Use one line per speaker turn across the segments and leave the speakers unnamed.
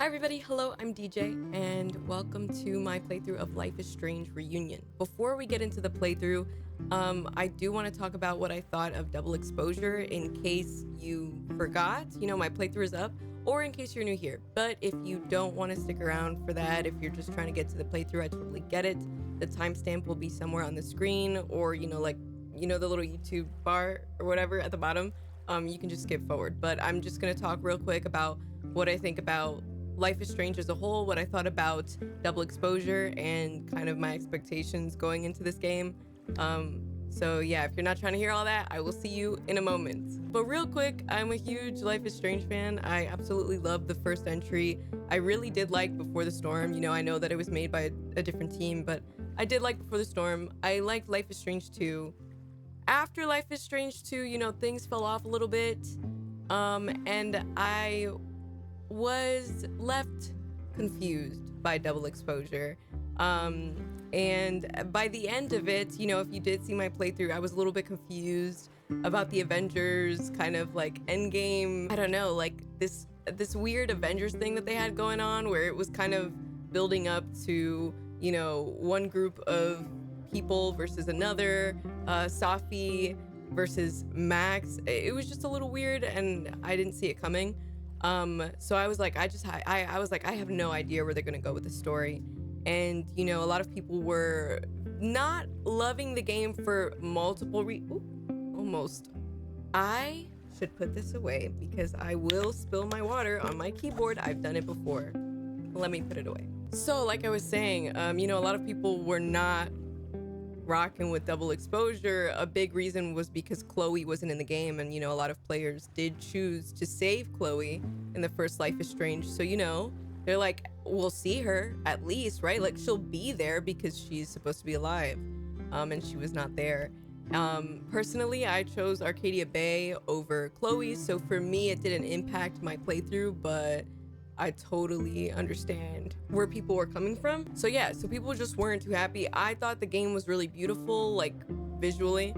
Hi everybody, hello, I'm DJ, and welcome to my playthrough of Life is Strange Reunion. Before we get into the playthrough, I do want to talk about what I thought of Double Exposure in case you forgot. My playthrough is up, or in case you're new here. But if you don't want to stick around for that, if you're just trying to get to the playthrough, I totally get it. The timestamp will be somewhere on the screen, or the little YouTube bar or whatever at the bottom. You can just skip forward. But I'm just going to talk real quick about what I think about Life is Strange as a whole, what I thought about Double Exposure, and kind of my expectations going into this game. So yeah, if you're not trying to hear all that, I will see you in a moment. But real quick, I'm a huge Life is Strange fan. I absolutely love the first entry. I really did like Before the Storm. I know that it was made by a different team, but I did like Before the Storm. I liked Life is Strange 2. After Life is Strange 2, things fell off a little bit. And I was left confused by Double Exposure. And by the end of it, if you did see my playthrough, I was a little bit confused about the Avengers kind of like endgame. I don't know, like this weird Avengers thing that they had going on where it was kind of building up to, one group of people versus another, Safi versus Max. It was just a little weird and I didn't see it coming. So I was like, I was like, I have no idea where they're gonna go with the story. And, a lot of people were not loving the game for multiple almost. I should put this away because I will spill my water on my keyboard. I've done it before. Let me put it away. So like I was saying, a lot of people were not rocking with Double Exposure. A big reason was because Chloe wasn't in the game, and a lot of players did choose to save Chloe in the first Life is Strange. So they're like, we'll see her at least, right? Like she'll be there because she's supposed to be alive, and she was not there. Personally, I chose Arcadia Bay over Chloe, so for me it didn't impact my playthrough, but I totally understand where people were coming from. So yeah, so people just weren't too happy. I thought the game was really beautiful, like visually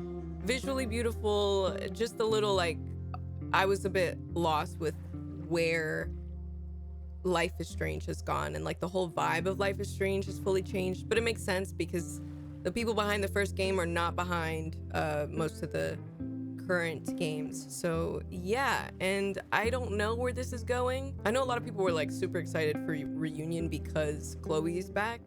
beautiful. Just a little like, I was a bit lost with where Life is Strange has gone, and like the whole vibe of Life is Strange has fully changed. But it makes sense because the people behind the first game are not behind most of the current games. So yeah, and I don't know where this is going. I know a lot of people were like super excited for Reunion because Chloe's back.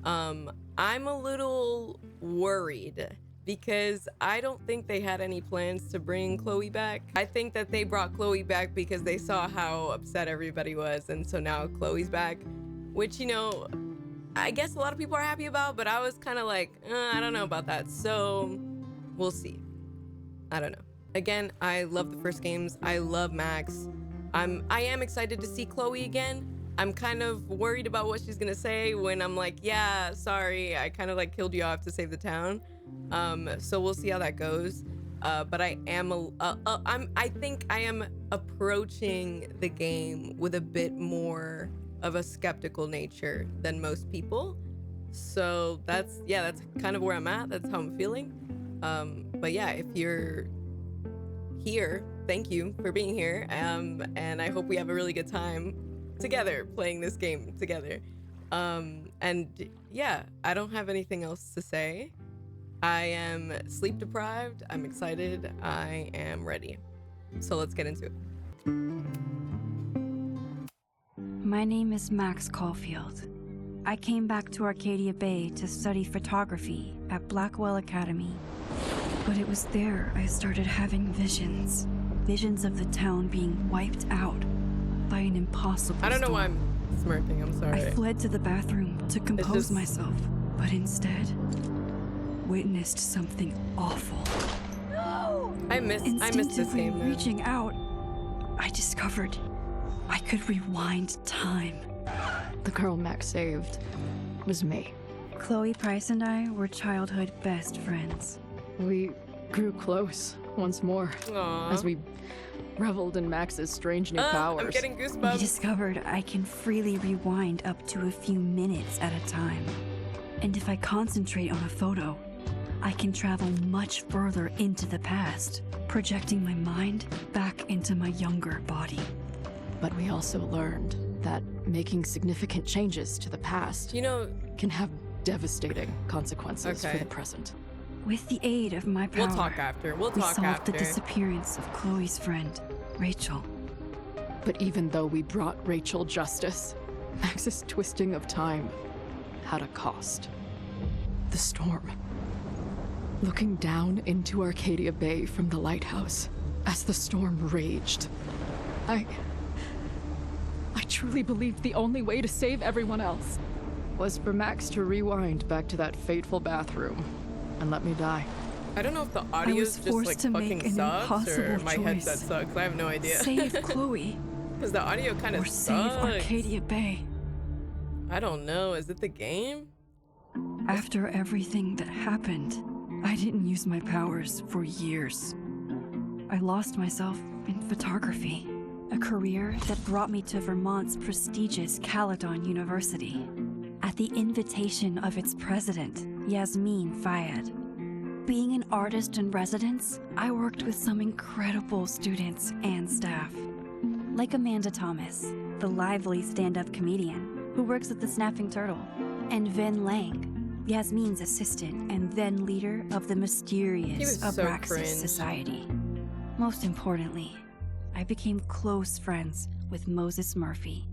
I'm a little worried because I don't think they had any plans to bring Chloe back. I think that they brought Chloe back because they saw how upset everybody was, and so now Chloe's back, which I guess a lot of people are happy about, but I was kind of like, I don't know about that. So we'll see. I don't know. Again, I love the first games. I love Max. I am excited to see Chloe again. I'm kind of worried about what she's gonna say when I'm like, yeah, sorry, I kind of like killed you off to save the town. So we'll see how that goes. But I think I am approaching the game with a bit more of a skeptical nature than most people. So that's kind of where I'm at. That's how I'm feeling. But yeah, if you're here, thank you for being here. And I hope we have a really good time together playing this game together. And yeah, I don't have anything else to say. I am sleep deprived. I'm excited. I am ready. So let's get into it.
My name is Max Caulfield. I came back to Arcadia Bay to study photography at Blackwell Academy. But it was there I started having visions. Visions of the town being wiped out by an impossible
I don't know
storm.
why I'm smirking, I'm sorry.
I fled to the bathroom to compose myself, but instead witnessed something awful.
No! I missed this
Instinctively
game, man.
reaching out, I discovered I could rewind time.
The girl Max saved was me.
Chloe Price and I were childhood best friends.
We grew close once more.
Aww.
As we reveled in Max's strange new powers.
I'm getting goosebumps.
We discovered I can freely rewind up to a few minutes at a time. And if I concentrate on a photo, I can travel much further into the past, projecting my mind back into my younger body.
But we also learned that making significant changes to the past
You know,
can have devastating consequences for
Okay.
the present.
With the aid of my power,
we'll talk after. We'll
we
talk
solved
after.
the disappearance of Chloe's friend, Rachel.
But even though we brought Rachel justice, Max's twisting of time had a cost. The storm. Looking down into Arcadia Bay from the lighthouse as the storm raged, I truly believed the only way to save everyone else was for Max to rewind back to that fateful bathroom and let me die.
I don't know if the
I
audio
was
is just
forced
like
to make
fucking
an
sucks or
impossible
my
choice.
headset sucks. I have no idea.
Save Chloe
Because the audio kind
or
of
save
sucks.
Arcadia Bay.
I don't know. Is it the game?
After everything that happened, I didn't use my powers for years. I lost myself in photography, a career that brought me to Vermont's prestigious Caledon University, at the invitation of its president, Yasmin Fayed. Being an artist in residence, I worked with some incredible students and staff, like Amanda Thomas, the lively stand-up comedian who works at the Snapping Turtle, and Vin Lang, Yasmin's assistant and then leader of the
He
mysterious
was so
Abraxas
cringe.
Society. Most importantly, I became close friends with Moses Murphy,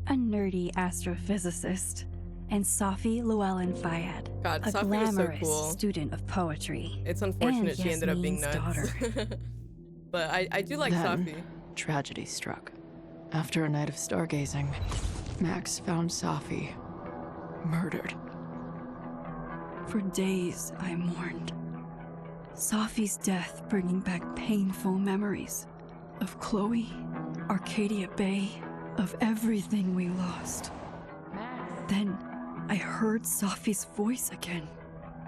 a nerdy astrophysicist, and Safi Llewellyn Fayed,
God,
a
Safi was so
glamorous
cool.
student of poetry.
It's unfortunate
And
she ended up being
Yasmin's
nuts. But I do like
Then,
Safi.
tragedy struck. After a night of stargazing, Max found Safi murdered.
For days, I mourned. Safi's death bringing back painful memories of Chloe, Arcadia Bay, of everything we lost. Then I heard Safi's voice again.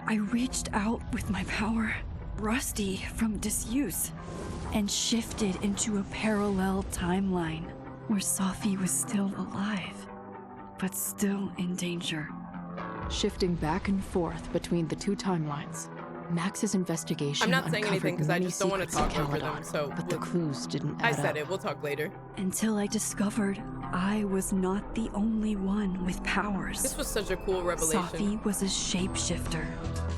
I reached out with my power, rusty from disuse, and shifted into a parallel timeline where Safi was still alive, but still in danger.
Shifting back and forth between the two timelines, Max's investigation
I'm not saying
uncovered
anything 'cause I
many
just don't wanna
secrets
talk
of
over them,
Caledon,
so
but the
we'll-
clues didn't
I
add
said
up.
it. We'll talk later.
Until I discovered I was not the only one with powers.
This was such a cool revelation.
Safi was a shapeshifter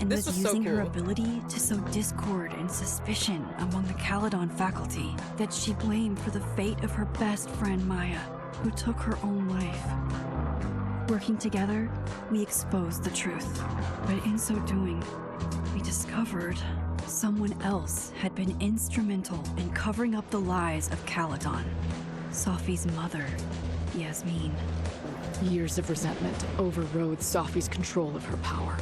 and
This
was
was so
using her
cool.
ability to sow discord and suspicion among the Caledon faculty that she blamed for the fate of her best friend Maya, who took her own life. Working together, we exposed the truth, but in so doing, we discovered someone else had been instrumental in covering up the lies of Caledon. Safi's mother, Yasmin.
Years of resentment overrode Safi's control of her power.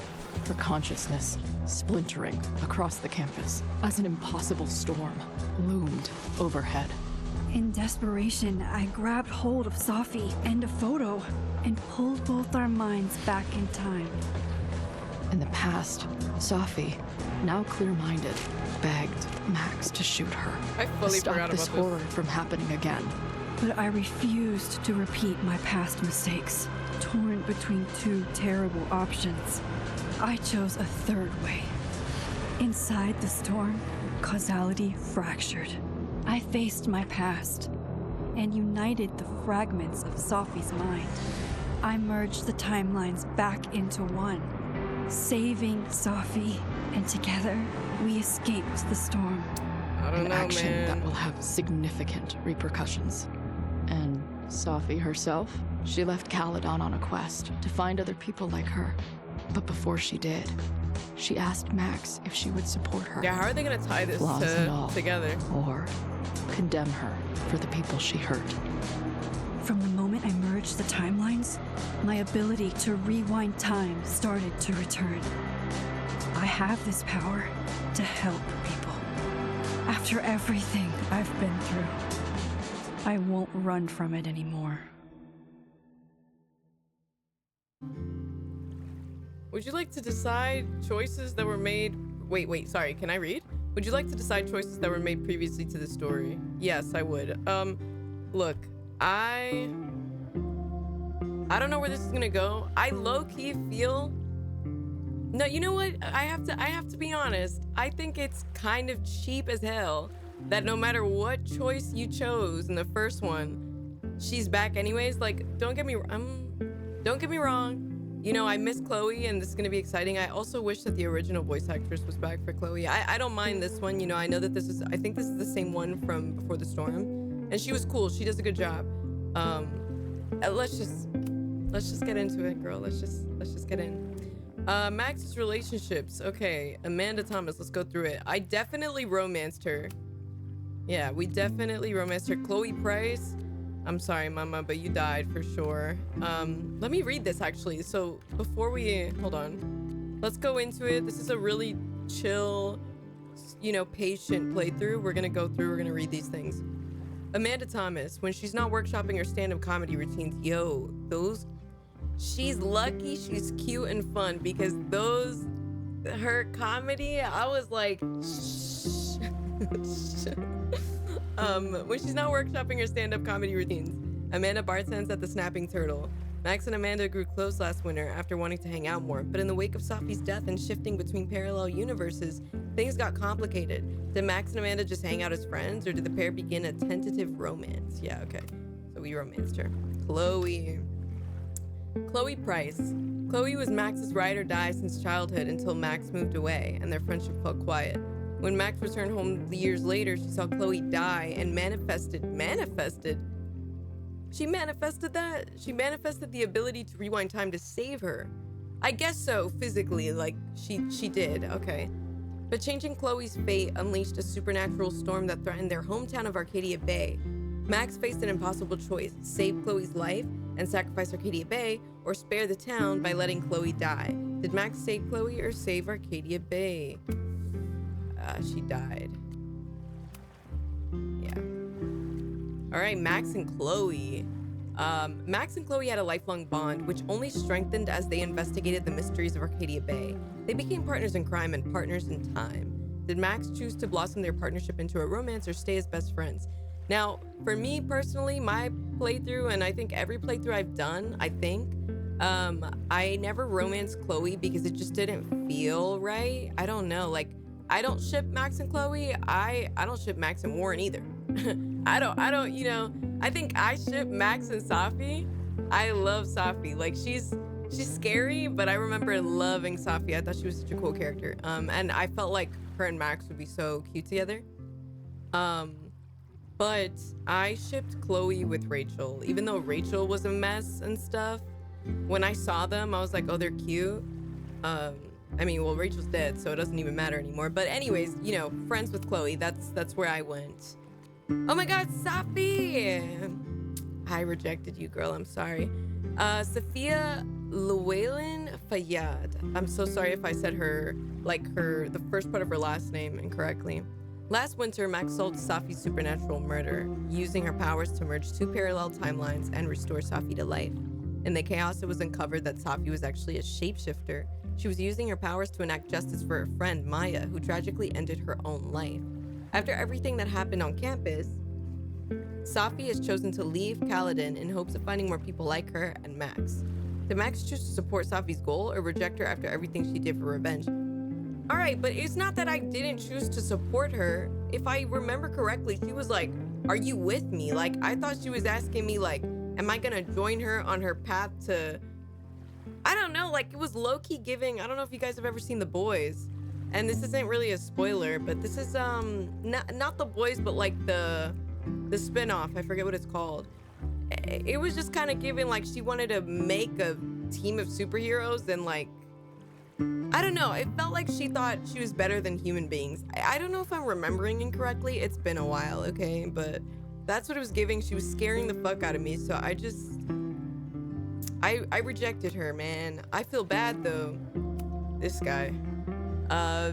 Her consciousness splintering across the campus as an impossible storm loomed overhead.
In desperation, I grabbed hold of Safi and a photo and pulled both our minds back in time.
In the past, Safi, now clear-minded, begged Max to shoot her.
I
to
fully
stop
forgot
this
about
horror from happening again.
But I refused to repeat my past mistakes, torn between two terrible options. I chose a third way. Inside the storm, causality fractured. I faced my past and united the fragments of Safi's mind. I merged the timelines back into one, saving Safi, and together we escaped the storm.
this. I don't
An
know,
action
man.
that will have significant repercussions. And Safi herself, she left Caledon on a quest to find other people like her. But before she did, she asked Max if she would support her.
Yeah, how are they gonna tie this
Flaws and all.
together?
Or condemn her for the people she hurt.
From the moment I merged the timelines, my ability to rewind time started to return. I have this power to help people. After everything I've been through, I won't run from it anymore.
Would you like to decide choices that were made? Wait, sorry, can I read? Would you like to decide choices that were made previously to the story? Yes, I would. Look, I don't know where this is gonna go. I low-key feel... No, you know what? I have to be honest. I think it's kind of cheap as hell that no matter what choice you chose in the first one, she's back anyways. Like, don't get me wrong. You know, I miss Chloe, and this is gonna be exciting. I also wish that the original voice actress was back for Chloe. I don't mind this one. You know, I know that I think this is the same one from Before the Storm, and she was cool. She does a good job. Let's just get into it, girl. Let's just get in. Max's relationships. Okay, Amanda Thomas. Let's go through it. I definitely romanced her. Yeah, we definitely romanced her. Chloe Price. I'm sorry, mama, but you died for sure. Let me read this actually. So before we, hold on. Let's go into it. This is a really chill, you know, patient playthrough. We're gonna read these things. Amanda Thomas, when she's not workshopping her stand-up comedy routines, yo, she's lucky she's cute and fun, because her comedy, I was like, when she's not workshopping her stand-up comedy routines, Amanda bartends at the Snapping Turtle. Max and Amanda grew close last winter after wanting to hang out more, but in the wake of Safi's death and shifting between parallel universes, things got complicated. Did Max and Amanda just hang out as friends, or did the pair begin a tentative romance? Yeah, okay. So we romanced her. Chloe Price. Chloe was Max's ride or die since childhood until Max moved away and their friendship fell quiet. When Max returned home years later, she saw Chloe die and manifested. She manifested that? She manifested the ability to rewind time to save her. I guess so, physically, like she did, okay. But changing Chloe's fate unleashed a supernatural storm that threatened their hometown of Arcadia Bay. Max faced an impossible choice: save Chloe's life and sacrifice Arcadia Bay, or spare the town by letting Chloe die. Did Max save Chloe or save Arcadia Bay? She died. Yeah. All right, Max and Chloe. Max and Chloe had a lifelong bond, which only strengthened as they investigated the mysteries of Arcadia Bay. They became partners in crime and partners in time. Did Max choose to blossom their partnership into a romance or stay as best friends? Now, for me personally, my playthrough, and I think every playthrough I've done, I never romanced Chloe because it just didn't feel right. I don't know, like, I don't ship Max and Chloe. I don't ship Max and Warren either. I don't, you know, I think I ship Max and Safi. I love Safi. Like, she's scary, but I remember loving Safi. I thought she was such a cool character. And I felt like her and Max would be so cute together. But I shipped Chloe with Rachel, even though Rachel was a mess and stuff. When I saw them, I was like, oh, they're cute. I mean, well, Rachel's dead, so it doesn't even matter anymore. But anyways, you know, friends with Chloe, that's where I went. Oh my God, Safi! I rejected you, girl, I'm sorry. Sophia Llewellyn Fayyad. I'm so sorry if I said the first part of her last name incorrectly. Last winter, Max solved Safi's supernatural murder, using her powers to merge two parallel timelines and restore Safi to life. In the chaos, it was uncovered that Safi was actually a shapeshifter. She was using her powers to enact justice for her friend, Maya, who tragically ended her own life. After everything that happened on campus, Safi has chosen to leave Caledon in hopes of finding more people like her and Max. Did Max choose to support Safi's goal or reject her after everything she did for revenge? All right, but it's not that I didn't choose to support her. If I remember correctly, she was like, are you with me? Like, I thought she was asking me, like, am I gonna join her on her path to, I don't know, like, it was low-key giving. I don't know if you guys have ever seen The Boys, and this isn't really a spoiler, but this is not The Boys, but like the spin-off. I forget what it's called. It was just kind of giving, like, she wanted to make a team of superheroes, and like, I don't know, it felt like she thought she was better than human beings. I don't know if I'm remembering incorrectly. It's been a while, okay, but that's what it was giving. She was scaring the fuck out of me, so I rejected her, man. I feel bad though. This guy.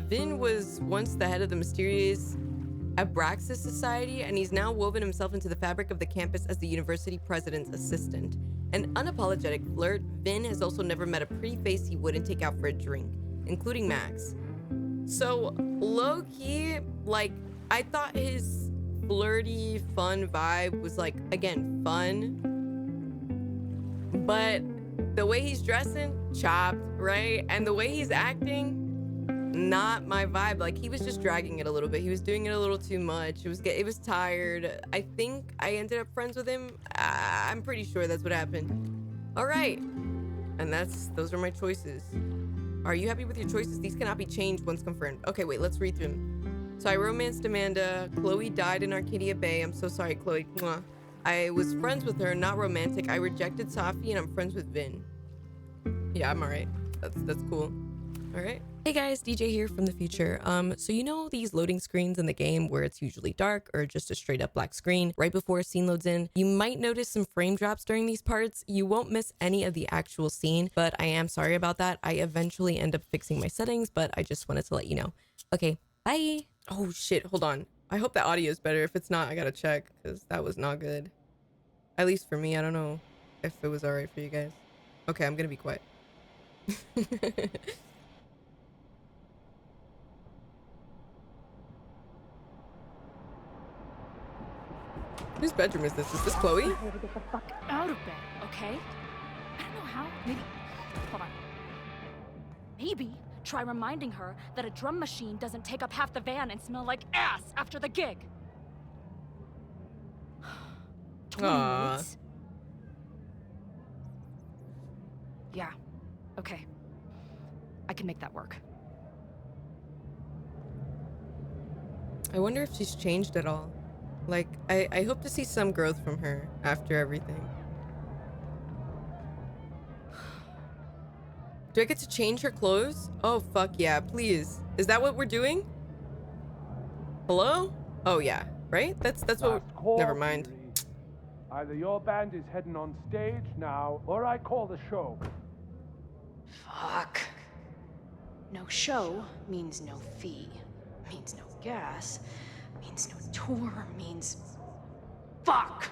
Vin was once the head of the mysterious Abraxas Society, and he's now woven himself into the fabric of the campus as the university president's assistant. An unapologetic flirt, Vin has also never met a pretty face he wouldn't take out for a drink, including Max. So, low-key, like, I thought his flirty, fun vibe was, like, again, fun. But the way he's dressing, chopped, right? And the way he's acting, not my vibe. Like, he was just dragging it a little bit. He was doing it a little too much. It was tired. I think I ended up friends with him. I'm pretty sure that's what happened. All right. And those are my choices. Are you happy with your choices? These cannot be changed once confirmed. Okay, wait, let's read through them. So I romanced Amanda. Chloe died in Arcadia Bay. I'm so sorry, Chloe. Mwah. I was friends with her, not romantic. I rejected Safi, and I'm friends with Vin. Yeah, I'm all right. That's cool. All right. Hey guys, DJ here from the future. So you know these loading screens in the game where it's usually dark or just a straight up black screen right before a scene loads in? You might notice some frame drops during these parts. You won't miss any of the actual scene, but I am sorry about that. I eventually end up fixing my settings, but I just wanted to let you know. Okay, bye. Oh shit, hold on. I hope the audio is better. If it's not, I gotta check because that was not good. At least for me. I don't know if it was all right for you guys. Okay, I'm gonna be quiet. Whose bedroom is this? Is this Chloe?
Get the fuck out of bed, okay? I don't know how. Maybe. Hold on. Maybe try reminding her that a drum machine doesn't take up half the van and smell like ass after the gig. 20 minutes? Yeah. Okay. I can make that work.
I wonder if she's changed at all. Like, I hope to see some growth from her after everything. Do I get to change her clothes? Oh, fuck yeah, please. Is that what we're doing? Hello? Oh, yeah, right? That's what never mind.
Either your band is heading on stage now, or I call the show.
Fuck. No show means no fee, means no gas, means no tour, means... Fuck!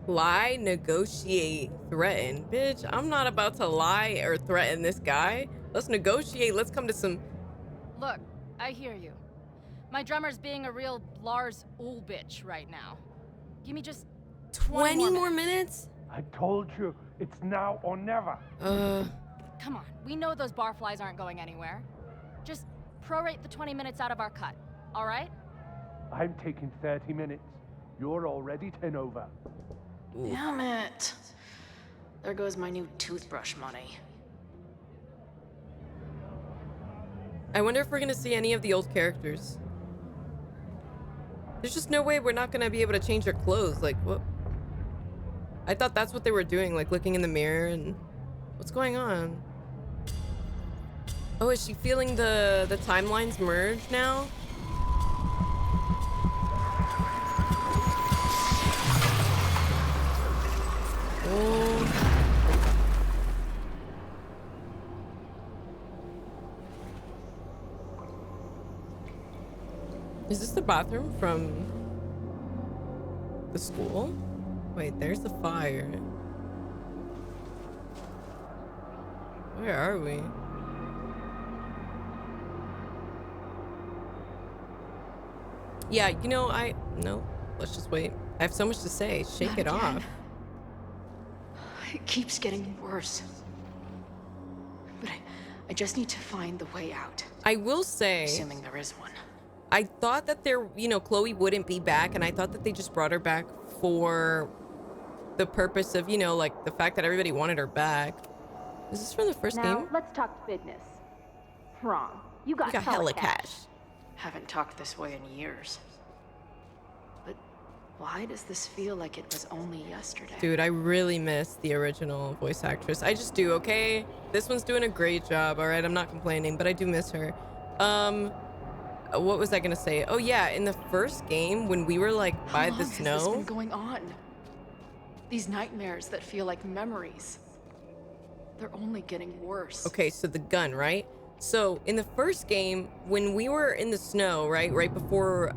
Lie, negotiate, threaten. Bitch, I'm not about to lie or threaten this guy. Let's negotiate. Let's come to some...
Look, I hear you. My drummer's being a real Lars Ul bitch right now. Give me just
20 more minutes?
I told you, it's now or never.
Come on, we know those barflies aren't going anywhere. Just prorate the 20 minutes out of our cut, all right?
I'm taking 30 minutes. You're already 10 over.
Ooh.
Damn it. There goes my new toothbrush money.
I wonder if we're gonna see any of the old characters. There's just no way we're not gonna be able to change her clothes. Like, what? I thought that's what they were doing, like looking in the mirror and... What's going on? Oh, is she feeling the timelines merge now? Oh. Is this the bathroom from the school? Wait, there's the fire. Where are we? Yeah, you know, no, let's just wait. I have so much to say. Shake it off.
It keeps getting worse. But I just need to find the way out.
I will say,
Assuming there is one.
I thought that Chloe wouldn't be back, and I thought that they just brought her back for the purpose of, like the fact that everybody wanted her back. Is this from the first
Now,
game?
let's talk business. Wrong. You got
hella cash.
Haven't talked this way in years. But why does this feel like it was only yesterday?
Dude, I really miss the original voice actress. I just do, okay? This one's doing a great job, all right? I'm not complaining, but I do miss her. What was I gonna say? Oh yeah, in the first game when we were like by the snow.
How long has this been going on? These nightmares that feel like memories. They're only getting worse.
Okay, so the gun, right? So in the first game, when we were in the snow, right before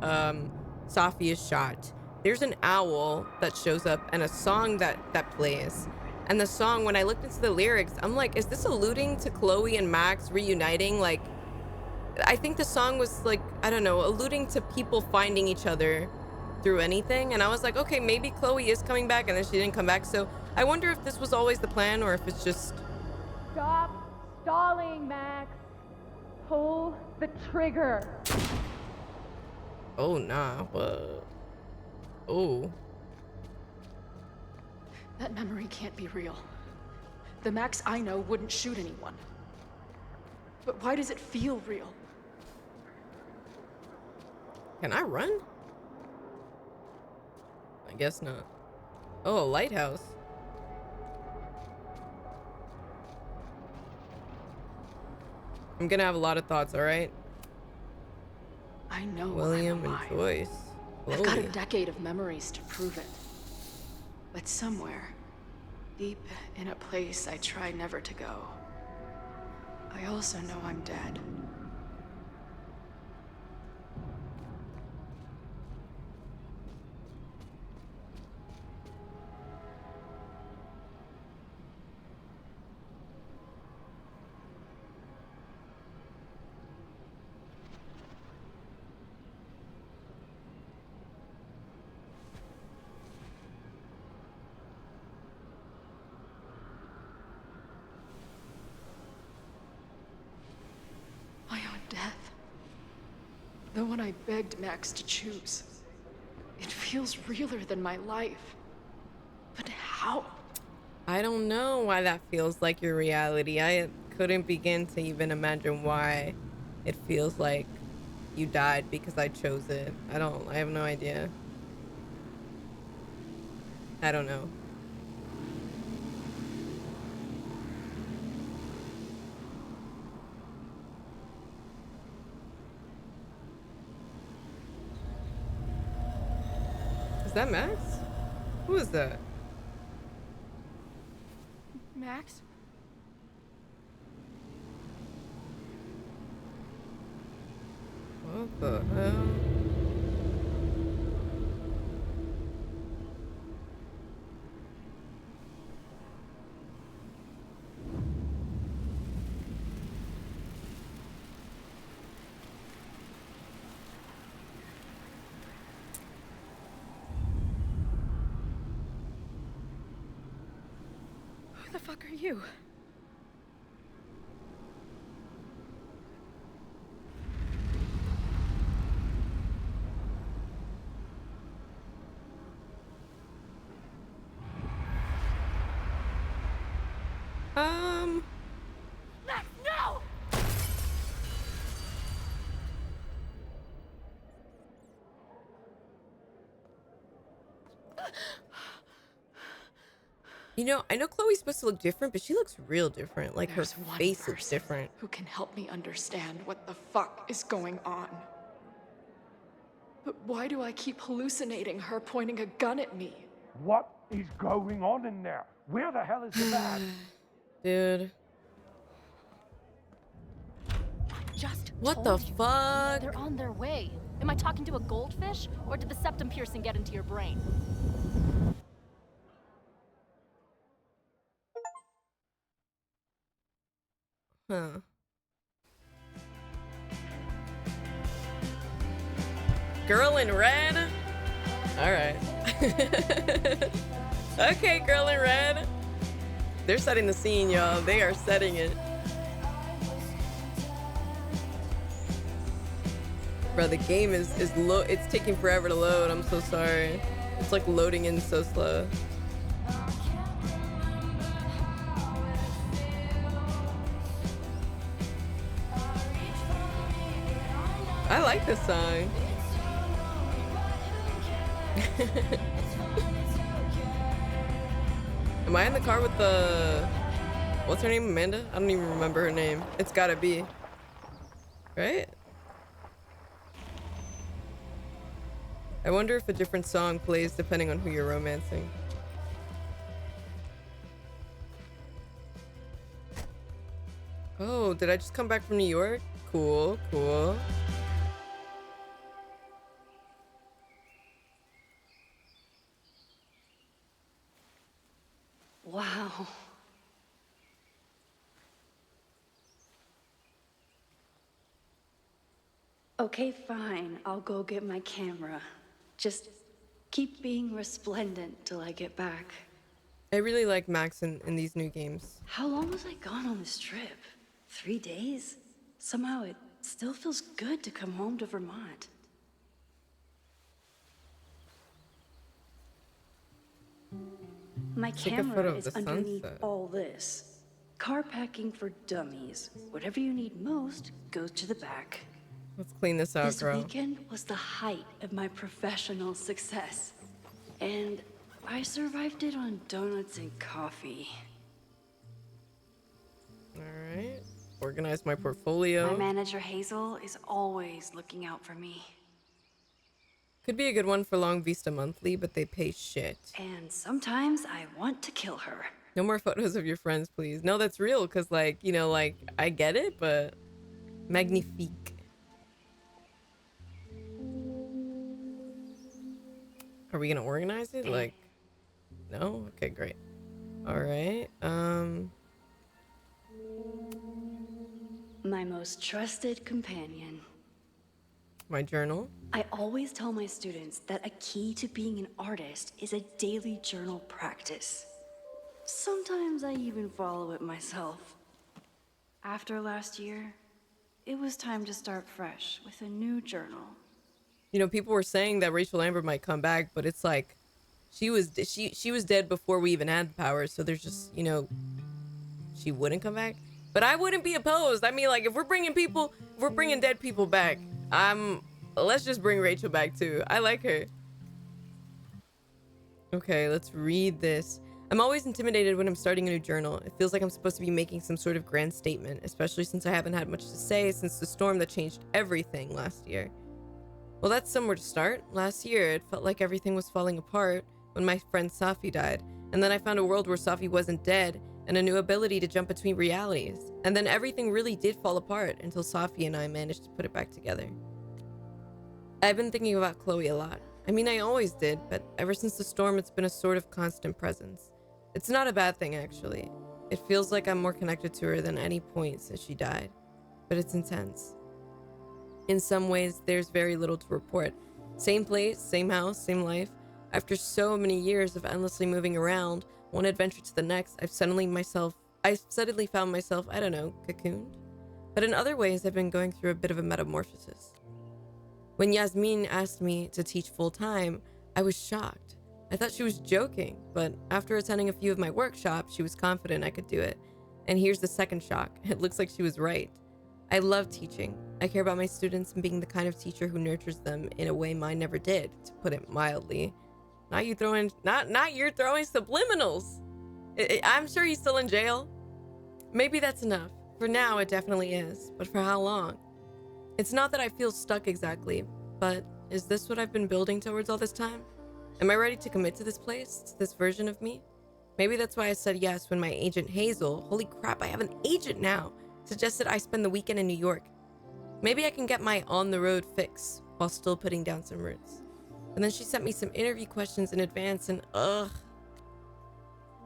Safi is shot, there's an owl that shows up and a song that plays. And the song, when I looked into the lyrics, I'm like, is this alluding to Chloe and Max reuniting? Like, I think the song was like, I don't know, alluding to people finding each other through anything. And I was like, okay, maybe Chloe is coming back, and then she didn't come back. So I wonder if this was always the plan or if it's just...
Stop stalling, Max. Pull the trigger.
Oh, nah. Whoa. Oh.
That memory can't be real. The Max I know wouldn't shoot anyone. But why does it feel real?
Can I run? I guess not. Oh, a lighthouse. I'm gonna have a lot of thoughts, alright?
I know
William
I'm
and
alive.
Joyce.
I've got a
Chloe.
decade of memories to prove it. But somewhere, deep in a place I try never to go, I also know I'm dead. My own death. The one I begged Max to choose. It feels realer than my life. But how?
I don't know why that feels like your reality. I couldn't begin to even imagine why it feels like you died because I chose it. I have no idea. I don't know. Is that Max? Who is that?
Max?
What the hell?
Who the fuck are you?
Max, no!
You know, I know Chloe's supposed to look different, but she looks real different. Like
There's
her
one
face looks
person
different.
who can help me understand what the fuck is going on. But why do I keep hallucinating her pointing a gun at me?
What is going on in there? Where the hell is the bag?
Dude.
Just
What the
told you.
fuck?
They're on their way. Am I talking to a goldfish, or did the septum piercing get into your brain?
Huh. Girl in red? Alright. Okay, girl in red. They're setting the scene, y'all. They are setting it. Bro, the game is low. It's taking forever to load. I'm so sorry. It's like loading in so slow. I like this song. Am I in the car with the... What's her name? Amanda? I don't even remember her name. It's gotta be. Right? I wonder if a different song plays depending on who you're romancing. Oh, did I just come back from New York? Cool, cool.
Wow. Okay, fine. I'll go get my camera. Just keep being resplendent till I get back.
I really like Max in these new games.
How long was I gone on this trip? 3 days? Somehow it still feels good to come home to Vermont. My
Take a
camera
photo of
is
the
underneath
sunset.
all this. Car packing for dummies. Whatever you need most goes to the back.
Let's clean this out,
This
girl.
weekend was the height of my professional success. And I survived it on donuts and coffee.
All right. Organize my portfolio.
My manager Hazel is always looking out for me.
Could be a good one for Long Vista Monthly, but they pay shit.
And sometimes I want to kill her.
No more photos of your friends, please. No, that's real, because, like, you know, like, I get it, but magnifique. Are we gonna organize it? Like, no? Okay, great. All right.
My most trusted companion.
My journal.
I always tell my students that a key to being an artist is a daily journal practice. Sometimes I even follow it myself. After last year, it was time to start fresh with a new journal.
You know, people were saying that Rachel Amber might come back, but it's like she was dead before we even had the powers, so there's just, you know, she wouldn't come back. But I wouldn't be opposed. I mean, like, if we're bringing dead people back, let's just bring Rachel back too. I like her. Okay, let's read this. I'm always intimidated when I'm starting a new journal. It feels like I'm supposed to be making some sort of grand statement, especially since I haven't had much to say since the storm that changed everything last year. Well, that's somewhere to start. Last year, it felt like everything was falling apart when my friend Safi died, and then I found a world where Safi wasn't dead and a new ability to jump between realities. And then everything really did fall apart until Safi and I managed to put it back together. I've been thinking about Chloe a lot. I mean, I always did, but ever since the storm, it's been a sort of constant presence. It's not a bad thing, actually. It feels like I'm more connected to her than any point since she died, but it's intense. In some ways, there's very little to report. Same place, same house, same life. After so many years of endlessly moving around, one adventure to the next, I've suddenly found myself, I don't know, cocooned. But in other ways, I've been going through a bit of a metamorphosis. When Yasmin asked me to teach full-time, I was shocked. I thought she was joking, but after attending a few of my workshops, she was confident I could do it. And here's the second shock. It looks like she was right. I love teaching. I care about my students and being the kind of teacher who nurtures them in a way mine never did, to put it mildly. Not you're throwing subliminals. I'm sure he's still in jail. Maybe that's enough. For now, it definitely is. But for how long? It's not that I feel stuck exactly, but is this what I've been building towards all this time? Am I ready to commit to this place, to this version of me? Maybe that's why I said yes when my agent Hazel, holy crap, I have an agent now, suggested I spend the weekend in New York. Maybe I can get my on-the-road fix while still putting down some roots. And then she sent me some interview questions in advance and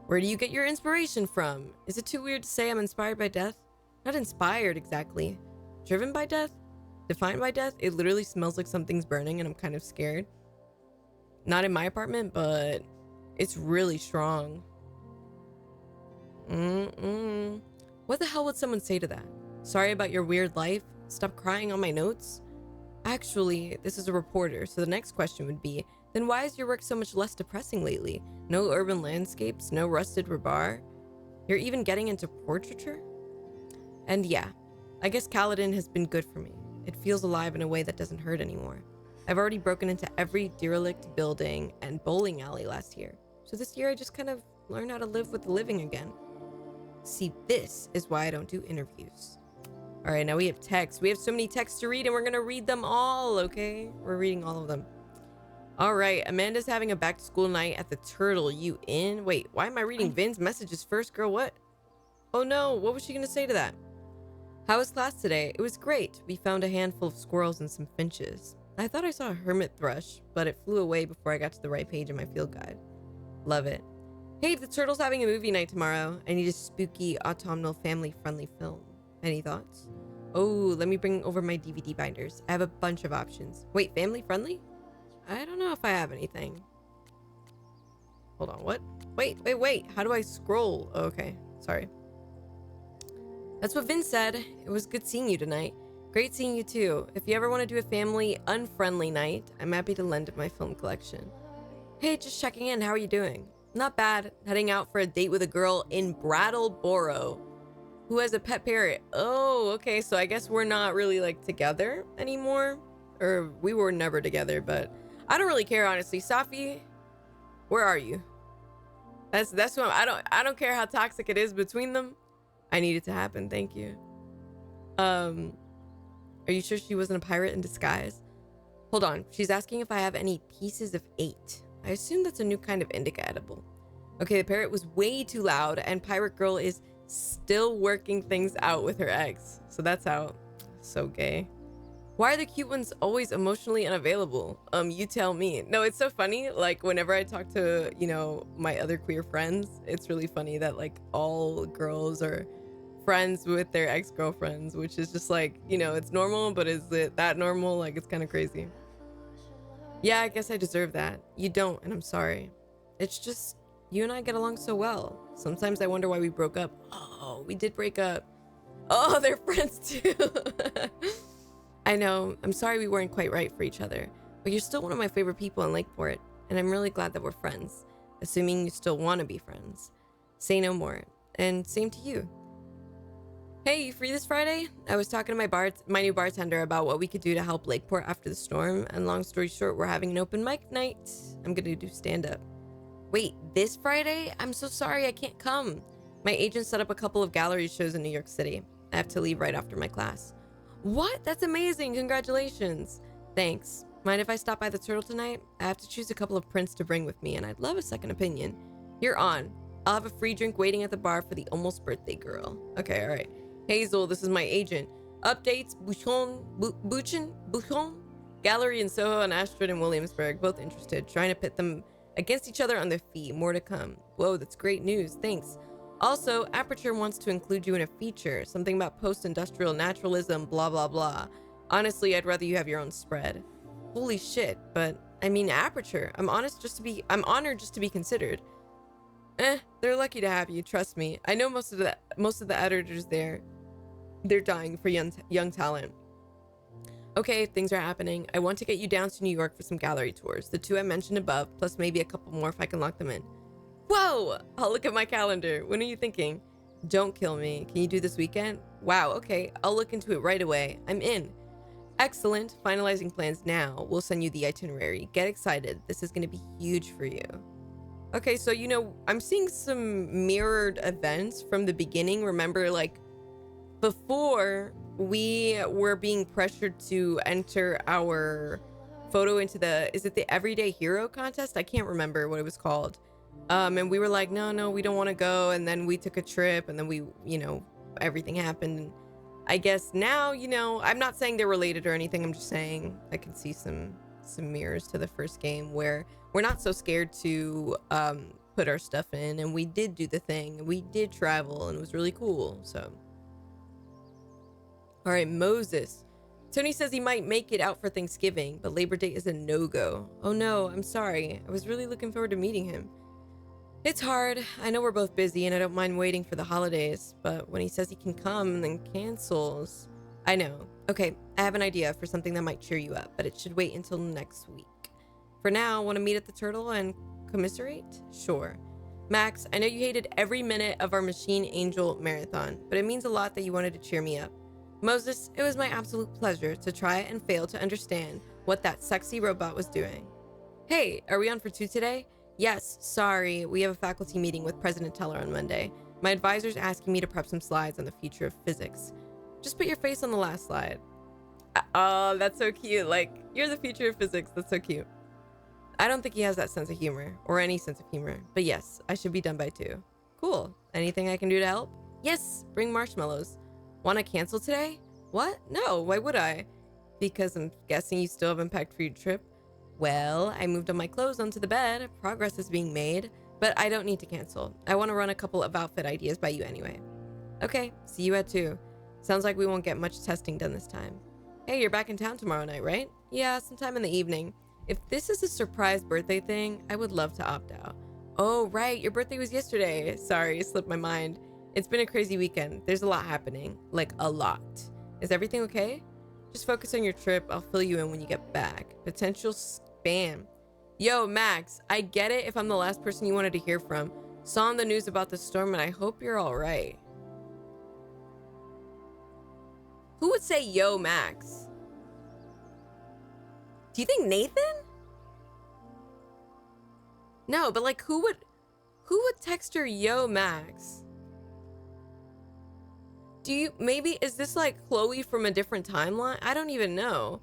where do you get your inspiration from? Is it too weird to say I'm inspired by death? Not inspired exactly. Driven by death? Defined by death? It literally smells like something's burning and I'm kind of scared. Not in my apartment, but it's really strong. What the hell would someone say to that? Sorry about your weird life? Stop crying on my notes? Actually, this is a reporter, so the next question would be, then why is your work so much less depressing lately? No urban landscapes, no rusted rebar? You're even getting into portraiture? And yeah, I guess Kaladin has been good for me. It feels alive in a way that doesn't hurt anymore. I've already broken into every derelict building and bowling alley last year. So this year I just kind of learned how to live with the living again. See, this is why I don't do interviews. All right, now we have texts. We have so many texts to read and we're gonna read them all, okay? We're reading all of them. All right, Amanda's having a back to school night at the Turtle. You in? Wait, why am I reading Vin's messages first, girl? What? Oh no, what was she gonna say to that? How was class today? It was great. We found a handful of squirrels and some finches. I thought I saw a hermit thrush, but it flew away before I got to the right page in my field guide. Love it. Hey, the Turtle's having a movie night tomorrow. I need a spooky, autumnal, family-friendly film. Any thoughts? Oh, let me bring over my DVD binders. I have a bunch of options. Wait, family-friendly? I don't know if I have anything. Hold on, what? Wait. How do I scroll? Oh, okay, sorry. That's what Vin said. It was good seeing you tonight. Great seeing you too. If you ever want to do a family unfriendly night, I'm happy to lend my film collection. Hey, just checking in. How are you doing? Not bad. Heading out for a date with a girl in Brattleboro who has a pet parrot. Oh, okay. So I guess we're not really like together anymore. Or we were never together, but I don't really care, honestly. Safi, where are you? That's what I don't care how toxic it is between them. I need it to happen. Thank you. Are you sure she wasn't a pirate in disguise? Hold on. She's asking if I have any pieces of 8. I assume that's a new kind of indica edible. Okay, the parrot was way too loud, and Pirate Girl is still working things out with her ex. So that's how. So gay. Why are the cute ones always emotionally unavailable? You tell me. No, it's so funny. Like, whenever I talk to, you know, my other queer friends, it's really funny that, like, all girls are friends with their ex-girlfriends, which is just like, you know, it's normal, but is it that normal? Like, it's kind of crazy. Yeah, I guess I deserve that. You don't, and I'm sorry. It's just, you and I get along so well. Sometimes I wonder why we broke up. Oh, we did break up. Oh, they're friends too. I know. I'm sorry we weren't quite right for each other, but you're still one of my favorite people in Lakeport, and I'm really glad that we're friends, assuming you still want to be friends. Say no more. And same to you. Hey, you free this Friday? I was talking to my new bartender about what we could do to help Lakeport after the storm, and long story short, we're having an open mic night. I'm gonna do stand-up. Wait, this Friday? I'm so sorry I can't come. My agent set up a couple of gallery shows in New York City. I have to leave right after my class. What? That's amazing. Congratulations. Thanks. Mind if I stop by the Turtle tonight? I have to choose a couple of prints to bring with me, and I'd love a second opinion. You're on. I'll have a free drink waiting at the bar for the almost birthday girl. Okay, all right. Hazel, this is my agent. Updates, Bouchon, Gallery in Soho and Ashford and Williamsburg. Both interested. Trying to pit them against each other on their fee. More to come. Whoa, that's great news. Thanks. Also, Aperture wants to include you in a feature. Something about post-industrial naturalism, blah, blah, blah. Honestly, I'd rather you have your own spread. Holy shit, but I mean Aperture. I'm honored just to be considered. They're lucky to have you, trust me. I know most of the editors there. They're dying for young talent. Okay, things are happening. I want to get you down to New York for some gallery tours. The 2 I mentioned above, plus maybe a couple more if I can lock them in. Whoa! I'll look at my calendar. When are you thinking? Don't kill me. Can you do this weekend? Wow, okay. I'll look into it right away. I'm in. Excellent. Finalizing plans now. We'll send you the itinerary. Get excited. This is going to be huge for you. Okay, so, you know, I'm seeing some mirrored events from the beginning. Remember, like, before we were being pressured to enter our photo into is it the Everyday Hero contest? I can't remember what it was called. And we were like, no, we don't want to go. And then we took a trip, and then we, you know, everything happened. I guess now, you know, I'm not saying they're related or anything. I'm just saying I can see some mirrors to the first game where we're not so scared to put our stuff in, and we did do the thing, and we did travel, and it was really cool. So, all right, Moses. Tony says he might make it out for Thanksgiving, but Labor Day is a no-go. Oh no, I'm sorry. I was really looking forward to meeting him. It's hard. I know we're both busy, and I don't mind waiting for the holidays, but when he says he can come and then cancels... I know. Okay, I have an idea for something that might cheer you up, but it should wait until next week. For now, want to meet at the Turtle and commiserate? Sure. Max, I know you hated every minute of our Machine Angel marathon, but it means a lot that you wanted to cheer me up. Moses, it was my absolute pleasure to try and fail to understand what that sexy robot was doing. Hey, are we on for 2 today? Yes, sorry, we have a faculty meeting with President Teller on Monday. My advisor's asking me to prep some slides on the future of physics. Just put your face on the last slide. Oh, that's so cute. Like, you're the future of physics. That's so cute. I don't think he has that sense of humor, or any sense of humor, but yes, I should be done by 2. Cool. Anything I can do to help? Yes, bring marshmallows. Want to cancel today? What? No, why would I? Because I'm guessing you still haven't packed for your trip. Well, I moved all my clothes onto the bed. Progress is being made, but I don't need to cancel. I want to run a couple of outfit ideas by you anyway. Okay, see you at 2. Sounds like we won't get much testing done this time. Hey, you're back in town tomorrow night, right? Yeah, sometime in the evening. If this is a surprise birthday thing, I would love to opt out. Oh, right, your birthday was yesterday. Sorry, it slipped my mind. It's been a crazy weekend. There's a lot happening. Like, a lot. Is everything okay? Just focus on your trip. I'll fill you in when you get back. Potential spam. Yo, Max, I get it if I'm the last person you wanted to hear from. Saw on the news about the storm and I hope you're all right. Who would say yo, Max? Do you think Nathan? No, but like who would text her yo, Max? Maybe is this like Chloe from a different timeline? I don't even know.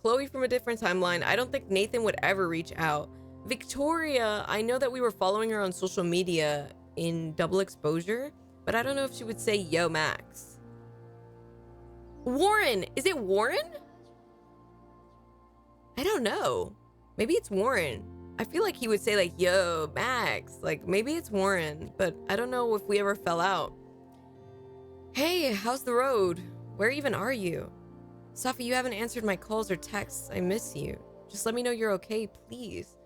Chloe from a different timeline. I don't think Nathan would ever reach out. Victoria, I know that we were following her on social media in Double Exposure, but I don't know if she would say yo, Max. Warren, is it Warren? I don't know. Maybe it's Warren. I feel like he would say like, yo, Max. Like maybe it's Warren, but I don't know if we ever fell out. Hey, how's the road? Where even are you? Safi, you haven't answered my calls or texts. I miss you. Just let me know you're okay, please.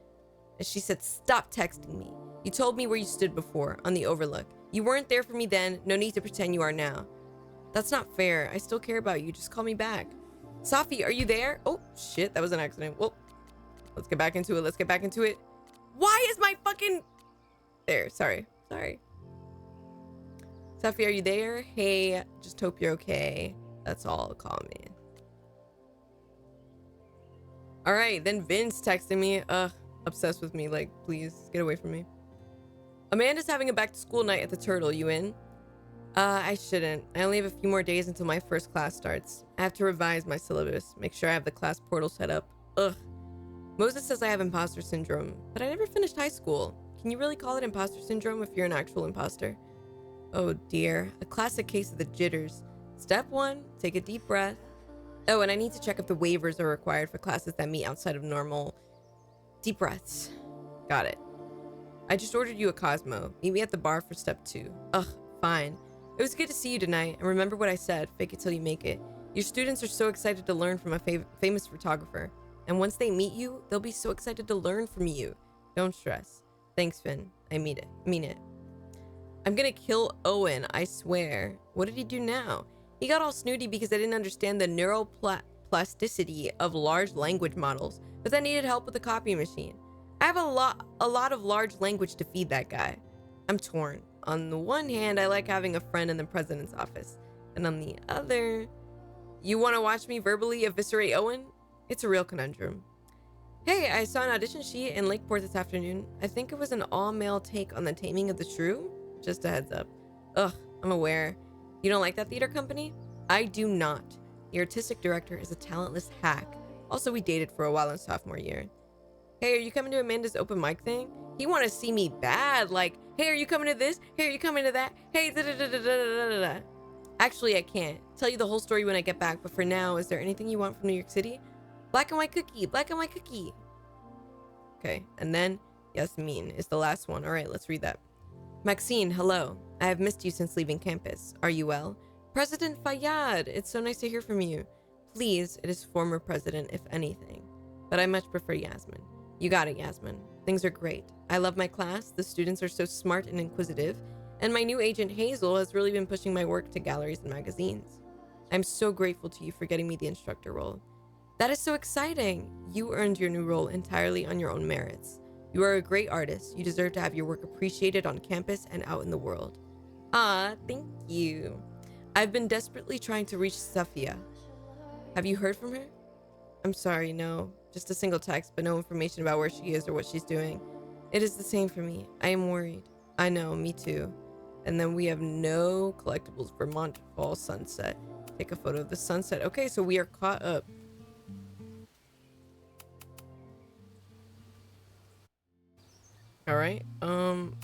And she said, stop texting me. You told me where you stood before, on the overlook. You weren't there for me then. No need to pretend you are now. That's not fair. I still care about you. Just call me back. Safi, are you there? Oh, shit. That was an accident. Well, let's get back into it. Let's get back into it. Why is my fucking... There. Sorry. Safi, are you there? Hey, just hope you're okay. That's all. Call me. All right. Then Vince texted me. Obsessed with me. Like, please get away from me. Amanda's having a back to school night at the Turtle. You in? I shouldn't. I only have a few more days until my first class starts. I have to revise my syllabus, make sure I have the class portal set up. Ugh. Moses says I have imposter syndrome, but I never finished high school. Can you really call it imposter syndrome if you're an actual imposter? Oh dear, a classic case of the jitters. Step 1, take a deep breath. Oh, and I need to check if the waivers are required for classes that meet outside of normal. Deep breaths. Got it. I just ordered you a Cosmo. Meet me at the bar for step 2. Ugh, fine. It was good to see you tonight, and remember what I said, fake it till you make it. Your students are so excited to learn from a famous photographer, and once they meet you, they'll be so excited to learn from you. Don't stress. Thanks, Finn. I mean it. I'm gonna kill Owen, I swear. What did he do now? He got all snooty because I didn't understand the neuroplasticity of large language models, but then needed help with the copy machine. I have a lot of large language to feed that guy. I'm torn. On the one hand, I like having a friend in the president's office. And on the other, you want to watch me verbally eviscerate Owen? It's a real conundrum. Hey, I saw an audition sheet in Lakeport this afternoon. I think it was an all-male take on The Taming of the Shrew. Just a heads up. Ugh, I'm aware. You don't like that theater company? I do not. The artistic director is a talentless hack. Also, we dated for a while in sophomore year. Hey, are you coming to Amanda's open mic thing? He want to see me bad, like, hey, are you coming to this? Hey, are you coming to that? Hey, da-da-da-da-da-da-da-da. Actually, I can't. Tell you the whole story when I get back, but for now, is there anything you want from New York City? Black and white cookie, black and white cookie. Okay, and then Yasmin is the last one. All right, let's read that. Maxine, hello. I have missed you since leaving campus. Are you well? President Fayyad, it's so nice to hear from you. Please, it is former president, if anything. But I much prefer Yasmin. You got it, Yasmin. Things are great. I love my class. The students are so smart and inquisitive. And my new agent, Hazel, has really been pushing my work to galleries and magazines. I'm so grateful to you for getting me the instructor role. That is so exciting. You earned your new role entirely on your own merits. You are a great artist. You deserve to have your work appreciated on campus and out in the world. Ah, thank you. I've been desperately trying to reach Safia. Have you heard from her? I'm sorry, no. Just a single text, but no information about where she is or what she's doing. It is the same for me. I am worried. I know, me too. And then we have no collectibles. Vermont Fall sunset. Take a photo of the sunset. Okay, so we are caught up. All right.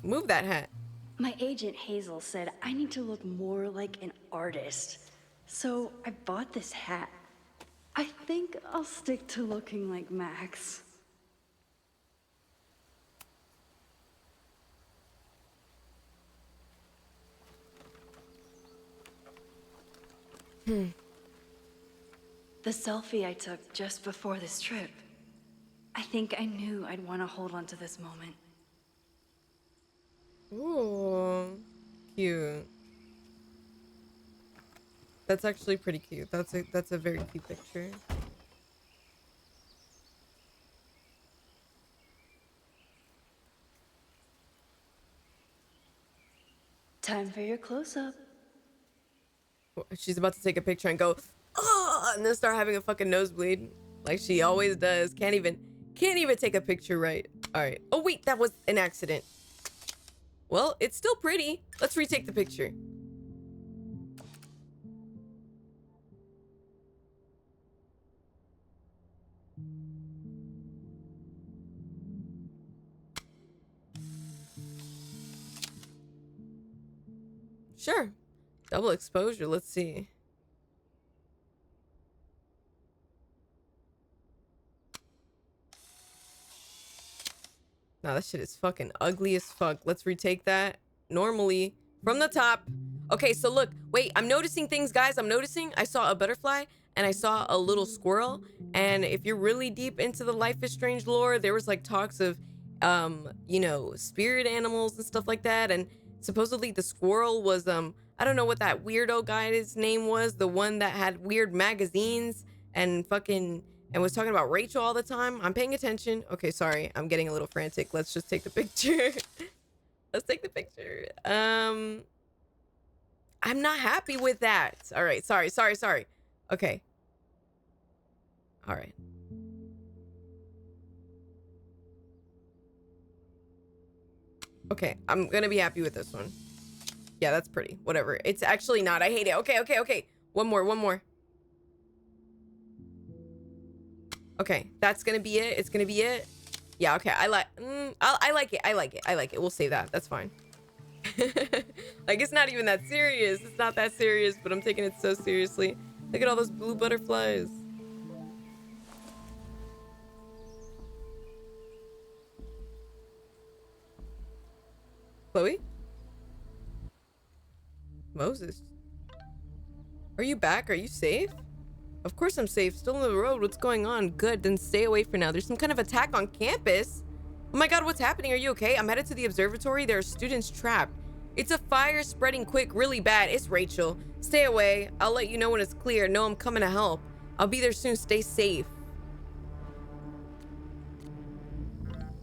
Move that hat.
My agent Hazel said I need to look more like an artist. So I bought this hat. I think I'll stick to looking like Max. The selfie I took just before this trip. I think I knew I'd want to hold on to this moment.
Ooh. cute. That's actually pretty cute. That's a very cute picture.
Time for your close-up.
She's about to take a picture and go, oh, and then start having a fucking nosebleed like she always does. Can't even take a picture right. All right. Oh wait, that was an accident. Well, it's still pretty. Let's retake the picture. Sure. Double exposure. Let's see. Nah, that shit is fucking ugly as fuck. Let's retake that. Normally, from the top. Okay, so look. Wait, I'm noticing things, guys. I'm noticing. I saw a butterfly and I saw a little squirrel. And if you're really deep into the Life is Strange lore, there was like talks of, you know, spirit animals and stuff like that. And supposedly the squirrel was, I don't know what that weirdo guy's name was. The one that had weird magazines and fucking... and was talking about Rachel all the time. I'm paying attention. Okay, sorry. I'm getting a little frantic. Let's just take the picture. Let's take the picture. I'm not happy with that. All right. Sorry. Okay. All right. Okay. I'm going to be happy with this one. Yeah, that's pretty. Whatever. It's actually not. I hate it. Okay. One more. Okay, that's gonna be it. It's gonna be it. Yeah, okay. I like it. We'll say that. That's fine. Like, it's not even that serious. It's not that serious, but I'm taking it so seriously. Look at all those blue butterflies. Chloe? Moses? Are you back? Are you safe? Of course I'm safe. Still on the road. What's going on? Good. Then stay away for now. There's some kind of attack on campus. Oh my god, what's happening? Are you okay? I'm headed to the observatory. There are students trapped. It's a fire spreading quick, really bad. It's Rachel. Stay away. I'll let you know when it's clear. No, I'm coming to help. I'll be there soon. Stay safe.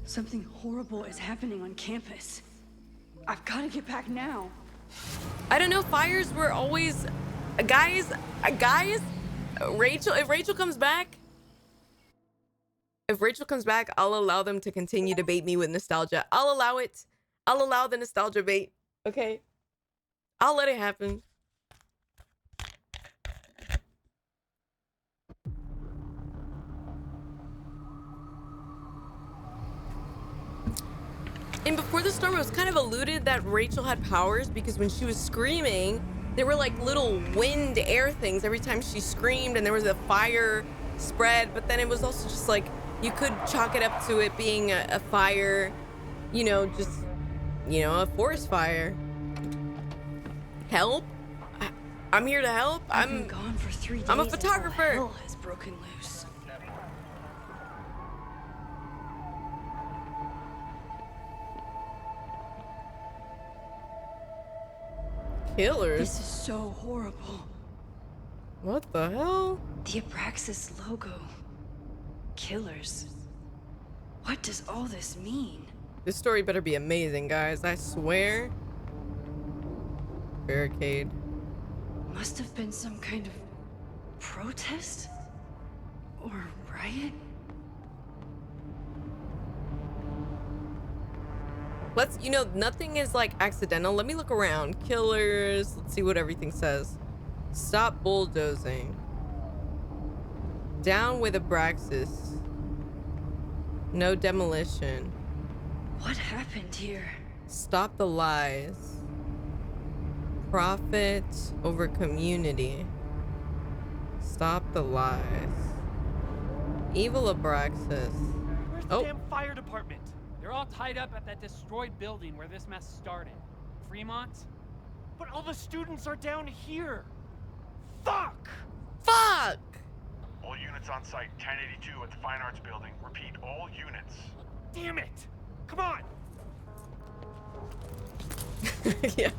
Something horrible is happening on campus. I've got to get back now.
I don't know. Fires were always... Guys... Rachel, if Rachel comes back, I'll allow them to continue to bait me with nostalgia. I'll allow it. I'll allow the nostalgia bait. Okay? I'll let it happen. And before the storm, it was kind of alluded that Rachel had powers because when she was screaming, there were like little wind air things every time she screamed, and there was a fire spread, but then it was also just like, you could chalk it up to it being a fire, you know, just, you know, a forest fire. Help? I'm here to help.
I've been gone for 3 days.
I'm a photographer.
Hell has broken loose.
Killers?
This is so horrible.
What the hell?
The Abraxas logo. Killers. What does all this mean?
This story better be amazing, guys. I swear. Barricade.
Must have been some kind of protest? Or riot?
Let's, you know, nothing is like accidental. Let me look around. Killers. Let's see what everything says. Stop bulldozing. Down with Abraxas. No demolition.
What happened here?
Stop the lies. Profit over community. Stop the lies. Evil Abraxas.
Where's the damn fire department? They're all tied up at that destroyed building where this mess started. Fremont? But all the students are down here. Fuck!
Fuck!
All units on site, 1082 at the Fine Arts Building. Repeat, all units.
Damn it! Come on!
Yeah.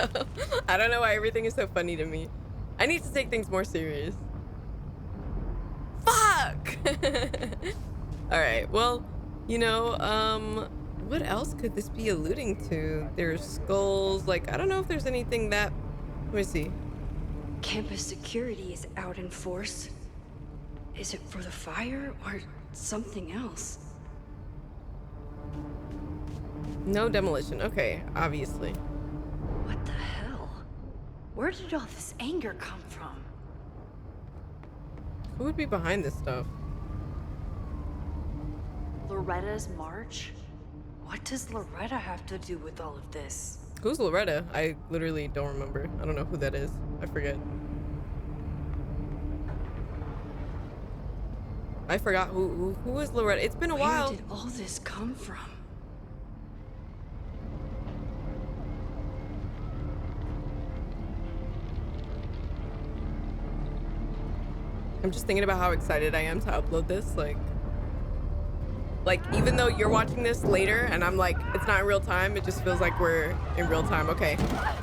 I don't know why everything is so funny to me. I need to take things more serious. Fuck! All right, well, you know, what else could this be alluding to? There's skulls. Like, I don't know if there's anything that... Let me see.
Campus security is out in force. Is it for the fire or something else?
No demolition. Okay, obviously.
What the hell? Where did all this anger come from?
Who would be behind this stuff?
Loretta's march? What does Loretta have to do with all of this?
Who's Loretta? I literally don't remember. I don't know who that is. I forget. I forgot who is Loretta. It's been a while.
Where did all this come from?
I'm just thinking about how excited I am to upload this. Like even though you're watching this later and I'm like, it's not in real time, it just feels like we're in real time. Okay.
Get us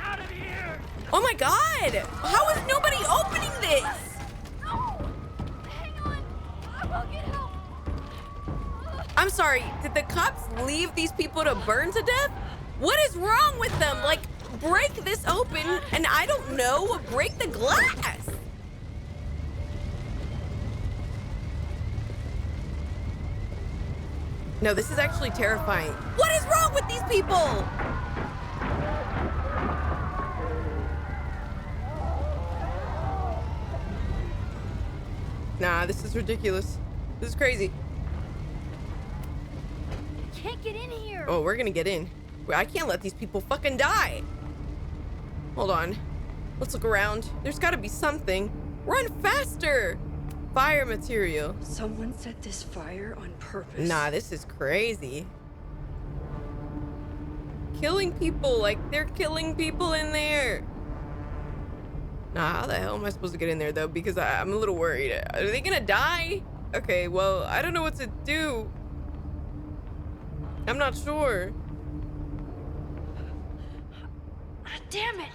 out of here!
Oh my God! How is nobody opening this?
No! Hang on! I will get help!
I'm sorry, did the cops leave these people to burn to death? What is wrong with them? Like, break this open and I don't know, break the glass. No, this is actually terrifying. What is wrong with these people? Nah, this is ridiculous. This is crazy.
Can't get in here!
Oh, we're gonna get in. I can't let these people fucking die. Hold on. Let's look around. There's gotta be something. Run faster! Fire material.
Someone set this fire on purpose.
Nah, this is crazy. Killing people, like they're killing people in there. Nah, how the hell am I supposed to get in there though? Because I'm a little worried. Are they gonna die? Okay, well, I don't know what to do. I'm not sure.
Damn it!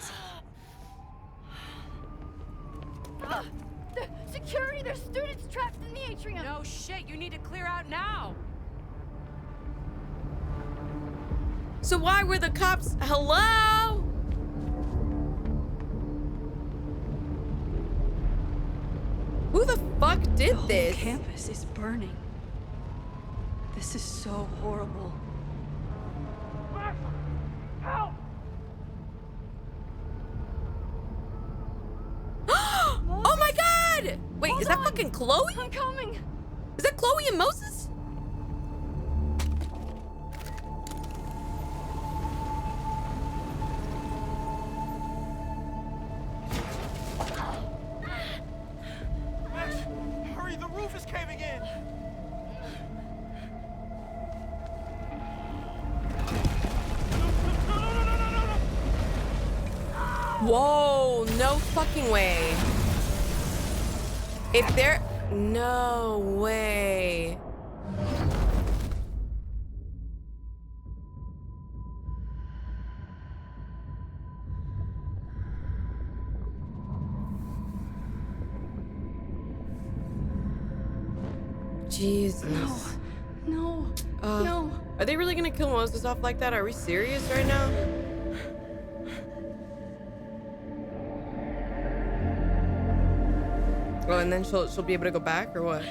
Security, there's students trapped in the atrium!
No shit, you need to clear out now!
So why were the cops? Hello? Who the fuck did
The
this?
whole campus is burning. This is so horrible.
Max! Help!
Oh my God! Wait, is that fucking Chloe?
I'm coming!
Is that Chloe and Moses?
Max, hurry, the roof is caving in!
Whoa, no fucking way. If they're... No way. Jesus.
No. No.
Are they really gonna kill Moses off like that? Are we serious right now? Oh, and then she'll be able to go back or what?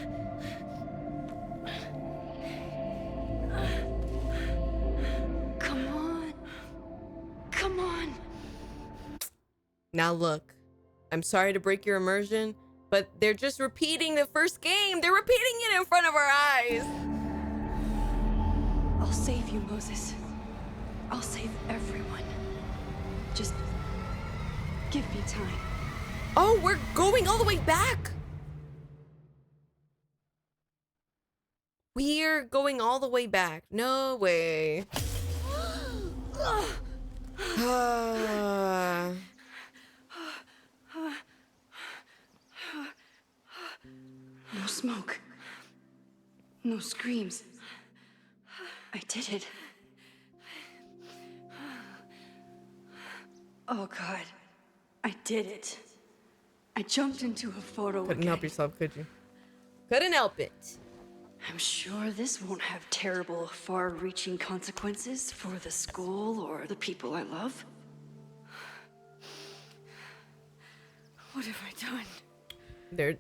Come on. Come on.
Now look, I'm sorry to break your immersion, but they're just repeating the first game. They're repeating it in front of our eyes.
I'll save you, Moses. I'll save everyone. Just give me time.
Oh, we're going all the way back. We're going all the way back. No way.
No smoke. No screams. I did it. Oh god. I did it. I jumped into a photo
Couldn't
again.
help yourself, could you? Couldn't help it.
I'm sure this won't have terrible, far-reaching consequences for the school or the people I love. What have I done?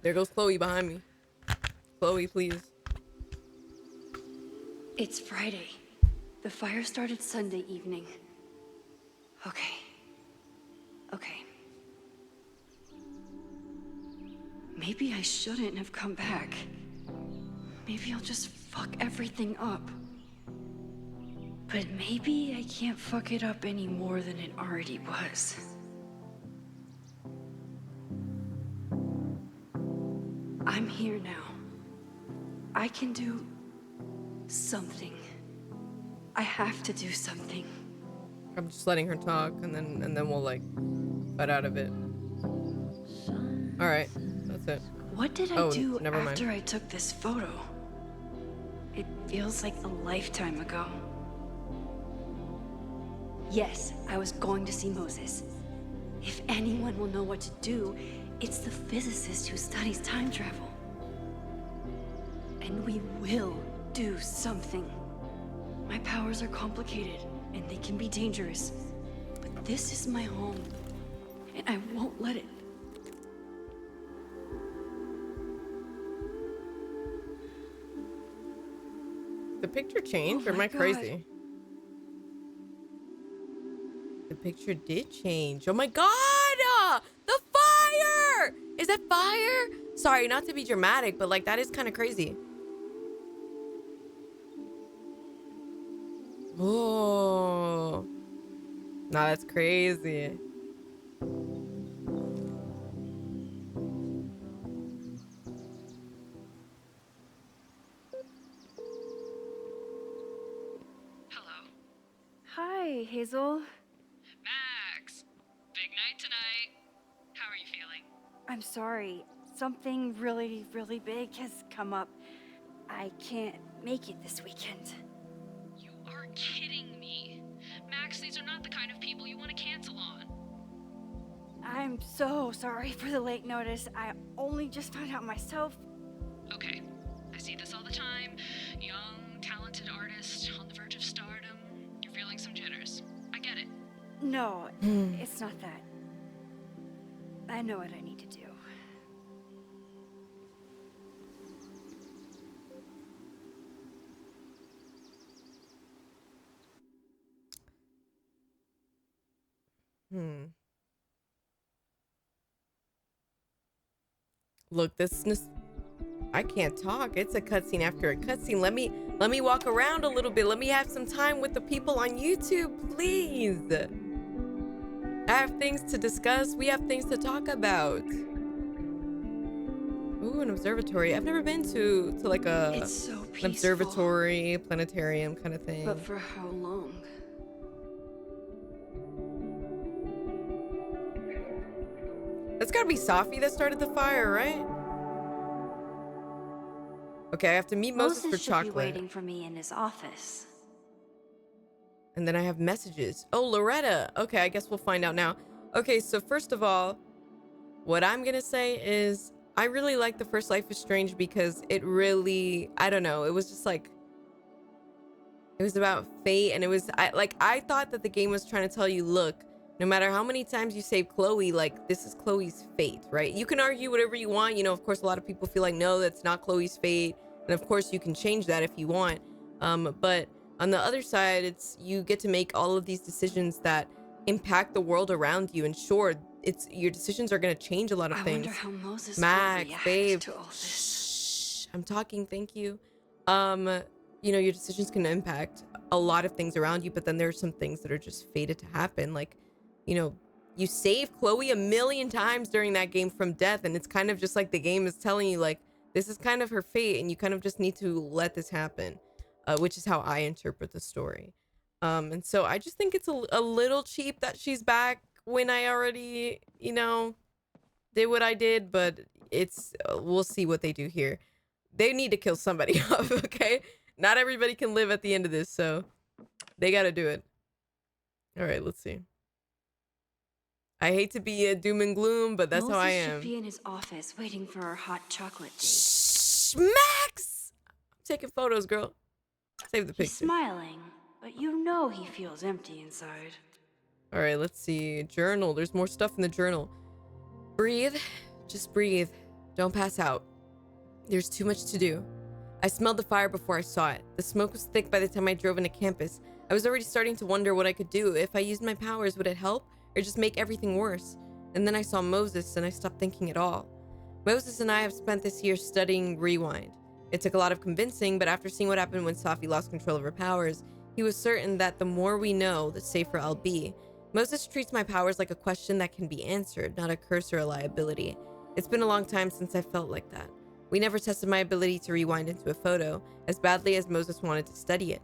There goes Chloe behind me. Chloe, please.
It's Friday. The fire started Sunday evening. Okay. Okay. Maybe I shouldn't have come back. Maybe I'll just fuck everything up. But maybe I can't fuck it up any more than it already was. I'm here now. I can do something. I have to do something.
I'm just letting her talk, and then we'll like cut out of it. All right, that's it.
What did I do after I took this photo? It feels like a lifetime ago. Yes, I was going to see Moses. If anyone will know what to do, it's the physicist who studies time travel. And we will do something. My powers are complicated, and they can be dangerous. But this is my home, and I won't let it.
The picture changed, or am I crazy? The picture did change. Oh my god! The fire! Is that fire? Sorry, not to be dramatic, but like that is kind of crazy. Oh. Nah, that's crazy.
Hi, Hazel.
Max, big night tonight. How are you feeling?
I'm sorry. Something really, really big has come up. I can't make it this weekend.
You are kidding me. Max, these are not the kind of people you want to cancel on.
I'm so sorry for the late notice. I only just found out myself.
Okay, I see this all the time. Young, talented artist on the verge of stardom. You're feeling some jitters. I get it.
No, it's not that. I know what I need to do.
Look, I can't talk. It's a cutscene after a cutscene. Let me walk around a little bit. Let me have some time with the people on YouTube, please. I have things to discuss. We have things to talk about. Ooh, an observatory. I've never been to like an observatory, planetarium kind of thing.
But for how long?
That's gotta be Safi that started the fire, right? Okay, I have to meet Moses for
should
chocolate.
Be waiting for me in his office.
And then I have messages. Oh, Loretta. Okay, I guess we'll find out now. Okay, so first of all, what I'm gonna say is I really like the first Life is Strange because it really, I don't know, it was just like, it was about fate, and it was, I thought that the game was trying to tell you, look, no matter how many times you save Chloe, like, this is Chloe's fate, right? You can argue whatever you want. You know, of course, a lot of people feel like, no, that's not Chloe's fate. And of course, you can change that if you want. But on the other side, it's you get to make all of these decisions that impact the world around you. And sure, your decisions are going to change a lot of things.
I wonder how Moses
Max,
will react
babe,
to all this.
shh, I'm talking, thank you. You know, your decisions can impact a lot of things around you, but then there are some things that are just fated to happen. Like, you know, you saved Chloe a million times during that game from death, and it's kind of just like the game is telling you, like, this is kind of her fate, and you kind of just need to let this happen, which is how I interpret the story. And so I just think it's a little cheap that she's back when I already, you know, did what I did, but it's, we'll see what they do here. They need to kill somebody off, okay? Not everybody can live at the end of this, so they gotta do it. All right, let's see. I hate to be a doom and gloom, but that's how I
Moses should
am.
be in his office waiting for our hot chocolate date.
Shh, Max! I'm taking photos, girl. Save the
He's
picture.
smiling, but you know he feels empty inside.
All right, let's see. Journal. There's more stuff in the journal. Breathe. Just breathe. Don't pass out. There's too much to do. I smelled the fire before I saw it. The smoke was thick by the time I drove into campus. I was already starting to wonder what I could do. If I used my powers, would it help or just make everything worse? And then I saw Moses and I stopped thinking at all. Moses and I have spent this year studying Rewind. It took a lot of convincing, but after seeing what happened when Safi lost control of her powers, he was certain that the more we know, the safer I'll be. Moses treats my powers like a question that can be answered, not a curse or a liability. It's been a long time since I felt like that. We never tested my ability to rewind into a photo, as badly as Moses wanted to study it.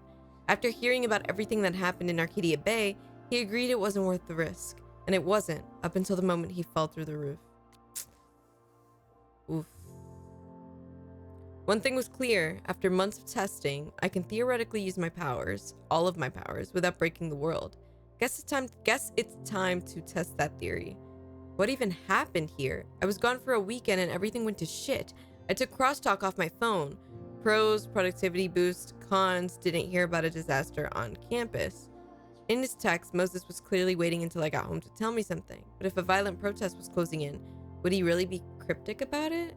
After hearing about everything that happened in Arcadia Bay, he agreed it wasn't worth the risk. And it wasn't, up until the moment he fell through the roof. Oof. One thing was clear. After months of testing, I can theoretically use my powers, all of my powers, without breaking the world. Guess it's time to test that theory. What even happened here? I was gone for a weekend and everything went to shit. I took crosstalk off my phone. Pros, productivity boost, cons, didn't hear about a disaster on campus. In his text, Moses was clearly waiting until I got home to tell me something. But if a violent protest was closing in, would he really be cryptic about it?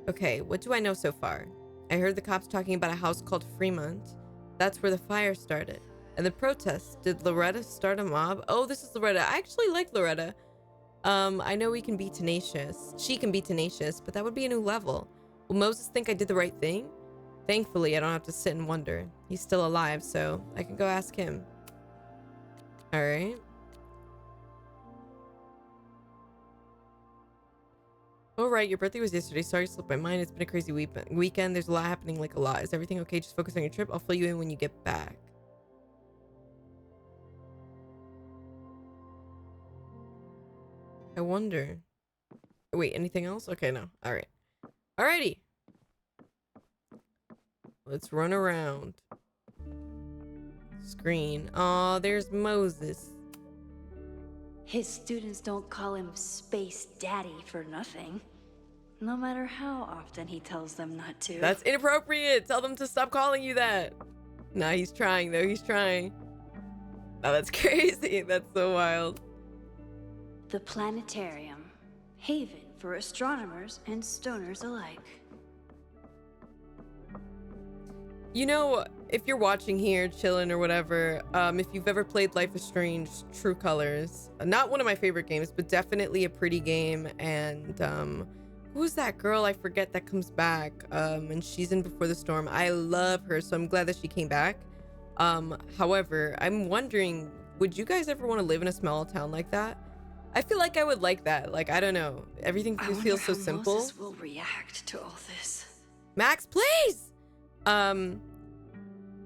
Okay, what do I know so far? I heard the cops talking about a house called Fremont. That's where the fire started. And the protests. Did Loretta start a mob? Oh, this is Loretta. I actually like Loretta. I know we can be tenacious. She can be tenacious, but that would be a new level. Will Moses think I did the right thing? Thankfully, I don't have to sit and wonder. He's still alive, so I can go ask him. All right. All right, your birthday was yesterday. Sorry, slipped my mind. It's been a crazy weekend. There's a lot happening, like a lot. Is everything okay? Just focus on your trip. I'll fill you in when you get back. I wonder. Wait, anything else? Okay, no. All right. Alrighty. Let's run around. Screen. Oh, there's Moses.
His students don't call him Space Daddy for nothing. No matter how often he tells them not to.
That's inappropriate. Tell them to stop calling you that. Nah, he's trying though. He's trying. Oh, that's crazy. That's so wild.
The planetarium. Haven for astronomers and stoners alike.
You know, if you're watching here, chilling or whatever, if you've ever played Life is Strange True Colors, not one of my favorite games, but definitely a pretty game. And who's that girl? I forget that comes back. And she's in Before the Storm. I love her, so I'm glad that she came back. However, I'm wondering, would you guys ever want to live in a small town like that? I feel like I would like that. Like, I don't know. Everything feels so simple.
Moses will react to all this.
Max, please!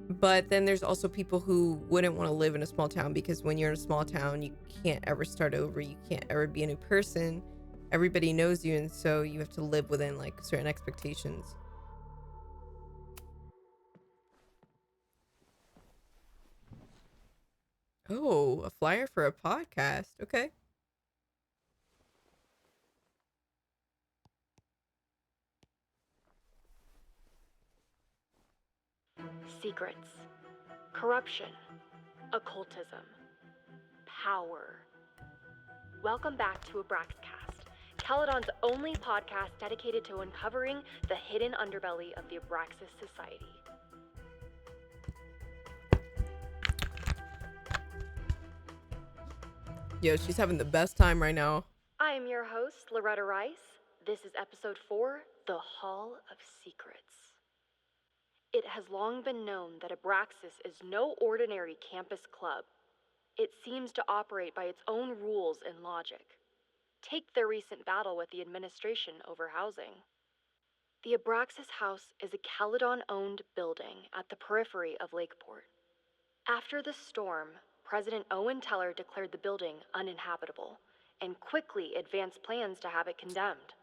But then there's also people who wouldn't want to live in a small town because when you're in a small town, you can't ever start over. You can't ever be a new person. Everybody knows you, and so you have to live within like certain expectations. Oh, a flyer for a podcast. Okay.
Secrets, corruption, occultism, power. Welcome back to Abraxcast, Caledon's only podcast dedicated to uncovering the hidden underbelly of the Abraxas Society.
Yo, she's having the best time right now.
I am your host, Loretta Rice. This is episode 4, The Hall of Secrets. It has long been known that Abraxas is no ordinary campus club. It seems to operate by its own rules and logic. Take their recent battle with the administration over housing. The Abraxas House is a Caledon-owned building at the periphery of Lakeport. After the storm, President Owen Teller declared the building uninhabitable and quickly advanced plans to have it condemned.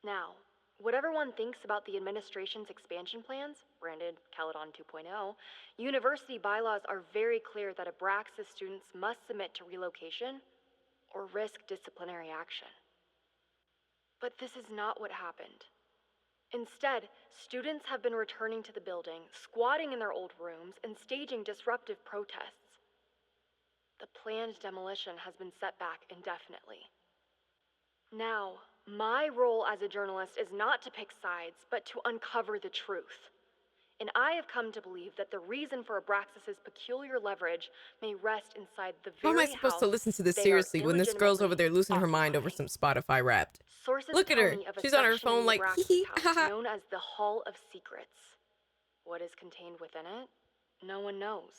Now,
Whatever one thinks about the administration's expansion plans, branded Caledon 2.0, university bylaws are very clear that Abraxas students must submit to relocation or risk disciplinary action. But this is not what happened. Instead, students have been returning to the building, squatting in their old rooms, and staging disruptive protests. The planned demolition has been set back indefinitely. Now, my role as a journalist is not to pick sides, but to uncover the truth. And I have come to believe that the reason for Abraxas's peculiar leverage may rest inside the
How
very
am I supposed to
house
losing to this
they are
seriously when this girl's over there losing her mind
illegitimately
over some Spotify Wrapped?
Sources
Look at
tell
her.
me of a
She's on her
section in
phone
the
like,
Abraxas
hee
house
haha.
known as the Hall of Secrets. What is contained within it? No one knows.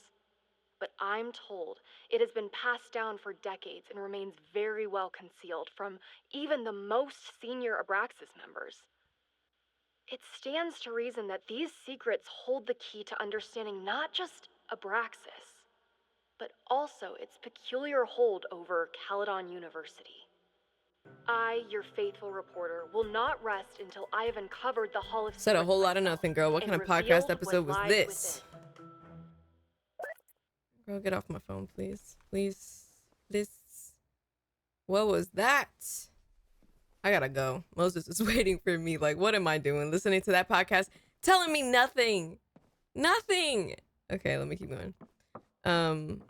But I'm told it has been passed down for decades and remains very well concealed from even the most senior Abraxas members. It stands to reason that these secrets hold the key to understanding not just Abraxas, but also its peculiar hold over Caledon University. I, your faithful reporter, will not rest until I have uncovered the Hall of Secrets.
Said a whole lot of nothing, girl. What kind of podcast episode was this? Girl, get off my phone, please. Please. Please. What was that? I gotta go. Moses is waiting for me. Like, what am I doing? Listening to that podcast? Telling me nothing. Nothing. Okay, let me keep going.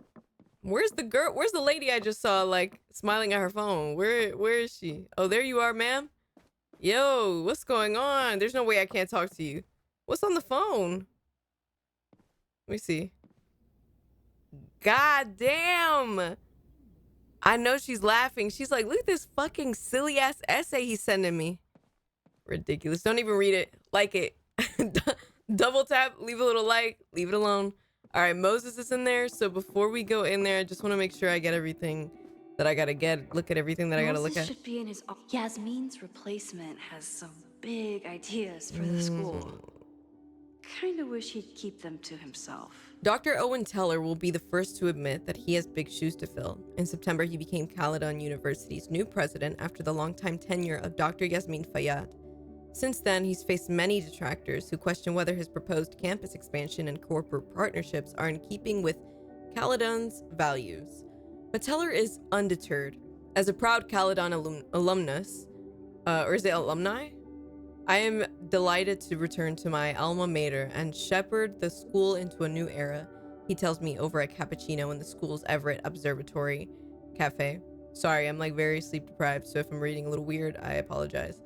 Where's the girl? Where's the lady I just saw, like, smiling at her phone? Where is she? Oh, there you are, ma'am. Yo, what's going on? There's no way I can't talk to you. What's on the phone? Let me see. God damn. I know she's laughing. She's like, look at this fucking silly ass essay he's sending me. Ridiculous. Don't even read it. Like it. Double tap, leave a little like, leave it alone. All right, Moses is in there. So before we go in there, I just want to make sure I get everything that I gotta get. Look at everything that I gotta look at.
Should be in his. Yasmin's replacement has some big ideas for the school. Kinda wish he'd keep them to himself.
Dr. Owen Teller will be the first to admit that he has big shoes to fill. In September, he became Caledon University's new president after the longtime tenure of Dr. Yasmin Fayyad. Since then, he's faced many detractors who question whether his proposed campus expansion and corporate partnerships are in keeping with Caledon's values. But Teller is undeterred. As a proud Caledon alumnus, or is it alumni? I am delighted to return to my alma mater and shepherd the school into a new era, he tells me over a cappuccino in the school's Everett Observatory Cafe. Sorry, I'm like very sleep deprived, so if I'm reading a little weird, I apologize.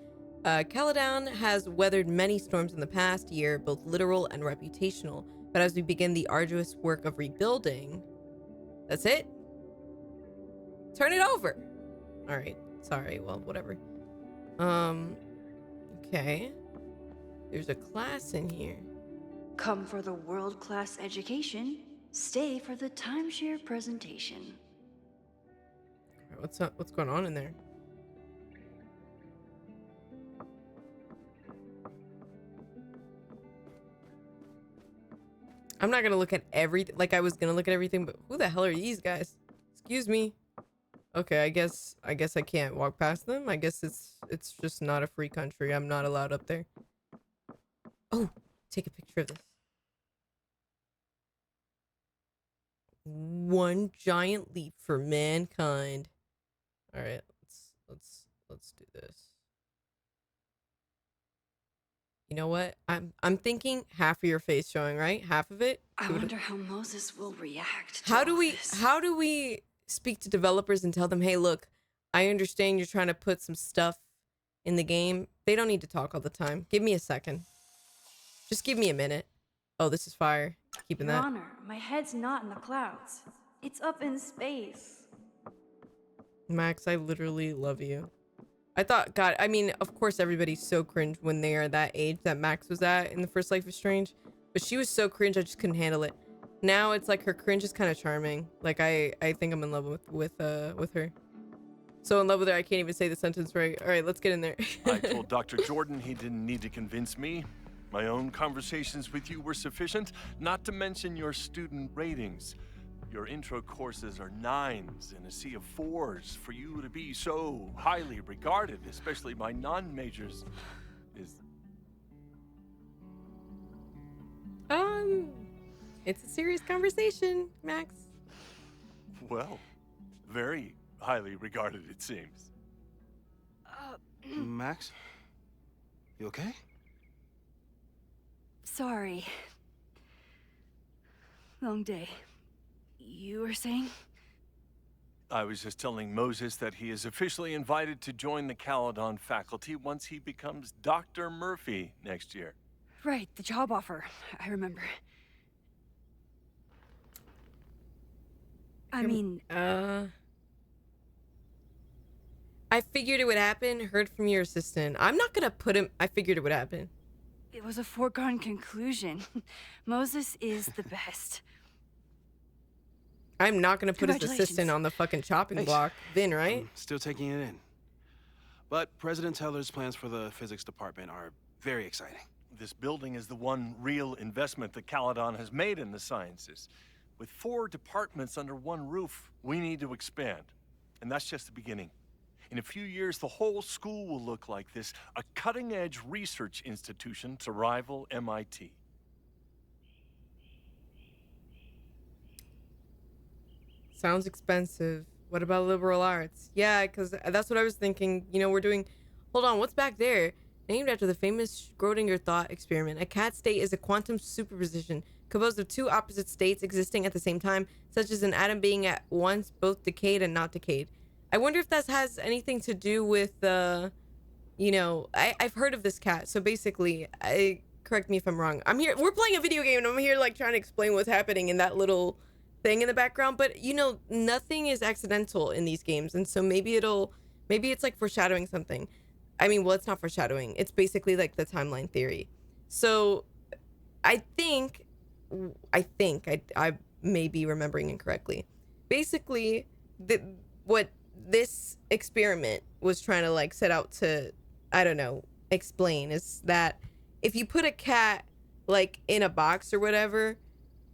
Caledon has weathered many storms in the past year, both literal and reputational, but as we begin the arduous work of rebuilding... That's it? Turn it over! Alright, sorry, well, whatever. Okay. There's a class in here.
Come for the world-class education, stay for the timeshare presentation.
What's up? What's going on in there? I'm not gonna look at everything. Like I was gonna look at everything, but who the hell are these guys? Excuse me. Okay, I guess I can't walk past them. I guess it's just not a free country. I'm not allowed up there. Oh, take a picture of this. One giant leap for mankind. All right, let's do this. You know what? I'm thinking half of your face showing, right? Half of it.
I wonder how Moses will react.
How do we speak to developers and tell them, hey, look, I understand you're trying to put some stuff in the game. They don't need to talk all the time. Give me a second. Just give me a minute. Oh, this is fire. Keeping
Your
that.
Honor, my head's not in the clouds. It's up in space.
Max, I literally love you. I thought, God, I mean, of course everybody's so cringe when they are that age that Max was at in the first Life is Strange. But she was so cringe, I just couldn't handle it. Now it's like her cringe is kind of charming. Like I think I'm in love with her. So in love with her, I can't even say the sentence right. All right, let's get in there.
I told Dr. Jordan he didn't need to convince me. My own conversations with you were sufficient, not to mention your student ratings. Your intro courses are 9s in a sea of 4s. For you to be so highly regarded, especially by non-majors, is
It's a serious conversation, Max.
Well, very highly regarded, it seems.
Max? You okay?
Sorry. Long day. You were saying?
I was just telling Moses that he is officially invited to join the Caledon faculty once he becomes Dr. Murphy next year.
Right, the job offer. I remember. I mean...
I figured it would happen. Heard from your assistant. I'm not gonna put him... I figured it would happen.
It was a foregone conclusion. Moses is the best.
I'm not gonna put his assistant on the fucking chopping block. Vin, right?
I'm still taking it in. But President Teller's plans for the physics department are very exciting.
This building is the one real investment that Caledon has made in the sciences. With 4 departments under one roof, we need to expand. And that's just the beginning. In a few years, the whole school will look like this, a cutting-edge research institution to rival MIT.
Sounds expensive. What about liberal arts? Yeah, because that's what I was thinking. You know, we're doing... Hold on, what's back there? Named after the famous Schrödinger thought experiment, a cat state is a quantum superposition composed of 2 opposite states existing at the same time, such as an atom being at once both decayed and not decayed. I wonder if that has anything to do with, you know, I've heard of this cat. So basically, correct me if I'm wrong. I'm here, we're playing a video game and I'm here like trying to explain what's happening in that little thing in the background. But, you know, nothing is accidental in these games. And so maybe it's like foreshadowing something. I mean, well, it's not foreshadowing. It's basically like the timeline theory. So I think I may be remembering incorrectly. Basically, what this experiment was trying to like set out to, I don't know, explain is that if you put a cat like in a box or whatever,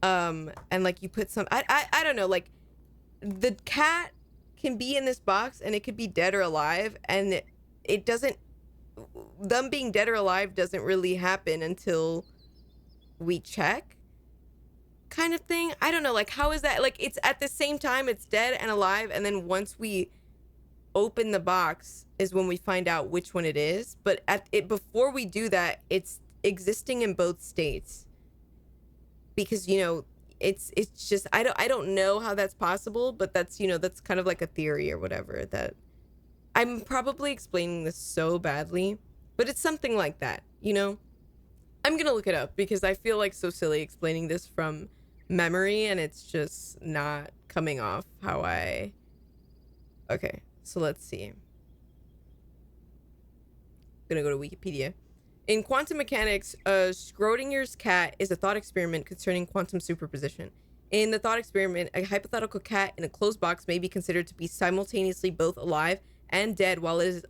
and like you put some, I don't know, like the cat can be in this box and it could be dead or alive, and it doesn't, them being dead or alive doesn't really happen until we check, kind of thing. I don't know, like how is that, like it's at the same time it's dead and alive, and then once we open the box is when we find out which one it is. But before we do that, it's existing in both states, because you know it's just I don't know how that's possible, but that's, you know, that's kind of like a theory or whatever. That I'm probably explaining this so badly, but it's something like that, you know. I'm gonna look it up because I feel like so silly explaining this from memory, and it's just not coming off how I... Okay, so let's see. I'm gonna go to Wikipedia. In quantum mechanics, Schrödinger's cat is a thought experiment concerning quantum superposition. In the thought experiment, a hypothetical cat in a closed box may be considered to be simultaneously both alive and dead while it is...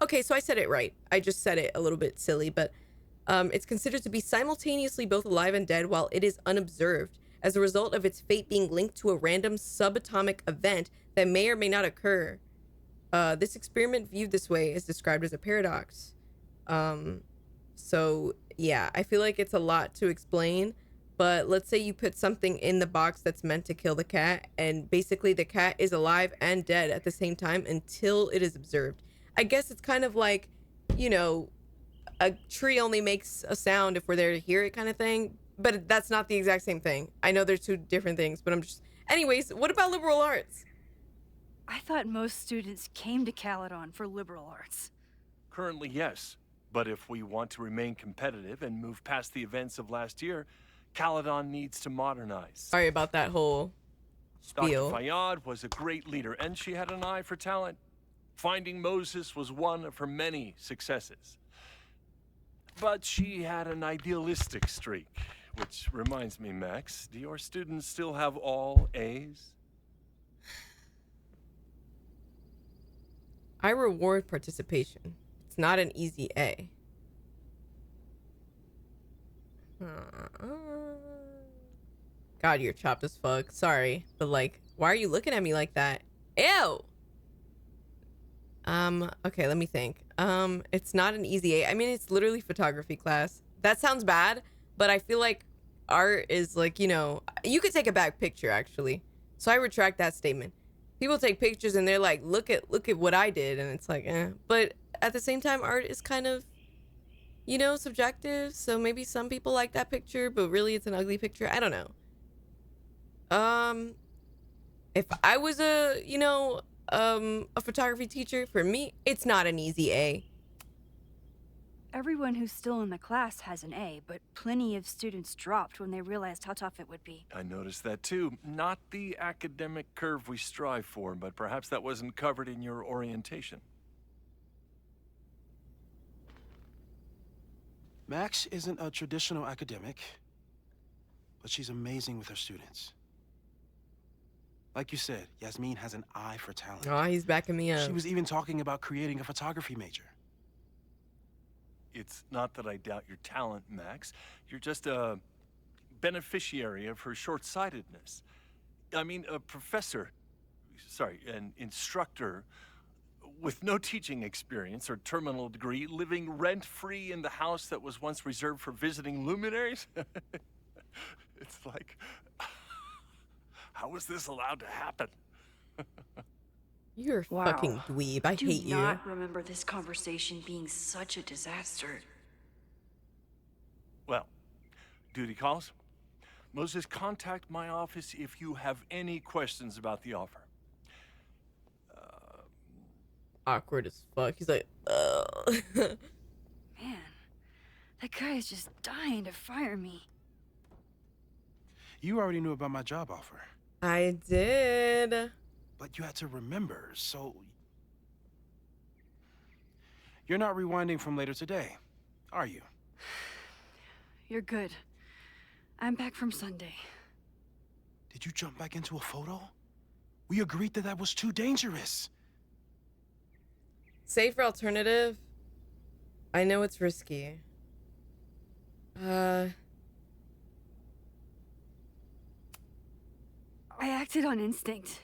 okay, so I said it right. I just said it a little bit silly, but it's considered to be simultaneously both alive and dead while it is unobserved, as a result of its fate being linked to a random subatomic event that may or may not occur. This experiment viewed this way is described as a paradox. So yeah, I feel like it's a lot to explain, but let's say you put something in the box that's meant to kill the cat, and basically the cat is alive and dead at the same time until it is observed. I guess it's kind of like, you know, a tree only makes a sound if we're there to hear it kind of thing, but that's not the exact same thing. I know there's 2 different things, but I'm just... Anyways, what about liberal arts?
I thought most students came to Caledon for liberal arts.
Currently, yes. But if we want to remain competitive and move past the events of last year, Caledon needs to modernize.
Sorry about that whole spiel.
Dr. Fayyad was a great leader, and she had an eye for talent. Finding Moses was one of her many successes. But she had an idealistic streak, which reminds me, Max, do your students still have all A's?
I reward participation. It's not an easy A. God, you're chopped as fuck. Sorry, but like, why are you looking at me like that? Ew! Okay, let me think. It's not an easy A. I mean, it's literally photography class. That sounds bad, but I feel like art is like, you could take a back picture actually. So I retract that statement. People take pictures and they're like, look at what I did, and it's like, eh. But at the same time, art is kind of, subjective. So maybe some people like that picture, but really it's an ugly picture. I don't know. If I was a photography teacher, for me, it's not an easy A.
Everyone who's still in the class has an A, but plenty of students dropped when they realized how tough it would be.
I noticed that too. Not the academic curve we strive for, but perhaps that wasn't covered in your orientation.
Max isn't a traditional academic, but she's amazing with her students. Like you said, Yasmin has an eye for talent.
Oh, he's backing me up.
She was even talking about creating a photography major.
It's not that I doubt your talent, Max. You're just a beneficiary of her short-sightedness. I mean, an instructor with no teaching experience or terminal degree, living rent-free in the house that was once reserved for visiting luminaries? It's like, how was this allowed to happen?
You're a fucking dweeb. I hate you.
I do not remember this conversation being such a disaster.
Well, duty calls. Moses, contact my office if you have any questions about the offer.
Awkward as fuck. He's like, ugh.
Man, that guy is just dying to fire me.
You already knew about my job offer.
I did.
But you had to remember, so... You're not rewinding from later today, are you?
You're good. I'm back from Sunday.
Did you jump back into a photo? We agreed that that was too dangerous.
Safer alternative. I know it's risky.
I acted on instinct.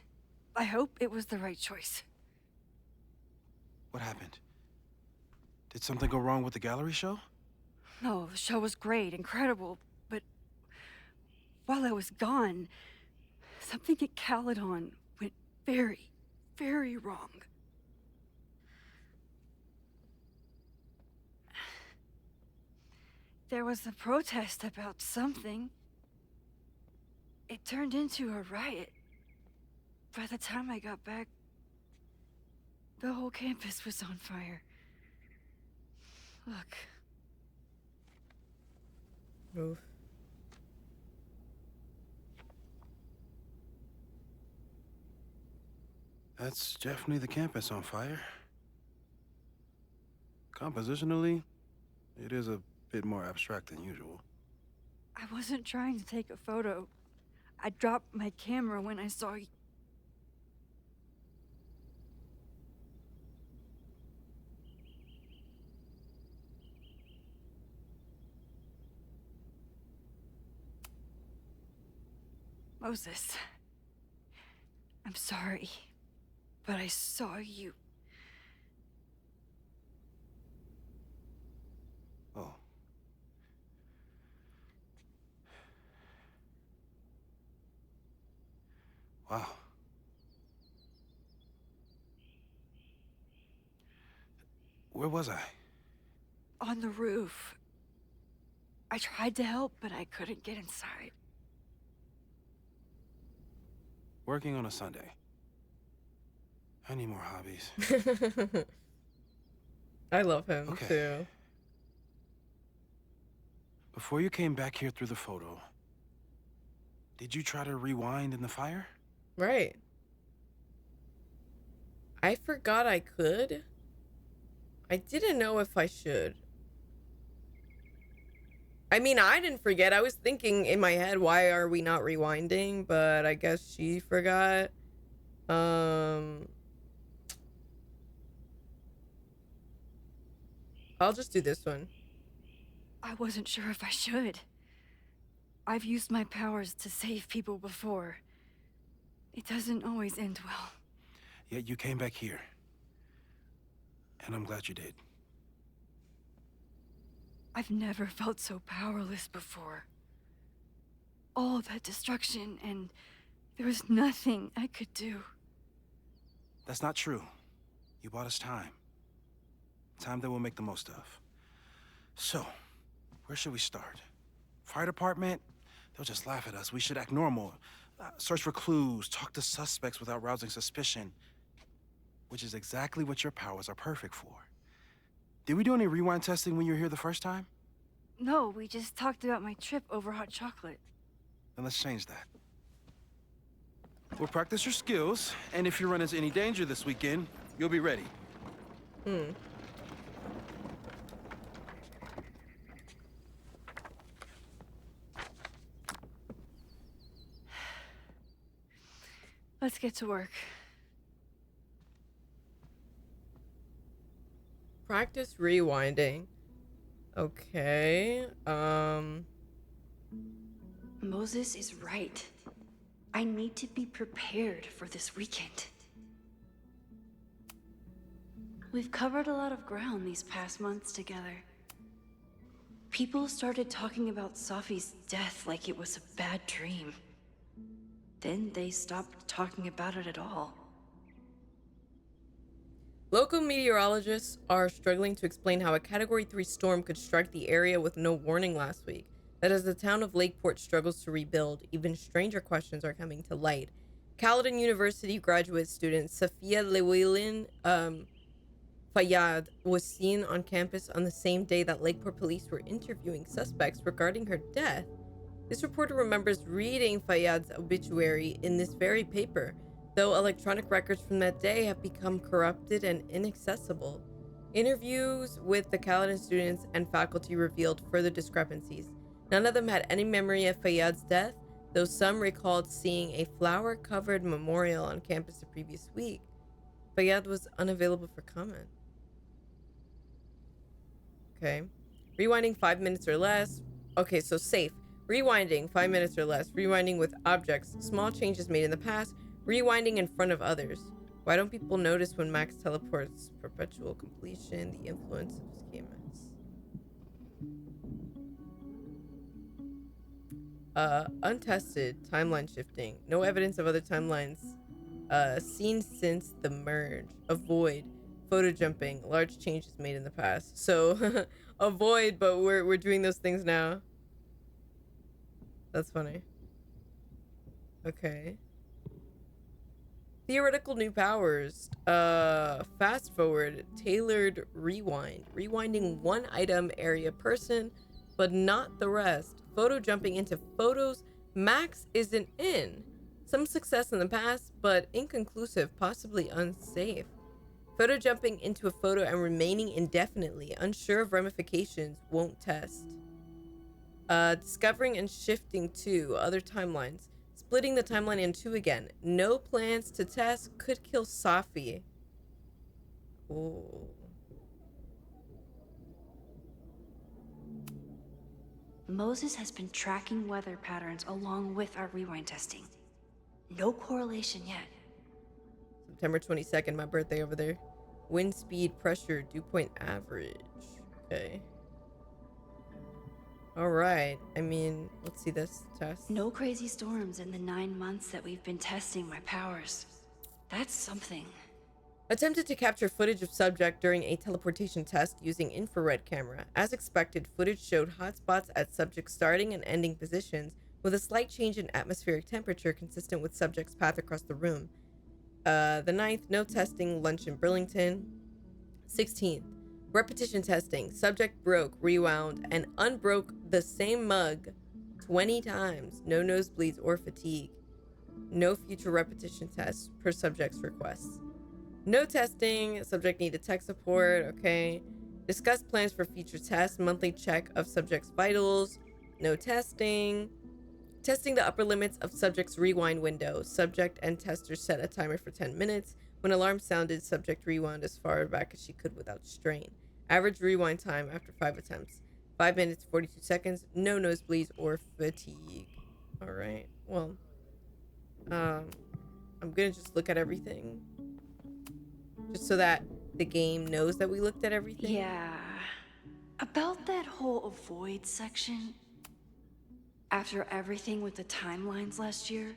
I hope it was the right choice.
What happened? Did something go wrong with the gallery show?
No, the show was great, incredible, but while I was gone, something at Caledon went very, very wrong. There was a protest about something. It turned into a riot. By the time I got back, the whole campus was on fire. Look.
Oof.
That's definitely the campus on fire. Compositionally, it is a bit more abstract than usual.
I wasn't trying to take a photo. I dropped my camera when I saw you. Moses, I'm sorry, but I saw you.
Oh. Wow. Where was I?
On the roof. I tried to help, but I couldn't get inside.
Working on a Sunday. I need more hobbies.
I love him too.
Before you came back here through the photo, did you try to rewind in the fire?
Right. I forgot I could. I didn't know if I should. I mean, I didn't forget. I was thinking in my head, why are we not rewinding? But I guess she forgot. I'll just do this one.
I wasn't sure if I should. I've used my powers to save people before. It doesn't always end well.
Yet you came back here. And I'm glad you did.
I've never felt so powerless before. all that destruction, and there was nothing I could do.
That's not true. You bought us time. Time that we'll make the most of. So, where should we start? Fire department? They'll just laugh at us. We should act normal. Search for clues, talk to suspects without rousing suspicion. Which is exactly what your powers are perfect for. Did we do any rewind testing when you were here the first time?
No, we just talked about my trip over hot chocolate.
Then let's change that. We'll practice your skills, and if you run into any danger this weekend, you'll be ready.
Let's get to work.
Practice rewinding. Okay.
Moses is right. I need to be prepared for this weekend. We've covered a lot of ground these past months together. People started talking about Safi's death like it was a bad dream. Then they stopped talking about it at all.
Local meteorologists are struggling to explain how a Category 3 storm could strike the area with no warning last week. That as the town of Lakeport struggles to rebuild, even stranger questions are coming to light. Caledon University graduate student Safia Llewellyn Fayyad was seen on campus on the same day that Lakeport police were interviewing suspects regarding her death. This reporter remembers reading Fayyad's obituary in this very paper, though electronic records from that day have become corrupted and inaccessible. Interviews with the Caledon students and faculty revealed further discrepancies. None of them had any memory of Fayyad's death, though some recalled seeing a flower-covered memorial on campus the previous week. Fayyad was unavailable for comment. Okay. Rewinding 5 minutes or less. Okay, so safe. Rewinding 5 minutes or less. Rewinding with objects. Small changes made in the past. Rewinding in front of others. Why don't people notice when Max teleports? Perpetual completion. The influence of schemas. Untested timeline shifting. No evidence of other timelines seen since the merge. Avoid photo jumping. Large changes made in the past. So avoid, but we're doing those things now. That's funny. Okay. Theoretical new powers. Fast forward. Tailored rewind. Rewinding one item, area, person, but not the rest. Photo jumping into photos Max isn't in. Some success in the past, but inconclusive, possibly unsafe. Photo jumping into a photo and remaining indefinitely, unsure of ramifications, won't test. Discovering and shifting to other timelines. Splitting the timeline in two again. No plans to test, could kill Safi. Oh.
Moses has been tracking weather patterns along with our rewind testing. No correlation yet.
September 22nd, my birthday over there. Wind speed, pressure, dew point average. Okay. All right. I mean, let's see this test.
No crazy storms in the 9 months that we've been testing my powers. That's something.
Attempted to capture footage of subject during a teleportation test using infrared camera. As expected, footage showed hotspots at subject starting and ending positions with a slight change in atmospheric temperature consistent with subject's path across the room. The 9th, no testing, lunch in Burlington. 16th, repetition testing. Subject broke, rewound, and unbroke the same mug 20 times. No nosebleeds or fatigue. No future repetition tests per subject's requests. No testing. Subject needed tech support. Okay. Discuss plans for future tests. Monthly check of subject's vitals. No testing. Testing the upper limits of subject's rewind window. Subject and tester set a timer for 10 minutes. When alarm sounded, subject rewound as far back as she could without strain. Average rewind time after 5 attempts. 5 minutes, 42 seconds. No nosebleeds or fatigue. All right. Well, I'm gonna just look at everything. Just so that the game knows that we looked at everything.
Yeah. About that whole avoid section, After everything with the timelines last year,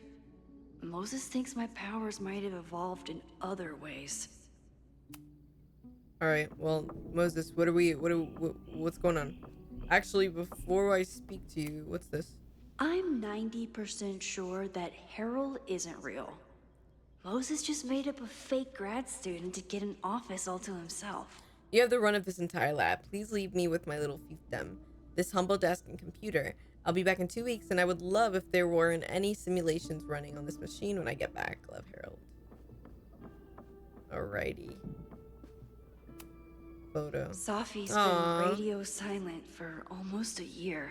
Moses thinks my powers might have evolved in other ways.
All right, well, Moses, what's going on? Actually, before I speak to you, what's this?
I'm 90% sure that Harold isn't real. Moses just made up a fake grad student to get an office all to himself.
You have the run of this entire lab. Please leave me with my little fiefdom, this humble desk and computer. I'll be back in 2 weeks, and I would love if there weren't any simulations running on this machine when I get back. Love, Harold. Alrighty. Photo.
Safi's been radio silent for almost a year.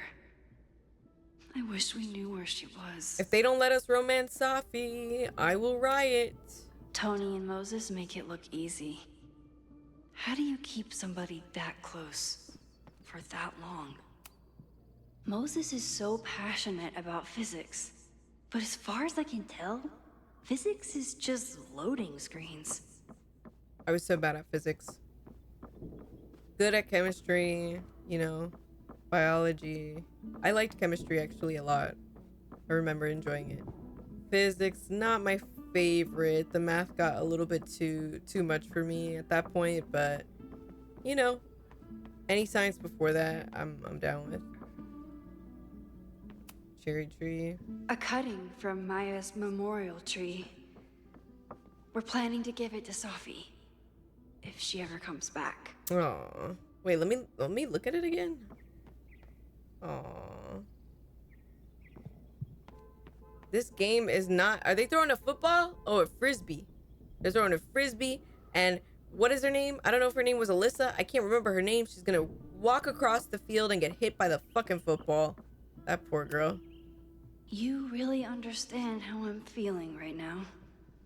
I wish we knew where she was.
If they don't let us romance Safi, I will riot.
Tony and Moses make it look easy. How do you keep somebody that close for that long? Moses is so passionate about physics, but as far as I can tell, physics is just loading screens.
I was so bad at physics. Good at chemistry, you know, biology. I liked chemistry actually a lot. I remember enjoying it. Physics, not my favorite. The math got a little bit too much for me at that point, but you know, any science before that, I'm down with. Cherry tree.
A cutting from Maya's memorial tree. We're planning to give it to Safi if she ever comes back.
Aw. Wait, let me look at it again. Aw. This game is not... Are they throwing a football? Oh, a frisbee. They're throwing a frisbee. And what is her name? I don't know if her name was Alyssa. I can't remember her name. She's gonna walk across the field and get hit by the fucking football. That poor girl.
You really understand how I'm feeling right now.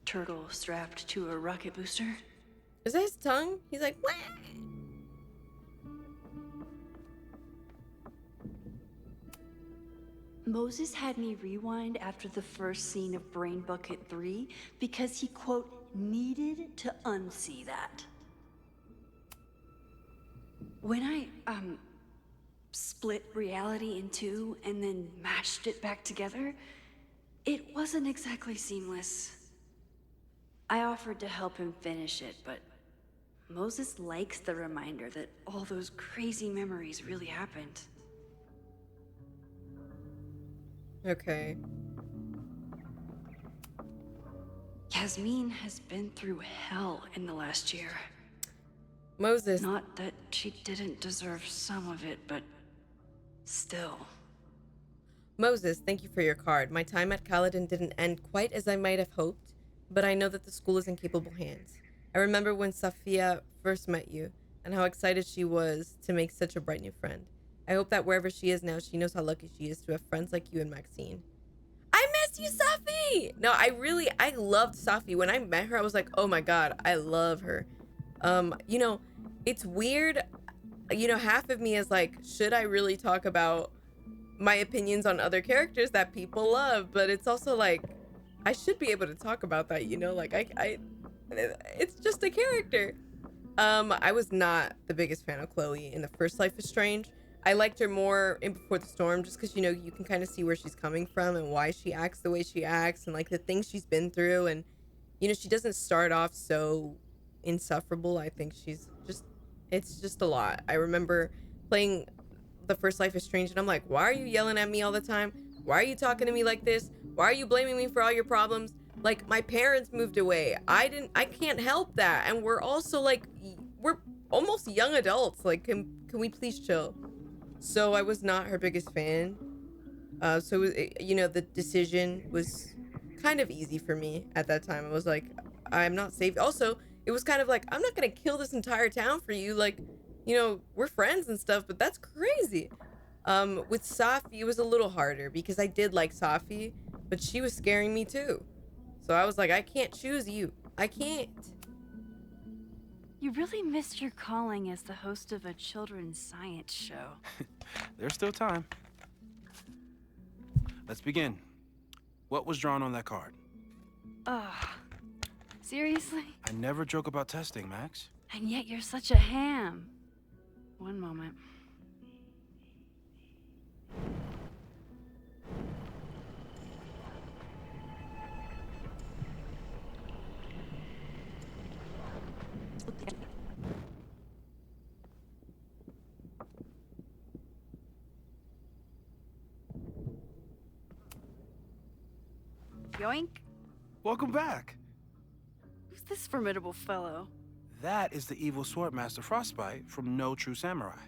Turtle strapped to a rocket booster.
Is that his tongue? He's like, what?
Moses had me rewind after the first scene of Brain Bucket 3 because he, quote, needed to unsee that. When I, split reality in two and then mashed it back together, it wasn't exactly seamless. I offered to help him finish it, but Moses likes the reminder that all those crazy memories really happened.
Okay.
Yasmin has been through hell in the last year.
Moses.
Not that she didn't deserve some of it, but still.
Moses, thank you for your card. My time at Caledon didn't end quite as I might have hoped, but I know that the school is in capable hands. I remember when Safia first met you, and how excited she was to make such a bright new friend. I hope that wherever she is now, she knows how lucky she is to have friends like you and Maxine. I missed you, Safi! No, I loved Safi. When I met her, I was like, oh my god, I love her. You know, it's weird. You know, half of me is like, should I really talk about my opinions on other characters that people love? But it's also like, I should be able to talk about that, you know? Like, it's just a character. I was not the biggest fan of Chloe in the first Life is Strange. I liked her more in Before the Storm just because, you know, you can kind of see where she's coming from and why she acts the way she acts and, like, the things she's been through. And, you know, she doesn't start off so insufferable. I think it's just a lot. I remember playing the first Life is Strange and I'm like, why are you yelling at me all the time? Why are you talking to me like this? Why are you blaming me for all your problems? Like, my parents moved away. I can't help that. And we're also, like, we're almost young adults. Like, can we please chill? So I was not her biggest fan. So it was, you know, the decision was kind of easy for me at that time. I was like, I'm not safe. Also, it was kind of like, I'm not gonna kill this entire town for you. Like, you know, we're friends and stuff, but that's crazy. With Safi, it was a little harder because I did like Safi, but she was scaring me too. So I was like, I can't choose you. I can't.
You really missed your calling as the host of a children's science show.
There's still time. Let's begin. What was drawn on that card?
Seriously?
I never joke about testing, Max.
And yet you're such a ham. One moment.
Yoink.
Welcome back.
Who's this formidable fellow?
That is the evil Swordmaster Frostbite from No True Samurai.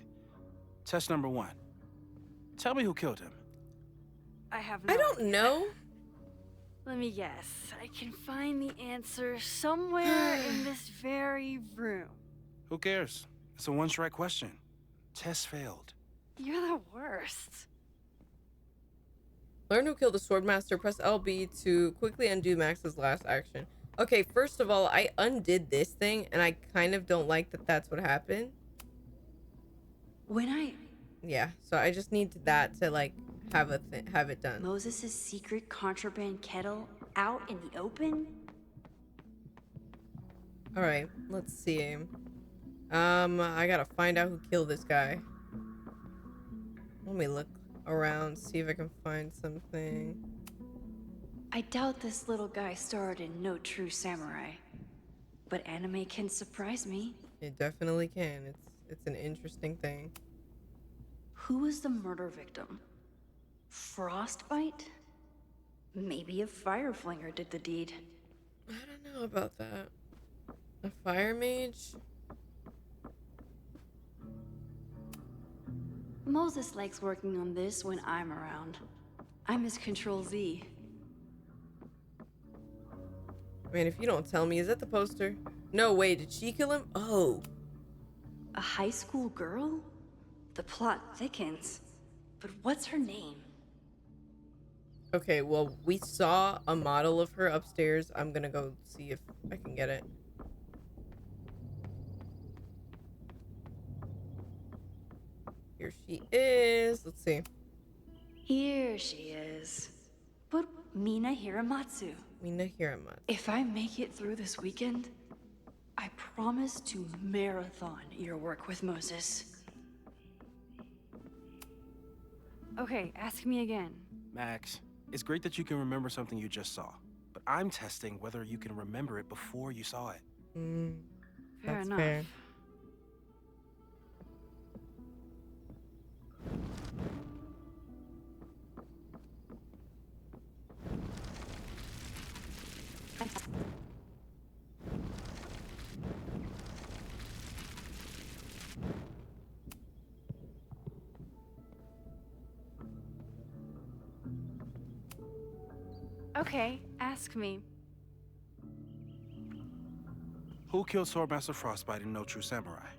Test number 1. Tell me who killed him.
I have no
I don't
idea.
know.
Let me guess. I can find the answer somewhere in this very room.
Who cares? It's a one-strike question. Test failed.
You're the worst.
Learn who killed the Swordmaster. Press LB to quickly undo Max's last action. Okay, first of all, I undid this thing, and I kind of don't like that that's what happened. Yeah, so I just need that to, like, have it done.
Moses' secret contraband kettle out in the open?
Alright, let's see. I gotta find out who killed this guy. Let me look around, see if I can find something.
I doubt this little guy starred in No True Samurai. But anime can surprise me.
It definitely can. It's an interesting thing.
Who was the murder victim? Frostbite? Maybe a fire flinger did the deed.
I don't know about that. A fire mage?
Moses likes working on this when I'm around. I'm his Control Z.
I mean, if you don't tell me, is that the poster? No, wait, did she kill him? Oh.
A high school girl? The plot thickens. But what's her name?
Okay, well, we saw a model of her upstairs. I'm gonna go see if I can get it. Here she is. Let's see.
Here she is. But Mina Hiramatsu.
Mina Hiramatsu.
If I make it through this weekend, I promise to marathon your work with Moses. Okay, ask me again.
Max, it's great that you can remember something you just saw, but I'm testing whether you can remember it before you saw it.
Fair
That's
enough.
fair.
Okay, ask me.
Who killed Swordmaster Frostbite in No True Samurai?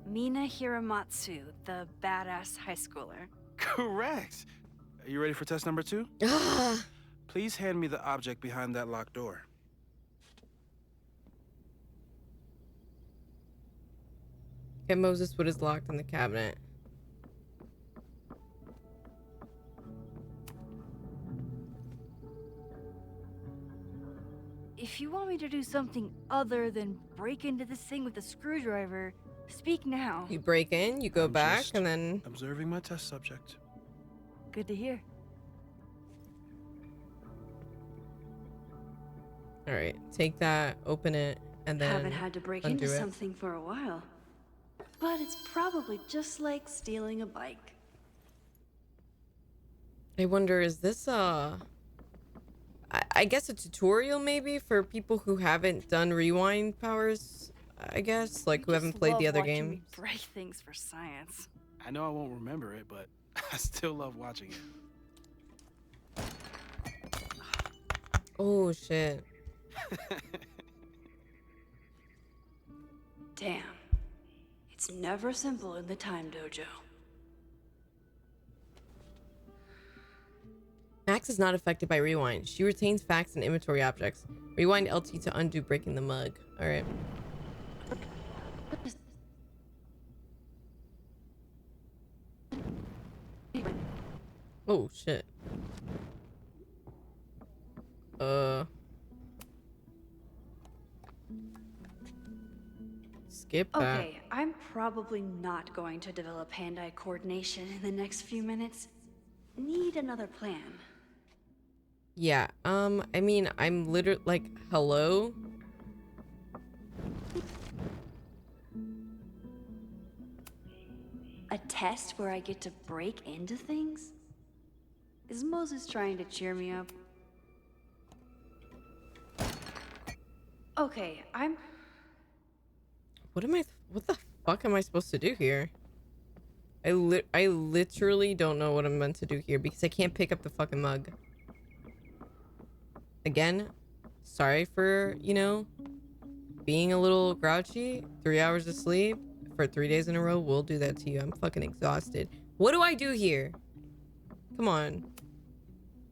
Mina Hiramatsu, the badass high schooler.
Correct! Are you ready for test number 2? Please hand me the object behind that locked door.
Okay, Moses, what is locked in the cabinet?
If you want me to do something other than break into this thing with a screwdriver, speak now.
You break in, you go back,
just
and then...
observing my test subject.
Good to hear.
Alright, take that, open it, and then
Haven't had to break
undo
into
it.
something for a while. But it's probably just like stealing a bike.
I wonder, is this I guess a tutorial maybe for people who haven't done rewind powers, I guess, like who haven't played the other
watching me
games.
break things for science.
I know I won't remember it, but I still love watching it.
Oh shit.
Damn. It's never simple in the time dojo.
Max is not affected by rewind. She retains facts and inventory objects. Rewind LT to undo breaking the mug. Alright. Oh shit. Skip that.
Okay, I'm probably not going to develop hand-eye coordination in the next few minutes. Need another plan.
Yeah, I mean, I'm literally like, hello?
A test where I get to break into things? Is Moses trying to cheer me up? Okay,
What the fuck am I supposed to do here? I literally don't know what I'm meant to do here because I can't pick up the fucking mug. Again, sorry for, you know, being a little grouchy. 3 hours of sleep for 3 days in a row will do that to you. I'm fucking exhausted. What do I do here? Come on.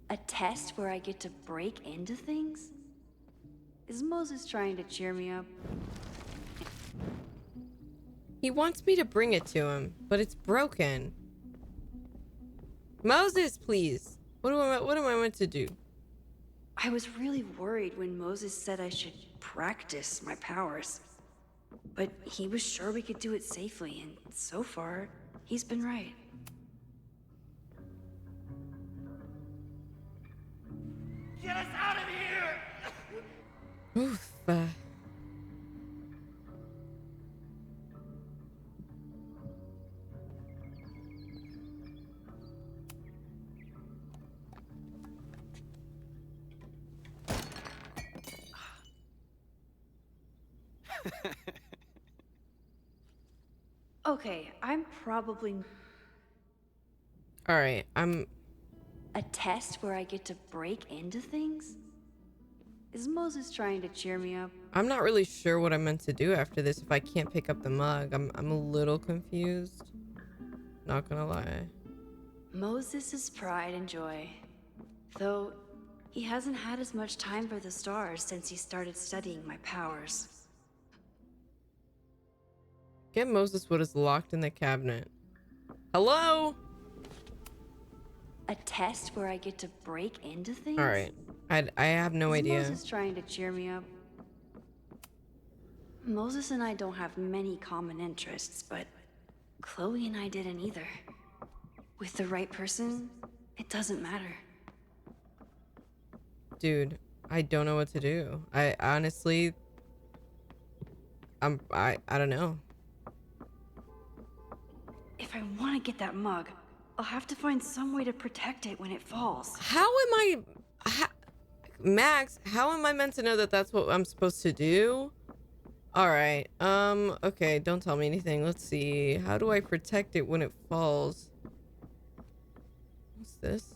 A test where I get to break into things? Is Moses trying to cheer me up?
He wants me to bring it to him, but it's broken. Moses, please. What am I meant to do?
I was really worried when Moses said I should practice my powers. But he was sure we could do it safely, and so far, he's been right.
Get us out of here!
Oof.
Okay, I'm probably...
Alright, I'm...
A test where I get to break into things? Is Moses trying to cheer me up?
I'm not really sure what I'm meant to do after this if I can't pick up the mug. I'm a little confused. Not gonna lie.
Moses' pride and joy. Though, he hasn't had as much time for the stars since he started studying my powers.
Get Moses what is locked in the cabinet. Hello?
A test where I get to break into things?
Alright. I have no idea.
Is Moses trying to cheer me up? Moses and I don't have many common interests, but Chloe and I didn't either. With the right person, it doesn't matter.
Dude, I don't know what to do. I honestly... I don't know.
If I want to get that mug, I'll have to find some way to protect it when it falls.
How am I... Max, how am I meant to know that that's what I'm supposed to do? Alright, okay, don't tell me anything. Let's see. How do I protect it when it falls? What's this?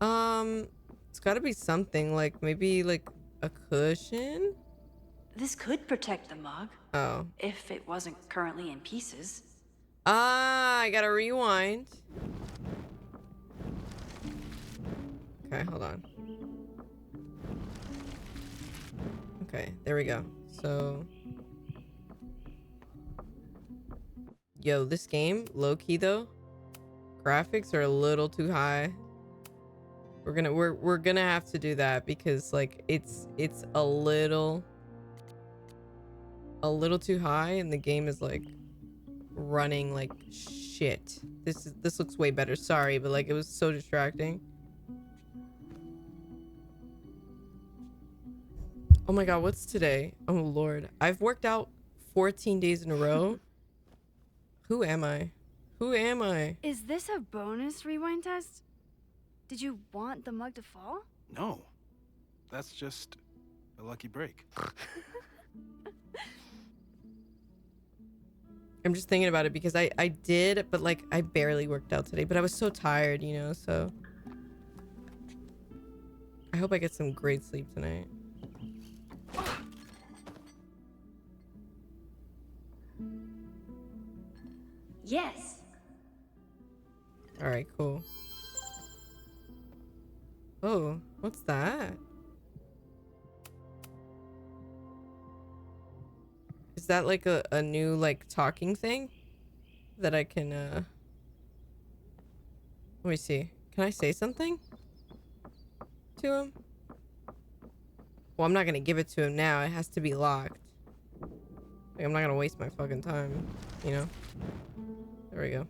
It's gotta be something, like, maybe, like, a cushion?
This could protect the mug.
Oh.
If it wasn't currently in pieces.
Ah, I gotta rewind. Okay, hold on. Okay, there we go. So... Yo, this game, low-key though, graphics are a little too high. We're gonna have to do that because like it's a little too high and the game is like running like shit. This looks way better. Sorry, but like it was so distracting. Oh my god, what's today? Oh lord. I've worked out 14 days in a row. Who am I? Who am I?
Is this a bonus rewind test? Did you want the mug to fall?
No. That's just a lucky break.
I'm just thinking about it because I did, but like I barely worked out today, but I was so tired, you know, so I hope I get some great sleep tonight.
Yes.
All right, cool. Oh, what's that? Is that like a new like talking thing that I can let me see. Can I say something to him? Well, I'm not gonna give it to him now. It has to be locked. Like, I'm not gonna waste my fucking time, you know? There we go.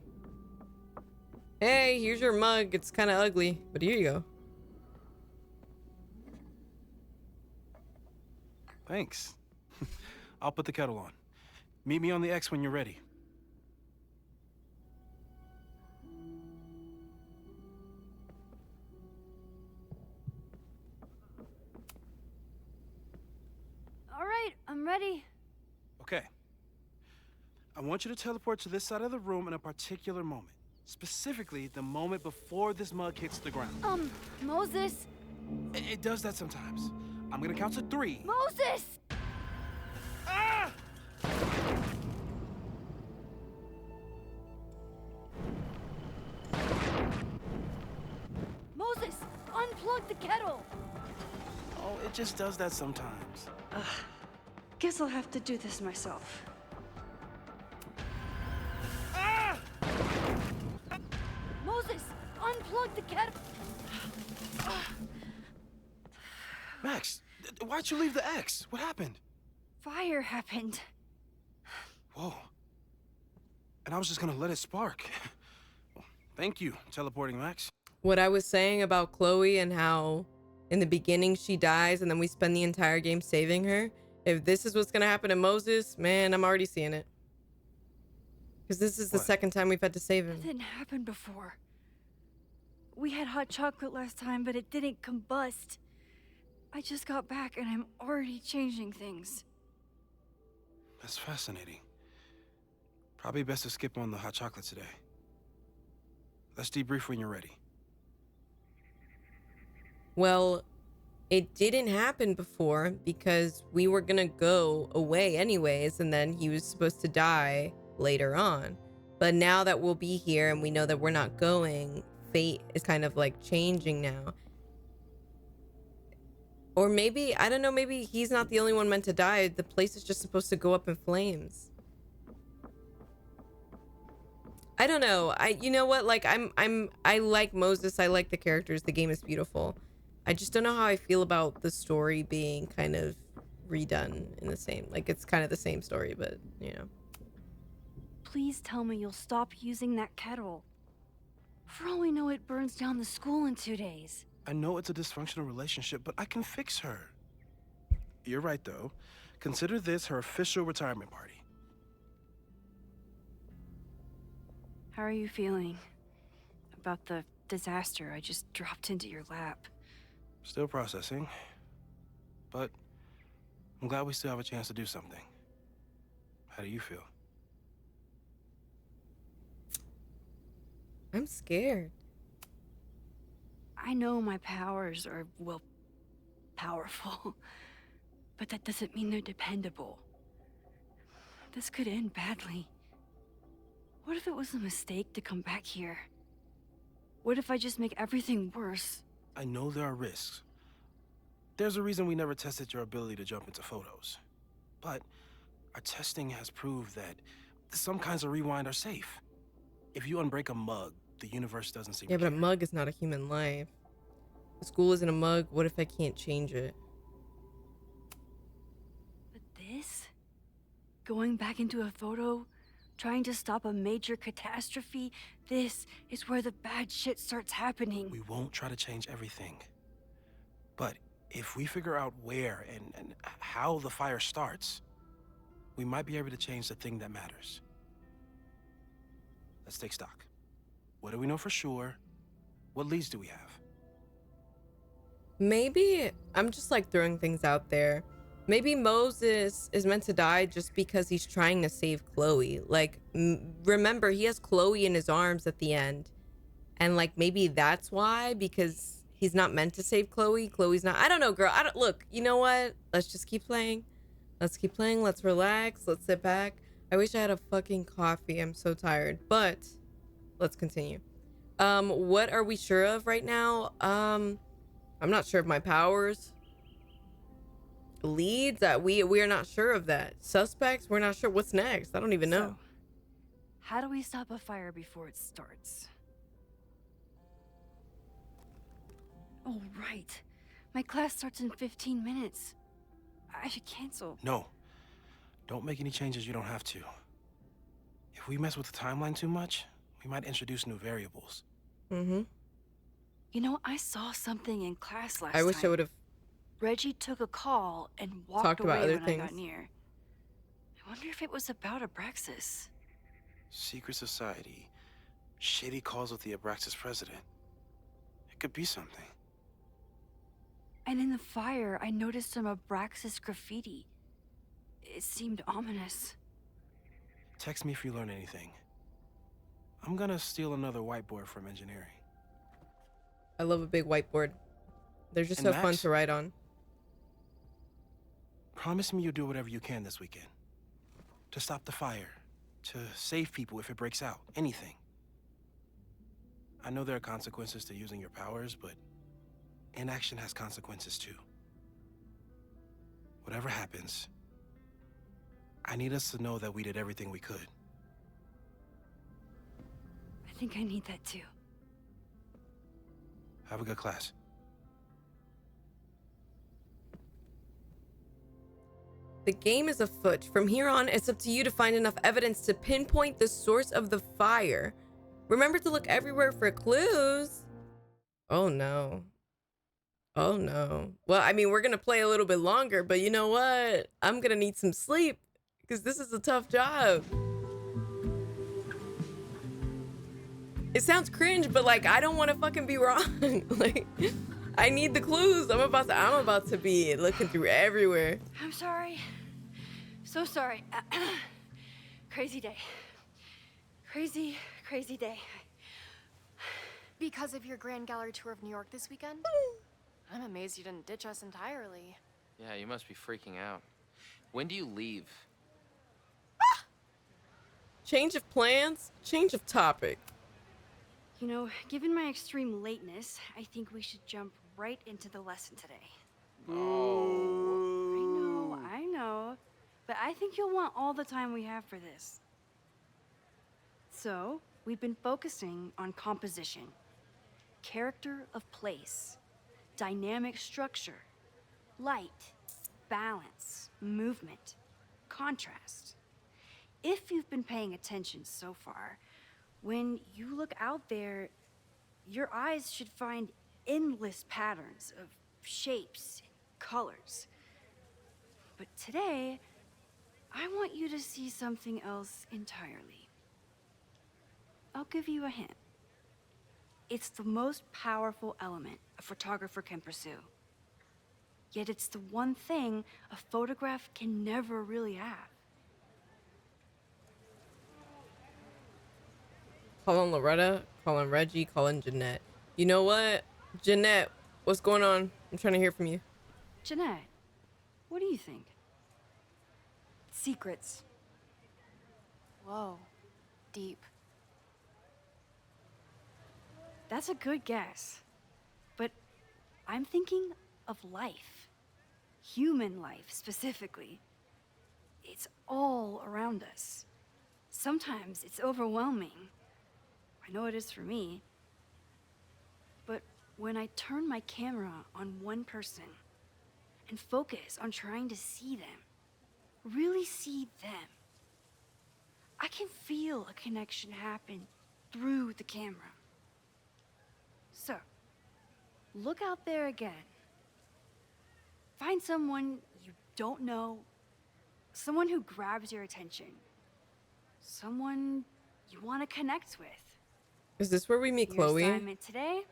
Hey, here's your mug. It's kind of ugly, but here you go.
Thanks. I'll put the kettle on. Meet me on the X when you're ready.
All right, I'm ready.
Okay. I want you to teleport to this side of the room in a particular moment. Specifically, the moment before this mug hits the ground.
Moses?
It does that sometimes. I'm gonna count to 3.
Moses!
Ah!
Moses, unplug the kettle!
Oh, it just does that sometimes.
Guess I'll have to do this myself.
Ah!
Moses, unplug the kettle!
Max, why'd you leave the X? What happened?
Fire happened.
Whoa. And I was just gonna let it spark. Well, thank you, teleporting Max.
What I was saying about Chloe and how in the beginning she dies and then we spend the entire game saving her. If this is what's gonna happen to Moses, man, I'm already seeing it. Because this is the second time we've had to save him.
That didn't happen before. We had hot chocolate last time, but it didn't combust. I just got back and I'm already changing things.
That's fascinating. Probably best to skip on the hot chocolate today. Let's debrief when you're ready.
Well, it didn't happen before because we were gonna go away anyways, and then he was supposed to die later on. But now that we'll be here and we know that we're not going, fate is kind of like changing now. Or maybe, I don't know, maybe he's not the only one meant to die. The place is just supposed to go up in flames. I don't know. You know what? Like I like Moses. I like the characters. The game is beautiful. I just don't know how I feel about the story being kind of redone in the same, like it's kind of the same story, but you know.
Please tell me you'll stop using that kettle. For all we know, it burns down the school in 2 days.
I know it's a dysfunctional relationship, but I can fix her. You're right, though. Consider this her official retirement party.
How are you feeling about the disaster I just dropped into your lap?
Still processing. But I'm glad we still have a chance to do something. How do you feel?
I'm scared.
I know my powers are, well, powerful. But that doesn't mean they're dependable. This could end badly. What if it was a mistake to come back here? What if I just make everything worse?
I know there are risks. There's a reason we never tested your ability to jump into photos. But our testing has proved that some kinds of rewind are safe. If you unbreak a mug, the universe doesn't seem to
but a
care.
mug is not a human life. The school isn't a mug. What if I can't change it?
But this? Going back into a photo? Trying to stop a major catastrophe? This is where the bad shit starts happening.
We won't try to change everything. But if we figure out where and how the fire starts, we might be able to change the thing that matters. Let's take stock. What do we know for sure? What leads do we have?
Maybe I'm just like throwing things out there. Maybe Moses is meant to die just because he's trying to save Chloe. Like, remember, he has Chloe in his arms at the end. And like, maybe that's why, because he's not meant to save Chloe. Chloe's not, I don't know, girl. Look, you know what? Let's just keep playing. Let's keep playing. Let's relax. Let's sit back. I wish I had a fucking coffee. I'm so tired, but let's continue. What are we sure of right now? I'm not sure of my powers. Leads, that we are not sure of that. Suspects, we're not sure. What's next? I don't even know.
So, how do we stop a fire before it starts? Oh, right. My class starts in 15 minutes. I should cancel.
No. Don't make any changes you don't have to. If we mess with the timeline too much, we might introduce new variables.
Mm-hmm.
You know, I saw something in class last time.
I wish I would have
Reggie took a call and walked
Talked about
away
other
when I
things.
got near. I wonder if it was about Abraxas.
Secret society. Shady calls with the Abraxas president. It could be something.
And in the fire, I noticed some Abraxas graffiti. It seemed ominous.
Text me if you learn anything. I'm gonna steal another whiteboard from engineering.
I love a big whiteboard. They're just
And
so fun
Max?
to write on.
Promise me you'll do whatever you can this weekend. To stop the fire. To save people if it breaks out. Anything. I know there are consequences to using your powers, but inaction has consequences too. Whatever happens, I need us to know that we did everything we could.
I think I need that too.
Have a good class.
The game is afoot. From here on, it's up to you to find enough evidence to pinpoint the source of the fire. Remember to look everywhere for clues. Oh no. Oh no. Well, I mean, we're gonna play a little bit longer, but you know what? I'm gonna need some sleep because this is a tough job. It sounds cringe, but like, I don't want to fucking be wrong. Like, I need the clues. I'm about to be looking through everywhere.
I'm sorry. So sorry. Crazy day. Crazy day.
Because of your Grand Gallery tour of New York this weekend? I'm amazed you didn't ditch us entirely.
Yeah, you must be freaking out. When do you leave?
Change of plans, change of topic.
You know, given my extreme lateness, I think we should jump right into the lesson today.
Oh.
I know. But I think you'll want all the time we have for this. So, we've been focusing on composition, character of place, dynamic structure, light, balance, movement, contrast. If you've been paying attention so far, when you look out there, your eyes should find endless patterns of shapes and colors. But today, I want you to see something else entirely. I'll give you a hint. It's the most powerful element a photographer can pursue. Yet it's the one thing a photograph can never really have.
Calling Loretta, calling Reggie, calling Jeanette. You know what? Jeanette, what's going on? I'm trying to hear from you.
Jeanette, what do you think? Secrets.
Whoa. Deep.
That's a good guess. But I'm thinking of life. Human life, specifically. It's all around us. Sometimes it's overwhelming. I know it is for me. But when I turn my camera on one person and focus on trying to see them, really see them, I can feel a connection happen through the camera. So, look out there again. Find someone you don't know, someone who grabs your attention, someone you want to connect with.
Is this where we meet
Your
Chloe?
assignment today,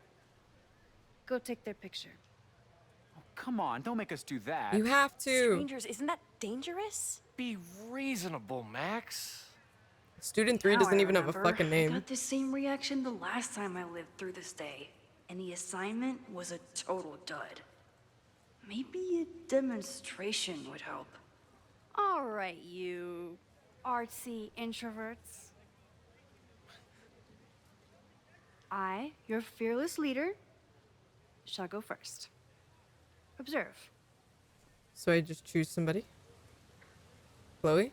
go take their picture.
Oh, come on, don't make us do that.
You have to.
Strangers, isn't that dangerous?
Be reasonable, Max.
Student 3
Now
doesn't
I
even have a
remember.
fucking
I
name.
got the same reaction the last time I lived through this day, and the assignment was a total dud. Maybe a demonstration would help.
All right, you artsy introverts. I, your fearless leader, shall go first. Observe.
So I just choose somebody. Chloe?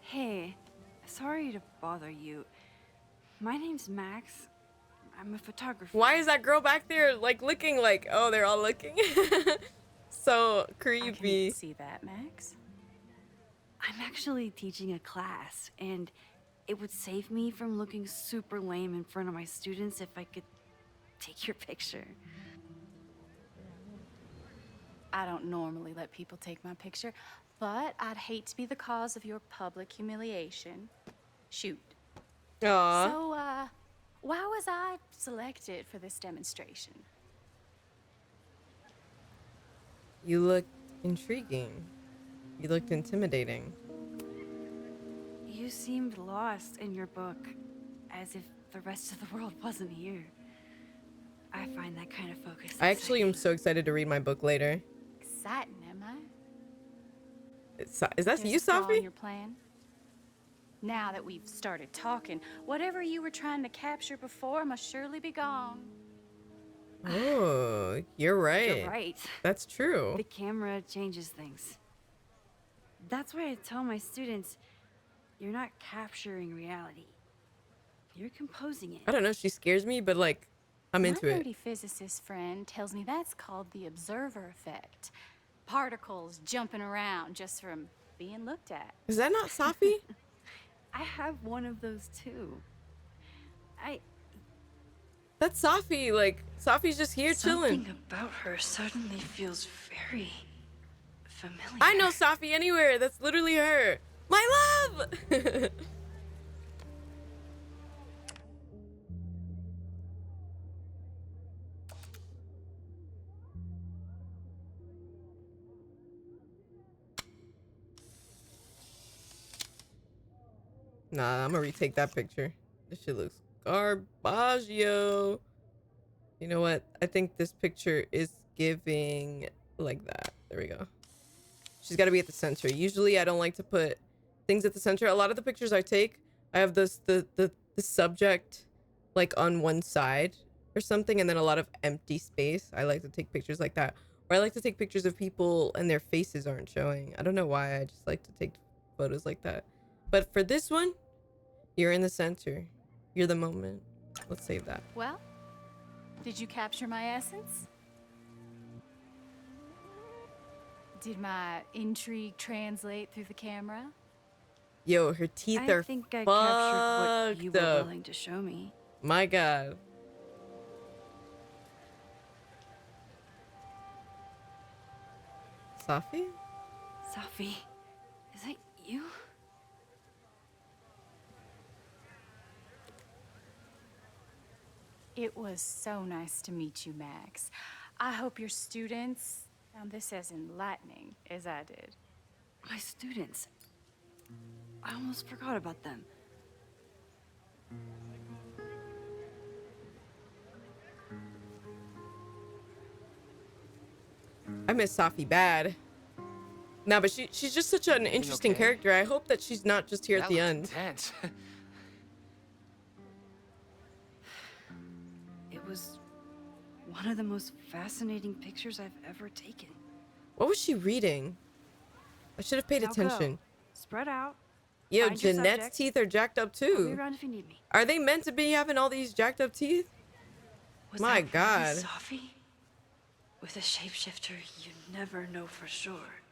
Hey, sorry to bother you. My name's Max. I'm a photographer.
Why is that girl back there like looking like, oh, they're all looking? So creepy.
I can see that, Max.
I'm actually teaching a class, and it would save me from looking super lame in front of my students if I could take your picture.
I don't normally let people take my picture, but I'd hate to be the cause of your public humiliation. Shoot.
Aw.
So, why was I selected for this demonstration?
You looked intriguing. You looked intimidating.
You seemed lost in your book, as if the rest of the world wasn't here. I find that kind of focus
I actually am so excited to read my book later.
Exciting, am I?
Is that you,
There's a flaw in
Sophie?
your plan? Now that we've started talking, whatever you were trying to capture before must surely be gone.
Oh, you're right.
You're right.
That's true.
The camera changes things. That's why I tell my students, you're not capturing reality. You're composing it.
I don't know, she scares me, but like, I'm into
My
it.
nerdy physicist friend tells me that's called the observer effect. Particles jumping around just from being looked at.
Is that not Sophie?
I have one of those too.
That's Sophie. Like, Sophie's just here chilling.
Something about her suddenly feels very familiar.
I know Sophie anywhere. That's literally her. My love! Nah, I'm gonna retake that picture. This shit looks garbaggio. You know what? I think this picture is giving like that. There we go. She's got to be at the center. Usually I don't like to put things at the center. A lot of the pictures I take, I have the subject like on one side or something, and then a lot of empty space. I like to take pictures like that. Or I like to take pictures of people and their faces aren't showing. I don't know why. I just like to take photos like that. But for this one, you're in the center. You're the moment. Let's save that.
Well, did you capture my essence? Did my intrigue translate through the camera?
Yo, her teeth
I
are
think I captured what you were
up.
willing to show me.
My God. Sophie?
Sophie, is that you?
It was so nice to meet you, Max. I hope your students found this as enlightening as I did.
My students. I almost forgot about them.
I miss Sophie bad. No, but she's just such an interesting
okay?
character. I hope that she's not just here at
That
the
looked
end.
intense.
It was one of the most fascinating pictures I've ever taken.
What was she reading? I should have paid
Now go.
attention.
Spread out.
Yo,
Find your
Jeanette's
subject.
teeth are jacked up
I'll be
too.
around if you need me.
Are they meant to be having all these jacked up teeth?
Was
My
that
God.
really Sophie? With a shapeshifter, you never know for sure.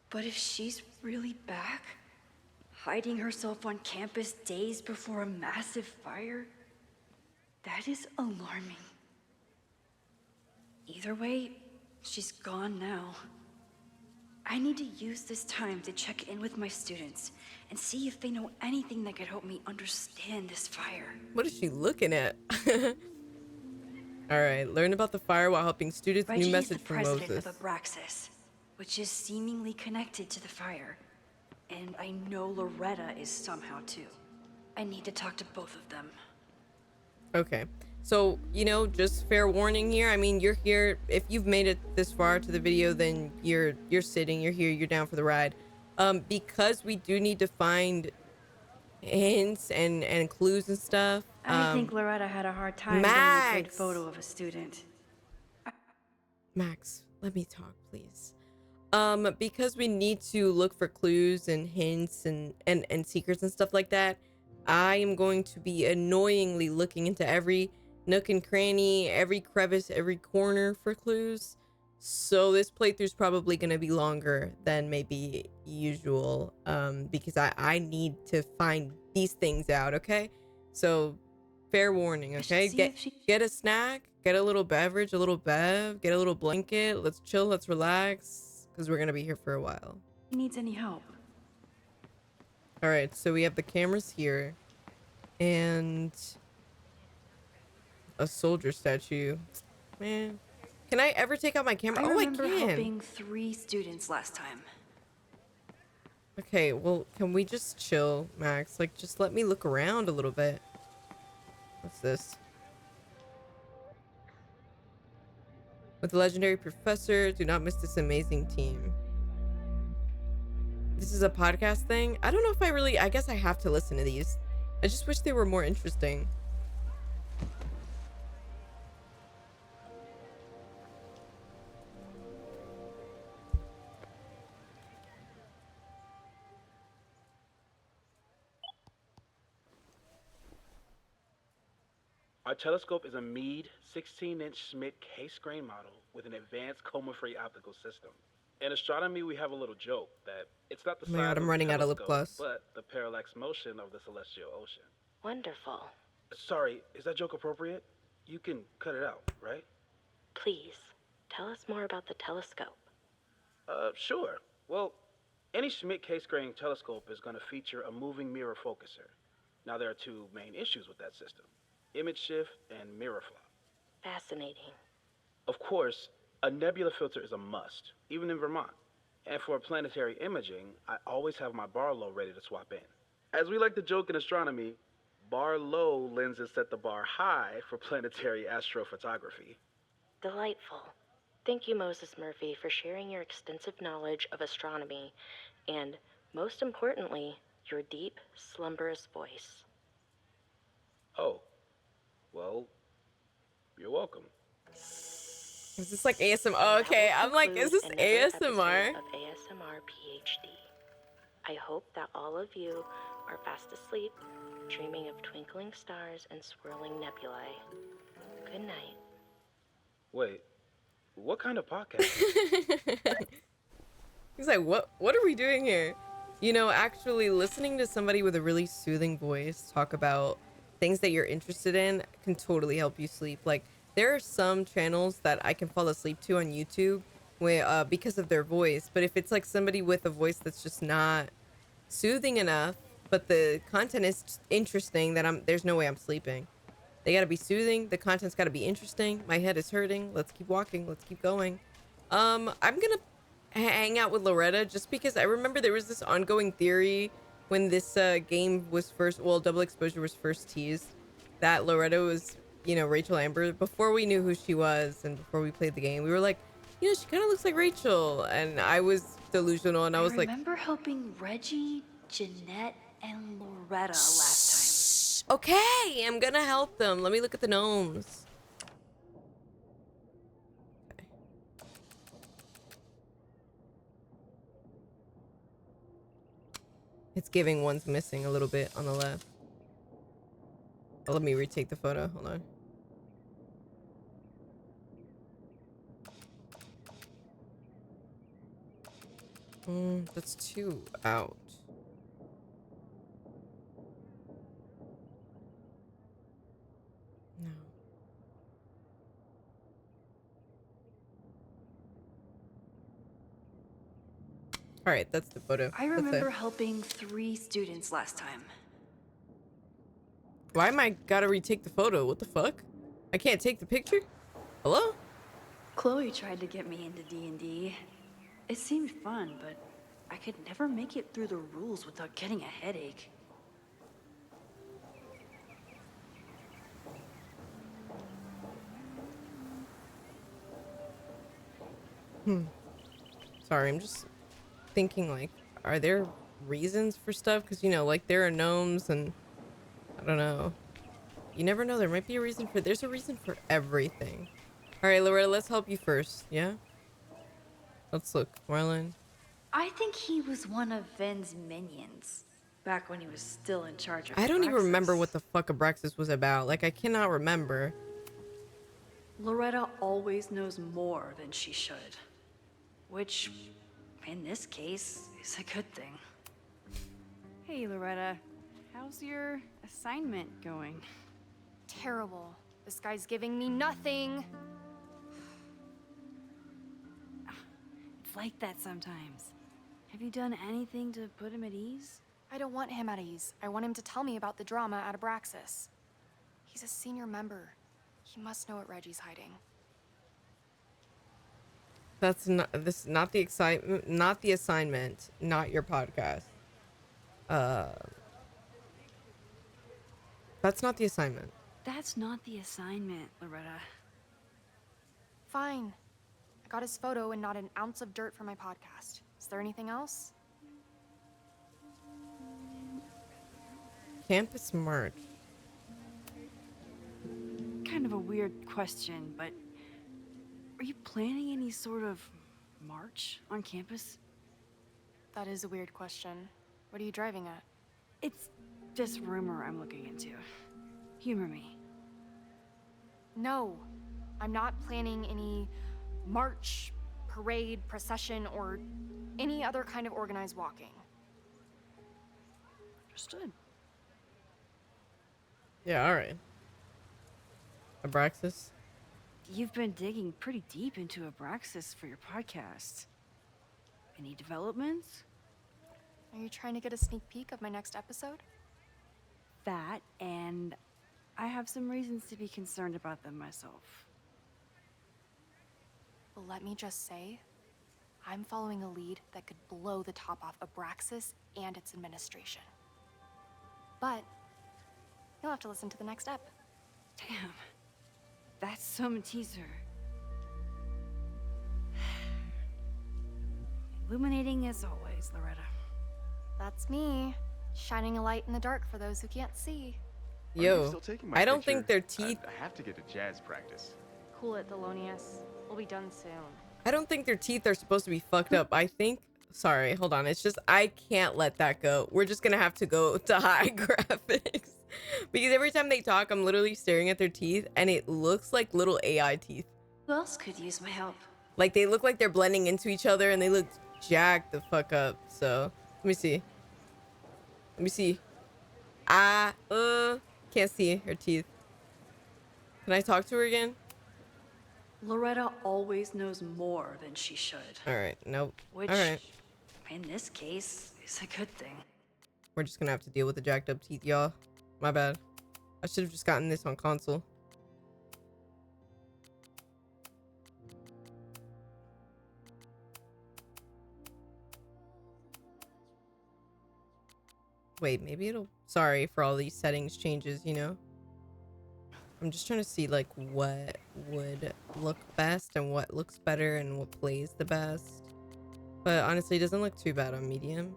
But if she's really back, hiding herself on campus days before a massive fire, that is alarming. Either way, she's gone now. I need to use this time to check in with my students and see if they know anything that could help me understand this fire.
What is she looking at? All right, learn about the fire while helping students.
Reggie
New message
is the
from
president
Moses.
of Abraxas, which is seemingly connected to the fire. And I know Loretta is somehow too. I need to talk to both of them.
Okay, so you know, just fair warning here. I mean, you're here. If you've made it this far to the video, then you're sitting. You're here. You're down for the ride. Because we do need to find hints and clues and stuff.
I think Loretta had a hard time getting a good photo of a student.
Max, let me talk, please. Because we need to look for clues and hints and secrets and stuff like that, I am going to be annoyingly looking into every nook and cranny, every crevice, every corner for clues. So this playthrough is probably going to be longer than maybe usual, because I need to find these things out, okay? So fair warning, okay? Get a snack, get a little beverage, a little bev, get a little blanket. Let's chill, let's relax, because we're gonna be here for a while.
He needs any help.
All right, so we have the cameras here and a soldier statue. Man, can I ever take out my camera?
I
Oh, I
remember
can.
helping 3 students last time.
Okay, well, can we just chill, Max? Like, just let me look around a little bit. What's this? With the legendary professor, do not miss this amazing team. This is a podcast thing. I don't know if I guess I have to listen to these. I just wish they were more interesting.
Our telescope is a Meade 16-inch Schmidt case-grain model with an advanced coma-free optical system. In astronomy, we have a little joke that it's not the
Oh my
size
God,
of
I'm
the
running out of lip
telescope,
gloss.
but the parallax motion of the celestial ocean.
Wonderful.
Sorry, is that joke appropriate? You can cut it out, right?
Please, tell us more about the telescope.
Sure. Well, any Schmidt case-grain telescope is going to feature a moving mirror focuser. Now, there are 2 main issues with that system: image shift and mirror flop.
Fascinating.
Of course, a nebula filter is a must, even in Vermont. And for planetary imaging, I always have my bar low ready to swap in. As we like to joke in astronomy, bar low lenses set the bar high for planetary astrophotography.
Delightful. Thank you, Moses Murphy, for sharing your extensive knowledge of astronomy and, most importantly, your deep, slumberous voice.
Oh, well, you're welcome.
Is this like ASMR? Oh, okay, I'm like, is this ASMR?
Of ASMR PhD. I hope that all of you are fast asleep, dreaming of twinkling stars and swirling nebulae. Good night.
Wait, what kind of podcast?
He's like, what are we doing here? You know, actually listening to somebody with a really soothing voice talk about things that you're interested in can totally help you sleep. Like, there are some channels that I can fall asleep to on YouTube because of their voice. But if it's like somebody with a voice that's just not soothing enough, but the content is interesting, that there's no way I'm sleeping. They gotta be soothing. The content's gotta be interesting. My head is hurting. Let's keep walking. Let's keep going. I'm gonna hang out with Loretta just because I remember there was this ongoing theory when this game was Double Exposure was first teased, that Loretta was, you know, Rachel Amber. Before we knew who she was and before we played the game, we were like, you know, she kind of looks like Rachel. And I was delusional and I was like,
I remember helping Reggie, Jeanette, and Loretta last
okay, I'm gonna help them. Let me look at the gnomes. Okay. It's giving one's missing a little bit on the left. Oh, let me retake the photo. Hold on. That's 2 out. No. All right, that's the photo.
I remember helping 3 students last time.
Why am I gotta retake the photo? What the fuck? I can't take the picture? Hello?
Chloe tried to get me into D&D. It seemed fun, but I could never make it through the rules without getting a headache.
Sorry, I'm just thinking, like, are there reasons for stuff? Because, you know, like, there are gnomes and I don't know. You never know. There might be a reason for... There's a reason for everything. All right, Loretta, let's help you first. Yeah? Let's look. Marlon.
I think he was one of Ven's minions, back when he was still in charge of
I don't even
Abraxas.
remember what the fuck Abraxas was about. Like, I cannot remember.
Loretta always knows more than she should. Which, in this case, is a good thing. Hey, Loretta. How
How's your assignment going?
Terrible. This guy's giving me nothing.
It's like that sometimes. Have you done anything to put him at ease?
I don't want him at ease. I want him to tell me about the drama at Abraxas. He's a senior member. He must know what Reggie's hiding.
That's not the excitement, not the assignment, not your podcast. That's not the assignment.
That's not the assignment, Loretta.
Fine. I got his photo and not an ounce of dirt for my podcast. Is there anything else?
Campus merch.
Kind of a weird question, but are you planning any sort of march on campus?
That is a weird question. What are you driving at?
It's just rumor I'm looking into. Humor me.
No, I'm not planning any march, parade, procession, or any other kind of organized walking.
Understood.
Yeah, all right. Abraxas.
You've been digging pretty deep into Abraxas for your podcast. Any developments?
Are you trying to get a sneak peek of my next episode?
That, and I have some reasons to be concerned about them myself.
Well, let me just say, I'm following a lead that could blow the top off Abraxas and its administration. But you'll have to listen to the next ep.
Damn. That's some teaser. Illuminating as always, Loretta.
That's me, shining a light in the dark for those who can't see.
Yo, I don't think their teeth...
I have to get to jazz practice.
Cool it, Thelonious. We'll be done soon.
I don't think their teeth are supposed to be fucked up. I think... Sorry, hold on. It's just, I can't let that go. We're just gonna have to go to high graphics. Because every time they talk, I'm literally staring at their teeth, and it looks like little AI teeth.
Who else could use my help?
Like, they look like they're blending into each other, and they look jacked the fuck up. So, let me see. Let me see. Can't see her teeth. Can I talk to her again?
Loretta always knows more than she should.
Alright, nope.
Which,
alright.
in this case, is a good thing.
We're just gonna have to deal with the jacked up teeth, y'all. My bad. I should have just gotten this on console. Wait, maybe it'll... Sorry for all these settings changes, you know? I'm just trying to see, like, what would look best and what looks better and what plays the best. But honestly, it doesn't look too bad on medium.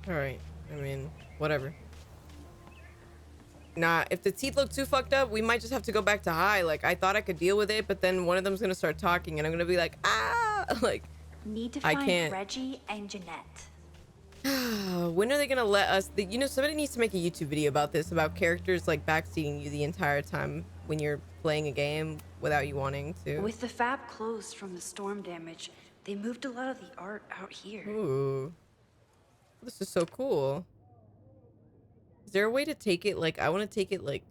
Alright, I mean, whatever. Nah, if the teeth look too fucked up, we might just have to go back to high. Like, I thought I could deal with it, but then one of them's gonna start talking and I'm gonna be like, ah! Like,
need to
I
find
can't.
Reggie and Jeanette.
When are they gonna let us... You know, somebody needs to make a YouTube video about this, about characters, like, backseating you the entire time when you're playing a game without you wanting to.
With the fab closed from the storm damage, they moved a lot of the art out here.
Ooh. This is so cool. Is there a way to take it, like, I want to take it, like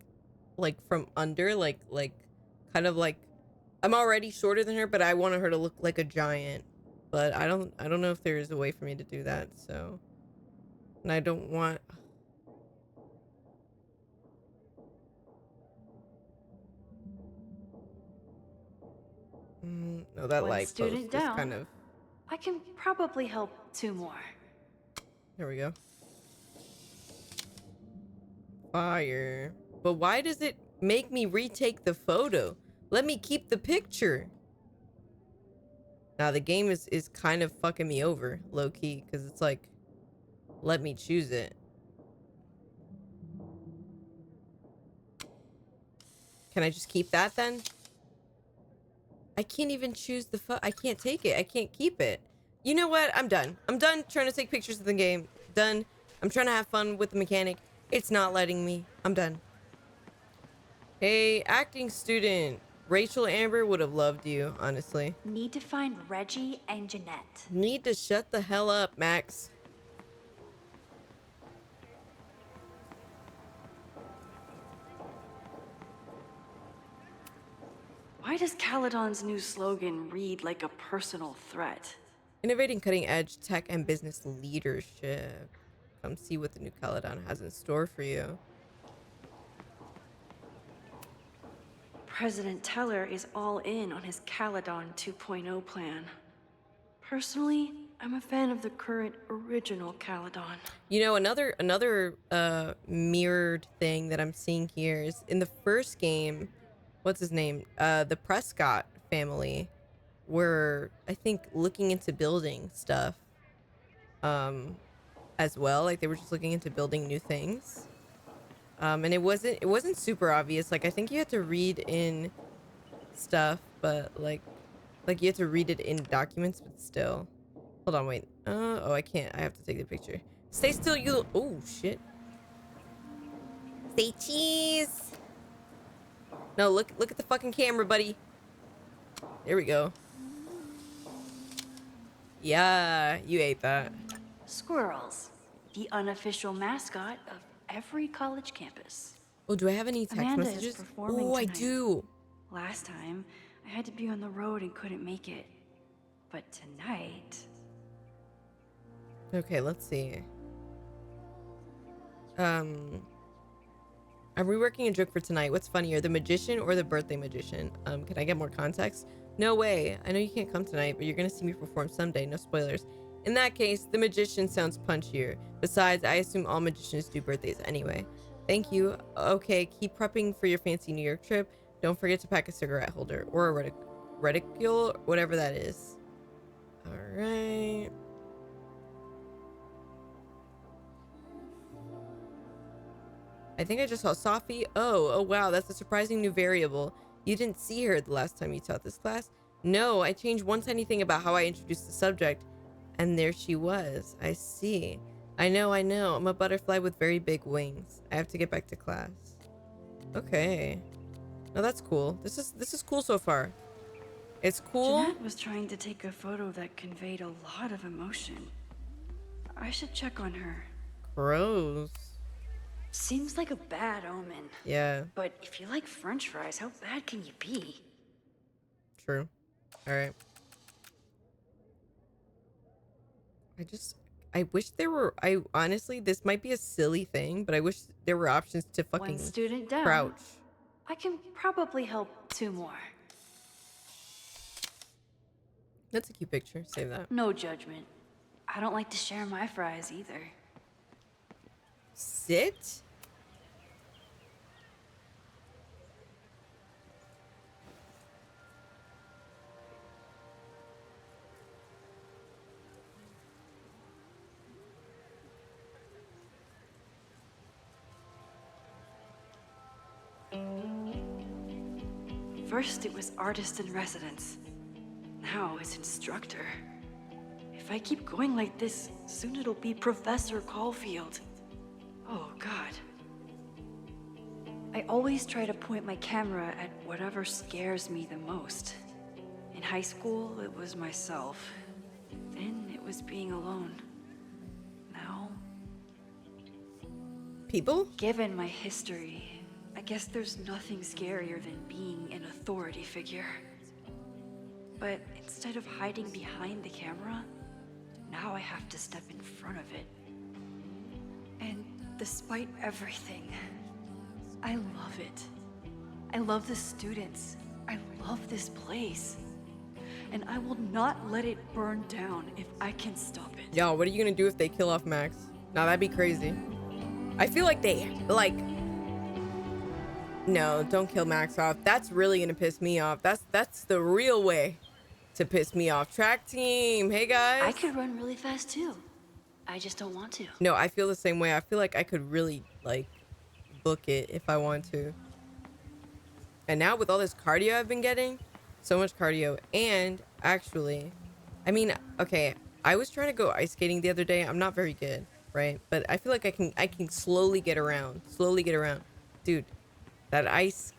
from under, like, kind of like, I'm already shorter than her, but I want her to look like a giant. But I don't know if there is a way for me to do that, so. And I don't want... No, that
One
light post
student
is
down.
kind of...
I can probably help 2 more.
There we go. Fire. But why does it make me retake the photo? Let me keep the picture. Now the game is kind of fucking me over, low-key, because it's like, let me choose it. Can I just keep that then? I can't even choose the I can't take it. I can't keep it. You know what? I'm done. I'm done trying to take pictures of the game. Done. I'm trying to have fun with the mechanic. It's not letting me. I'm done. Hey, acting student. Rachel Amber would have loved you, honestly.
Need to find Reggie and Jeanette.
Need to shut the hell up, Max.
Why does Caledon's new slogan read like a personal threat?
Innovating cutting edge tech and business leadership. Come see what the new Caledon has in store for you.
President Teller is all in on his Caledon 2.0 plan. Personally, I'm a fan of the current original Caledon.
You know, another mirrored thing that I'm seeing here is in the first game, what's his name? The Prescott family were, I think, looking into building stuff as well. Like they were just looking into building new things. And it wasn't super obvious. Like I think you had to read in stuff, but like you had to read it in documents, but still. Hold on, wait. Oh, I can't. I have to take the picture. Stay still, you. Oh shit. Say cheese. No, look at the fucking camera, buddy. There we go. Yeah, you ate that.
Squirrels, the unofficial mascot of every college campus.
Oh, do I have any text
Amanda
messages?
is performing
Oh, I
tonight.
do.
Last time, I had to be on the road and couldn't make it. But tonight...
Okay, let's see. I'm reworking a joke for tonight. What's funnier, the magician or the birthday magician? Can I get more context? No way. I know you can't come tonight, but you're gonna see me perform someday. No spoilers. In that case, the magician sounds punchier. Besides, I assume all magicians do birthdays anyway. Thank you. Okay, keep prepping for your fancy New York trip. Don't forget to pack a cigarette holder or a reticule, whatever that is. All right. I think I just saw Sophie. Oh wow, that's a surprising new variable. You didn't see her the last time you taught this class? No, I changed one tiny thing about how I introduced the subject, and there she was. I see. I know. I'm a butterfly with very big wings. I have to get back to class. Okay. No, that's cool. This is cool so far. It's cool.
Jeanette was trying to take a photo that conveyed a lot of emotion. I should check on her.
Gross.
Seems like a bad omen.
Yeah.
But if you like French fries, how bad can you be?
True. All right. I wish there were. I honestly, this might be a silly thing, but I wish there were options to fucking
One student down.
crouch.
I can probably help 2 more.
That's a cute picture. Save that.
No judgment. I don't like to share my fries either.
Sit?
First, it was artist in residence. Now it's instructor. If I keep going like this, soon it'll be Professor Caulfield. Oh, God. I always try to point my camera at whatever scares me the most. In high school, it was myself. Then it was being alone. Now...
people?
Given my history, I guess there's nothing scarier than being an authority figure. But instead of hiding behind the camera, now I have to step in front of it. And despite everything, I love it. I love the students. I love this place. And I will not let it burn down if I can stop it.
Yo, what are you gonna do if they kill off Max? Nah, that'd be crazy. I feel like no, don't kill Max off. That's really gonna piss me off. That's the real way to piss me off. Track team, hey guys.
I could run really fast too. I just don't want to.
No, I feel the same way. I feel like I could really book it if I want to. And now with all this cardio I've been getting, so much cardio, and actually, I mean, okay, I was trying to go ice skating the other day. I'm not very good, right? But I feel like I can slowly get around. Slowly get around. Dude, that ice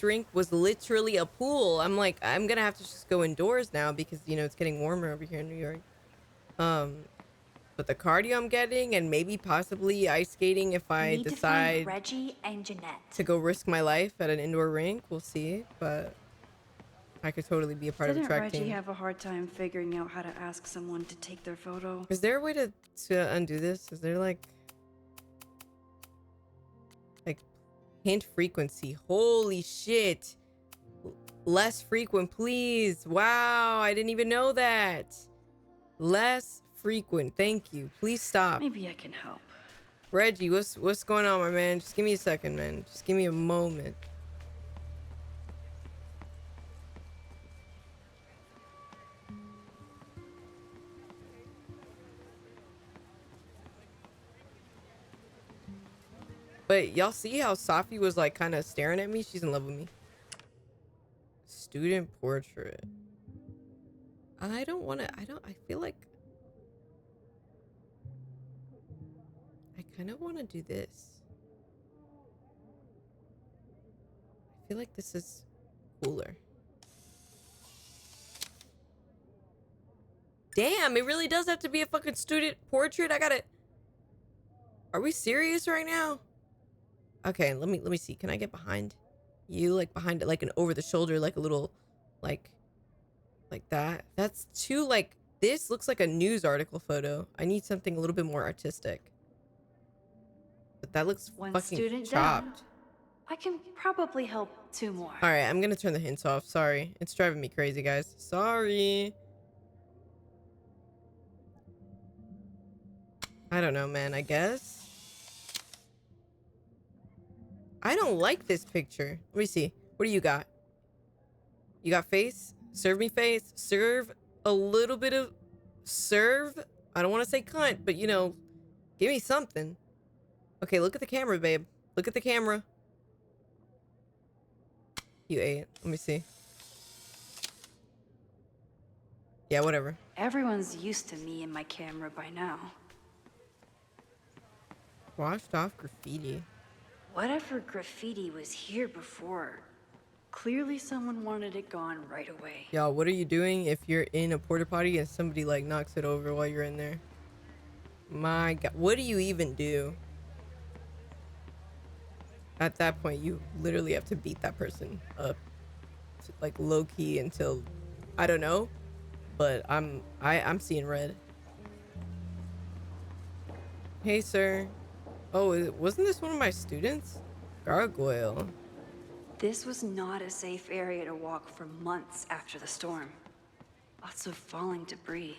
rink was literally a pool. I'm like, I'm gonna have to just go indoors now because you know it's getting warmer over here in New York. But the cardio I'm getting and maybe possibly ice skating if I
Need to find
decide
Reggie and Jeanette.
to go risk my life at an indoor rink, we'll see. But I could totally be a part of a
Didn't
track
Reggie
team.
have a hard time figuring out how to ask someone to take their photo?
Is there a way to undo this? Is there like hint frequency? Holy shit. Less frequent, please. Wow, I didn't even know that. Less frequent. Thank you. Please stop.
Maybe I can help.
Reggie, what's going on, my man? Just give me a second, man. Just give me a moment. But y'all see how Safi was like kind of staring at me? She's in love with me. Student portrait. I feel like I kind of want to do this. I feel like this is cooler. Damn, it really does have to be a fucking student portrait. I gotta. Are we serious right now? Okay, let me see. Can I get behind you, like behind it, like an over the shoulder, like a little, like that? That's too like. This looks like a news article photo. I need something a little bit more artistic. But that looks
One
fucking
student
chopped.
down. I can probably help 2 more.
All right, I'm gonna turn the hints off. Sorry, it's driving me crazy, guys. Sorry. I don't know, man. I guess. I don't like this picture. Let me see. What do you got? You got face? Serve me face. Serve a little bit of... Serve? I don't want to say cunt, but you know, give me something. Okay, look at the camera, babe. Look at the camera. You ate. Let me see. Yeah, whatever.
Everyone's used to me and my camera by now.
Washed off graffiti.
Whatever graffiti was here before. Clearly someone wanted it gone right away.
Y'all, what are you doing if you're in a porta potty and somebody like knocks it over while you're in there? My God, what do you even do? At that point, you literally have to beat that person up, to, like low key until, I don't know, but I'm seeing red. Hey, sir. Oh, wasn't this one of my students? Gargoyle.
This was not a safe area to walk for months after the storm. Lots of falling debris.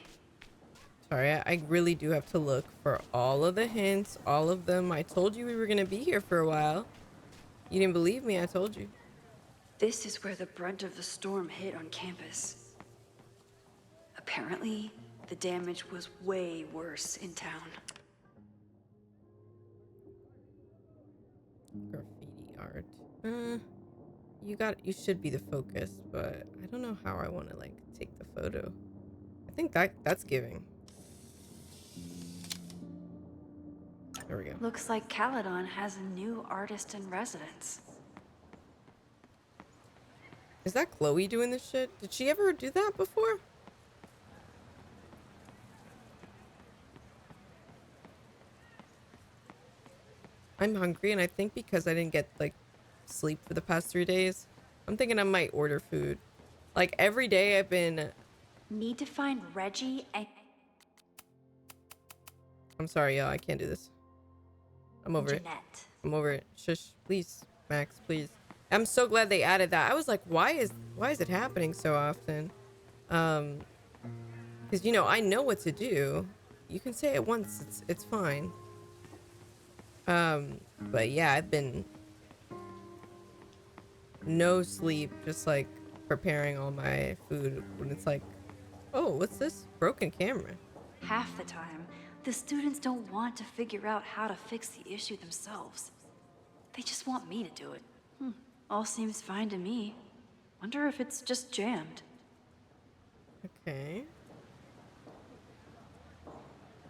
Sorry, I really do have to look for all of the hints, all of them. I told you we were gonna be here for a while. You didn't believe me, I told you.
This is where the brunt of the storm hit on campus. Apparently, the damage was way worse in town.
Graffiti art. You should be the focus, but I don't know how I want to like take the photo. I think that's giving. There we go.
Looks like Caledon has a new artist in residence.
Is that Chloe doing this shit? Did she ever do that before? I'm hungry, and I think because I didn't get like sleep for the past 3 days, I'm thinking I might order food. Like every day I've been...
Need to find Reggie and...
I'm sorry, y'all. I can't do this. I'm over it.
Jeanette.
I'm over it. Shush, please, Max, please. I'm so glad they added that. I was like, why is it happening so often? Because you know I know what to do. You can say it once. It's fine. But yeah, I've been no sleep, just like preparing all my food when it's like, oh, what's this? Broken camera.
Half the time, the students don't want to figure out how to fix the issue themselves. They just want me to do it. All seems fine to me. Wonder if it's just jammed.
Okay.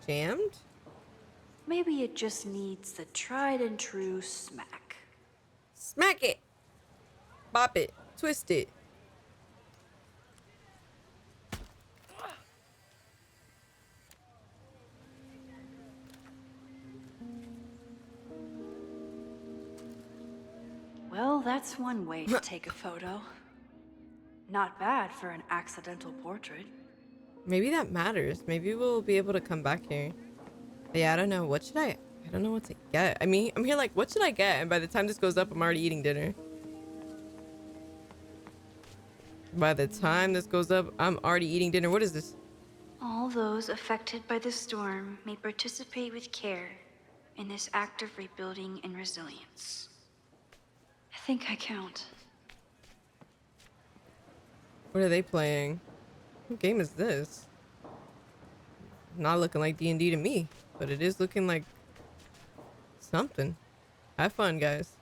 Jammed? Maybe it just needs the tried and true smack.
Smack it. Bop it. Twist it.
Well, that's one way to take a photo. Not bad for an accidental portrait.
Maybe that matters. Maybe we'll be able to come back here. Yeah, I don't know. What should I don't know what to get. I mean, I'm here like, what should I get? And by the time this goes up, I'm already eating dinner. By the time this goes up, I'm already eating dinner. What is this?
All those affected by the storm may participate with care in this act of rebuilding and resilience. I think I count.
What are they playing? What game is this? Not looking like D&D to me, but it is looking like something. Have fun, guys.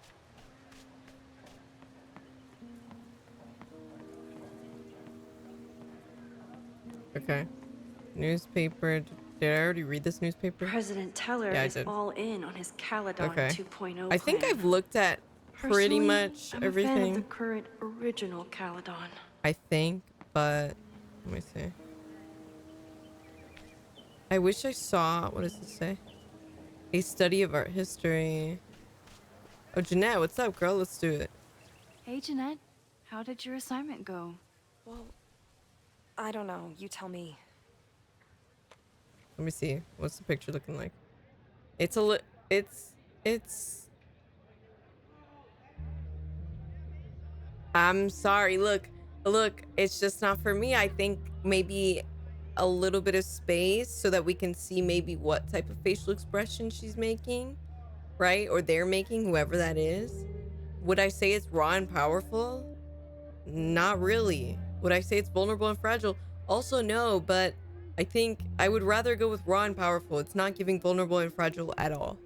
Okay. Newspaper. Did I already read this newspaper?
President Teller
Yeah, I
is
did.
all in on his Caledon
Okay.
2.0
I think
plan.
I've looked at pretty
Personally,
much
I'm a fan of
everything.
the current original Caledon.
I think, but let me see. I wish I saw, what does it say? A study of art history. Oh, Jeanette, what's up, girl? Let's do it.
Hey, Jeanette. How did your assignment go?
Well, I don't know. You tell me.
Let me see. What's the picture looking like? It's I'm sorry. Look, it's just not for me. I think maybe a little bit of space so that we can see maybe what type of facial expression she's making, right? Or they're making, whoever that is. Would I say it's raw and powerful? Not really. Would I say it's vulnerable and fragile? Also no, but I think I would rather go with raw and powerful. It's not giving vulnerable and fragile at all.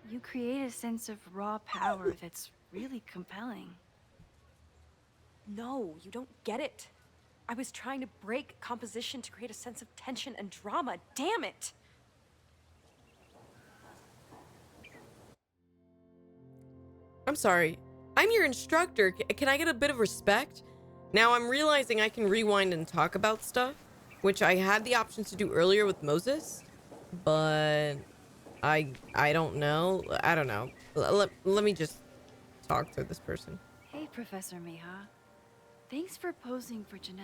You create a sense of raw power that's really compelling.
No, you don't get it. I was trying to break composition to create a sense of tension and drama. Damn it!
I'm sorry. I'm your instructor. Can I get a bit of respect? Now I'm realizing I can rewind and talk about stuff, which I had the option to do earlier with Moses, but I don't know. I don't know. Let me just talk to this person.
Hey, Professor Miha. Thanks for posing for Jeanette.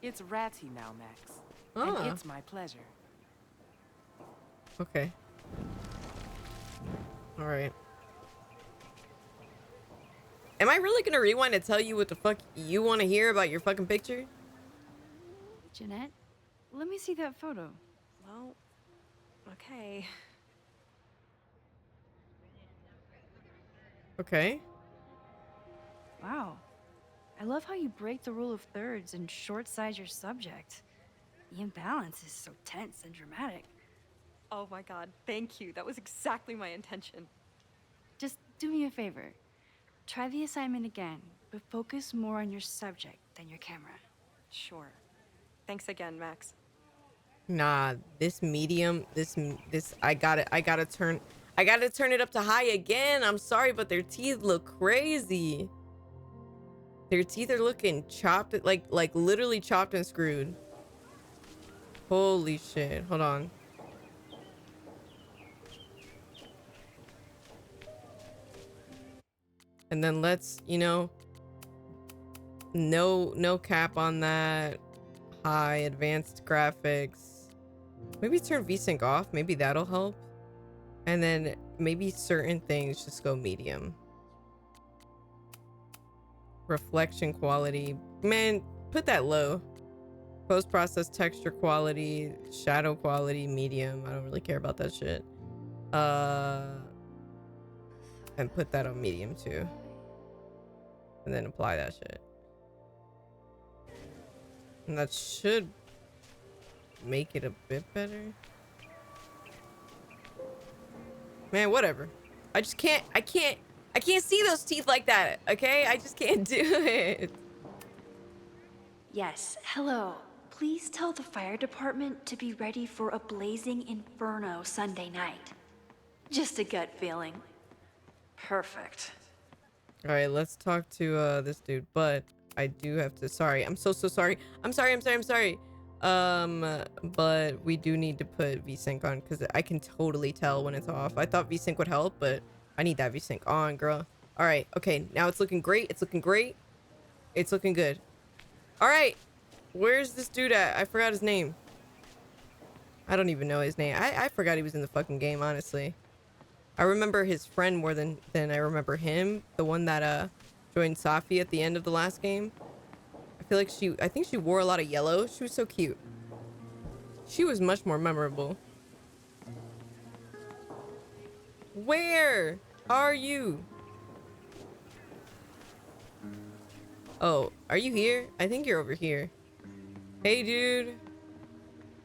It's Ratty now, Max.
Ah.
And it's my pleasure.
Okay. All right. Am I really gonna rewind and tell you what the fuck you want to hear about your fucking picture?
Jeanette, let me see that photo.
Well, okay.
Okay.
Wow. I love how you break the rule of thirds and short-size your subject. The imbalance is so tense and dramatic.
Oh my god, thank you. That was exactly my intention.
Just do me a favor. Try the assignment again, but focus more on your subject than your camera.
Sure. Thanks again, Max.
Nah, this medium, this I gotta turn it up to high again. I'm sorry, but their teeth look crazy. Their teeth are looking chopped, like literally chopped and screwed. Holy shit. Hold on. And then let's, you know, no cap on that. High advanced graphics. Maybe turn VSync off. Maybe that'll help. And then maybe certain things just go medium. Reflection quality. Man, put that low. Post-process texture quality, shadow quality, medium. I don't really care about that shit. And put that on medium too. And then apply that shit. And that should make it a bit better. Man, whatever. I can't see those teeth like that, okay? I just can't do it.
Yes, hello.
Please tell the fire department to be ready for a blazing inferno Sunday night. Just a gut feeling. Perfect.
All right, let's talk to this dude, but I do have to. Sorry, I'm so sorry. I'm sorry. But we do need to put VSync on because I can totally tell when it's off. I thought VSync would help, but I need that VSync on, girl. All right, okay, now it's looking great. It's looking good. All right, where's this dude at? I forgot his name. I don't even know his name. I forgot he was in the fucking game, honestly. I remember his friend more than I remember him. The one that joined Safi at the end of the last game. I feel like I think she wore a lot of yellow. She was so cute. She was much more memorable. Where are you? Oh, are you here? I think you're over here. Hey, dude.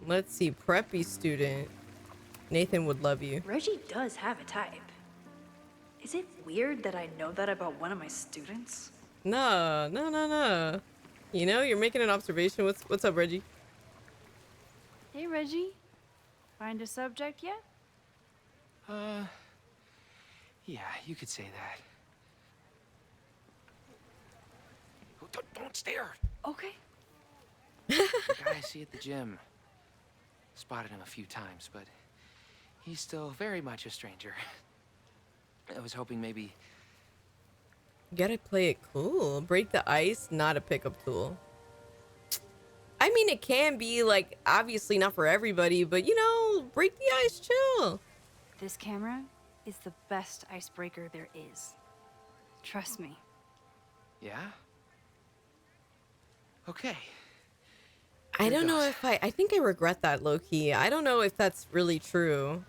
Let's see. Preppy student. Nathan would love you.
Reggie does have a type. Is it weird that I know that about one of my students?
No. You know, you're making an observation. What's up, Reggie?
Hey, Reggie. Find a subject yet?
Yeah, you could say that. Oh, don't stare!
Okay.
The guy I see at the gym. Spotted him a few times, but he's still very much a stranger. I was hoping maybe...
You gotta play it cool. Break the ice, not a pickup tool. I mean, it can be, like, obviously not for everybody, but, you know, break the ice, chill.
This camera is the best icebreaker there is. Trust me.
Yeah? Okay.
I don't know if I think I regret that, low-key. I don't know if that's really true.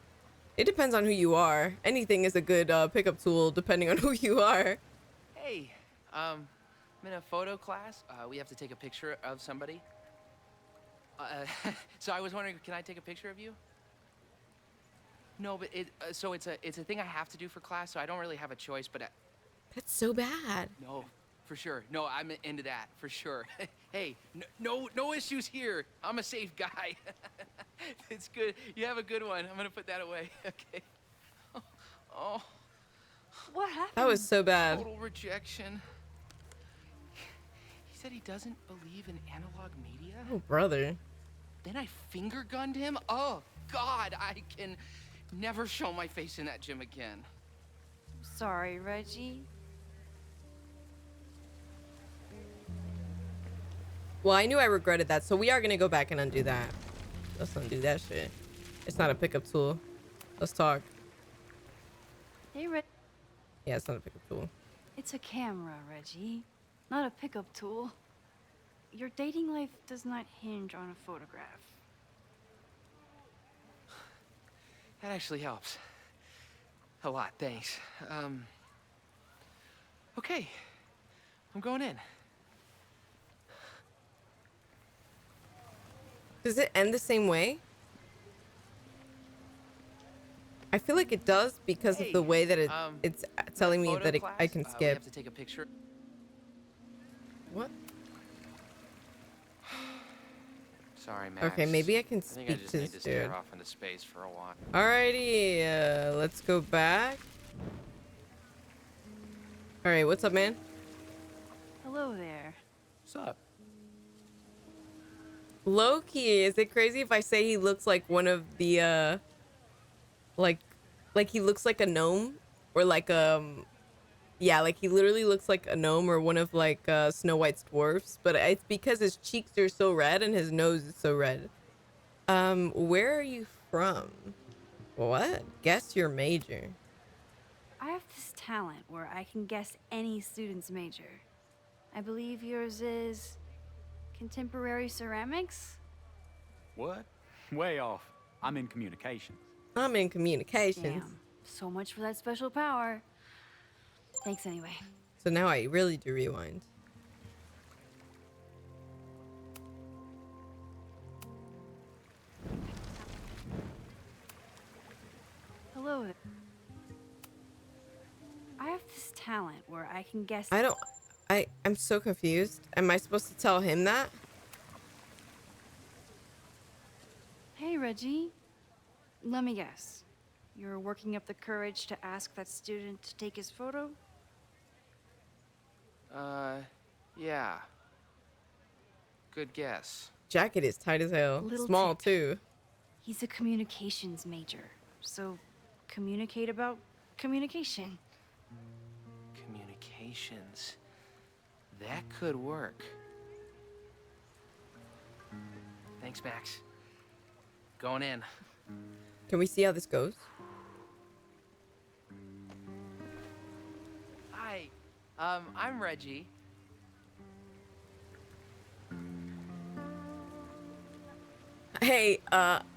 It depends on who you are. Anything is a good pickup tool depending on who you are.
Hey, I'm in a photo class. We have to take a picture of somebody. So I was wondering, can I take a picture of you? No, but it's a thing I have to do for class, so I don't really have a choice, but
That's so bad.
No, for sure. No, I'm into that, for sure. Hey, no issues here. I'm a safe guy. It's good. You have a good one. I'm gonna put that away. Okay. Oh.
What happened?
That was so bad.
Total rejection. He said he doesn't believe in analog media.
Oh, brother.
Then I finger gunned him? Oh, God, I can never show my face in that gym again.
Sorry, Reggie.
Well, I knew I regretted that, so we are gonna go back and undo that. Let's undo that shit. It's not a pickup tool. Let's talk.
Hey, Reggie.
Yeah, it's not a pickup tool.
It's a camera, Reggie. Not a pickup tool. Your dating life does not hinge on a photograph.
That actually helps. A lot, thanks. Okay. I'm going in.
Does it end the same way? I feel like it does because of the way that it's telling me that I can skip.
We have to take a picture.
What?
Sorry, Max.
Okay, maybe I can
I think I
speak
just
to
need
this
to stare
dude.
off into space for a while.
Alrighty, let's go back. Alright, what's up, man?
Hello there.
What's up?
Loki, is it crazy if I say he looks like one of the like he looks like a gnome, or like yeah, like he literally looks like a gnome or one of like Snow White's dwarfs, but it's because his cheeks are so red and his nose is so red. Where are you from? What? Guess your major.
I have this talent where I can guess any student's major. I believe yours is contemporary ceramics?
What? Way off. I'm in communications.
I'm in communications.
Damn. So much for that special power. Thanks anyway.
So now I really do rewind.
Hello. I have this talent where I can guess.
I'm so confused. Am I supposed to tell him that?
Reggie. Let me guess. You're working up the courage to ask that student to take his photo?
Yeah. Good guess.
Jacket is tight as hell.
Little
Small,
tip.
too.
He's a communications major, so communicate about communication.
Communications. That could work. Thanks, Max. Going in.
Can we see how this goes?
Hi. I'm Reggie.
Hey,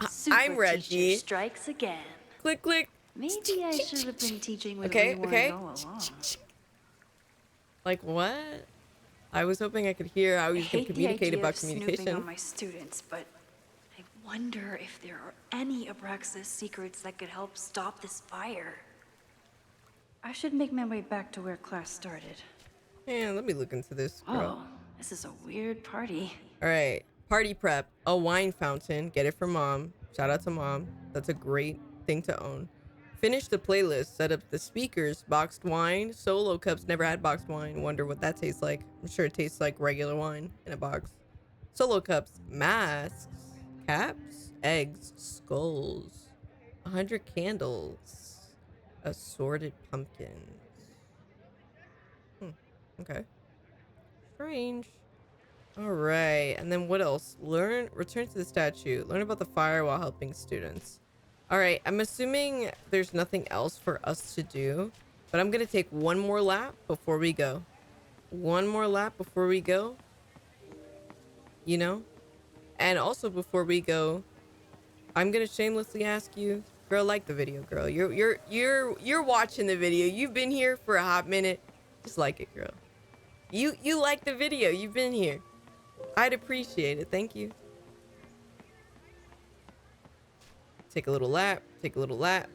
Super
I'm Reggie.
teacher strikes again.
Click, click.
Maybe I should have been teaching with
Okay,
Rewind
okay.
all along.
Like, what? I was hoping I could hear how
I
he was going
hate
to
the
communicate
idea
about
of snooping
communication.
on my students, but I wonder if there are any Abraxas secrets that could help stop this fire.
I should make my way back to where class started.
Yeah, let me look into this, girl.
Oh, this is a weird party.
All right, party prep. A wine fountain. Get it from mom. Shout out to mom. That's a great thing to own. Finish the playlist. Set up the speakers. Boxed wine. Solo cups. Never had boxed wine. Wonder what that tastes like. I'm sure it tastes like regular wine in a box. Solo cups. Masks. Caps. Eggs. Skulls. 100 candles. Assorted pumpkins. Okay. Strange. All right, and then what else? Return to the statue. Learn about the fire while helping students. All right, I'm assuming there's nothing else for us to do, but I'm gonna take one more lap before we go. One more lap before we go. You know? And also before we go, I'm gonna shamelessly ask you, girl, like the video, girl. You're watching the video. You've been here for a hot minute. Just like it, girl. You like the video. You've been here. I'd appreciate it. Thank you. Take a little lap. Take a little lap.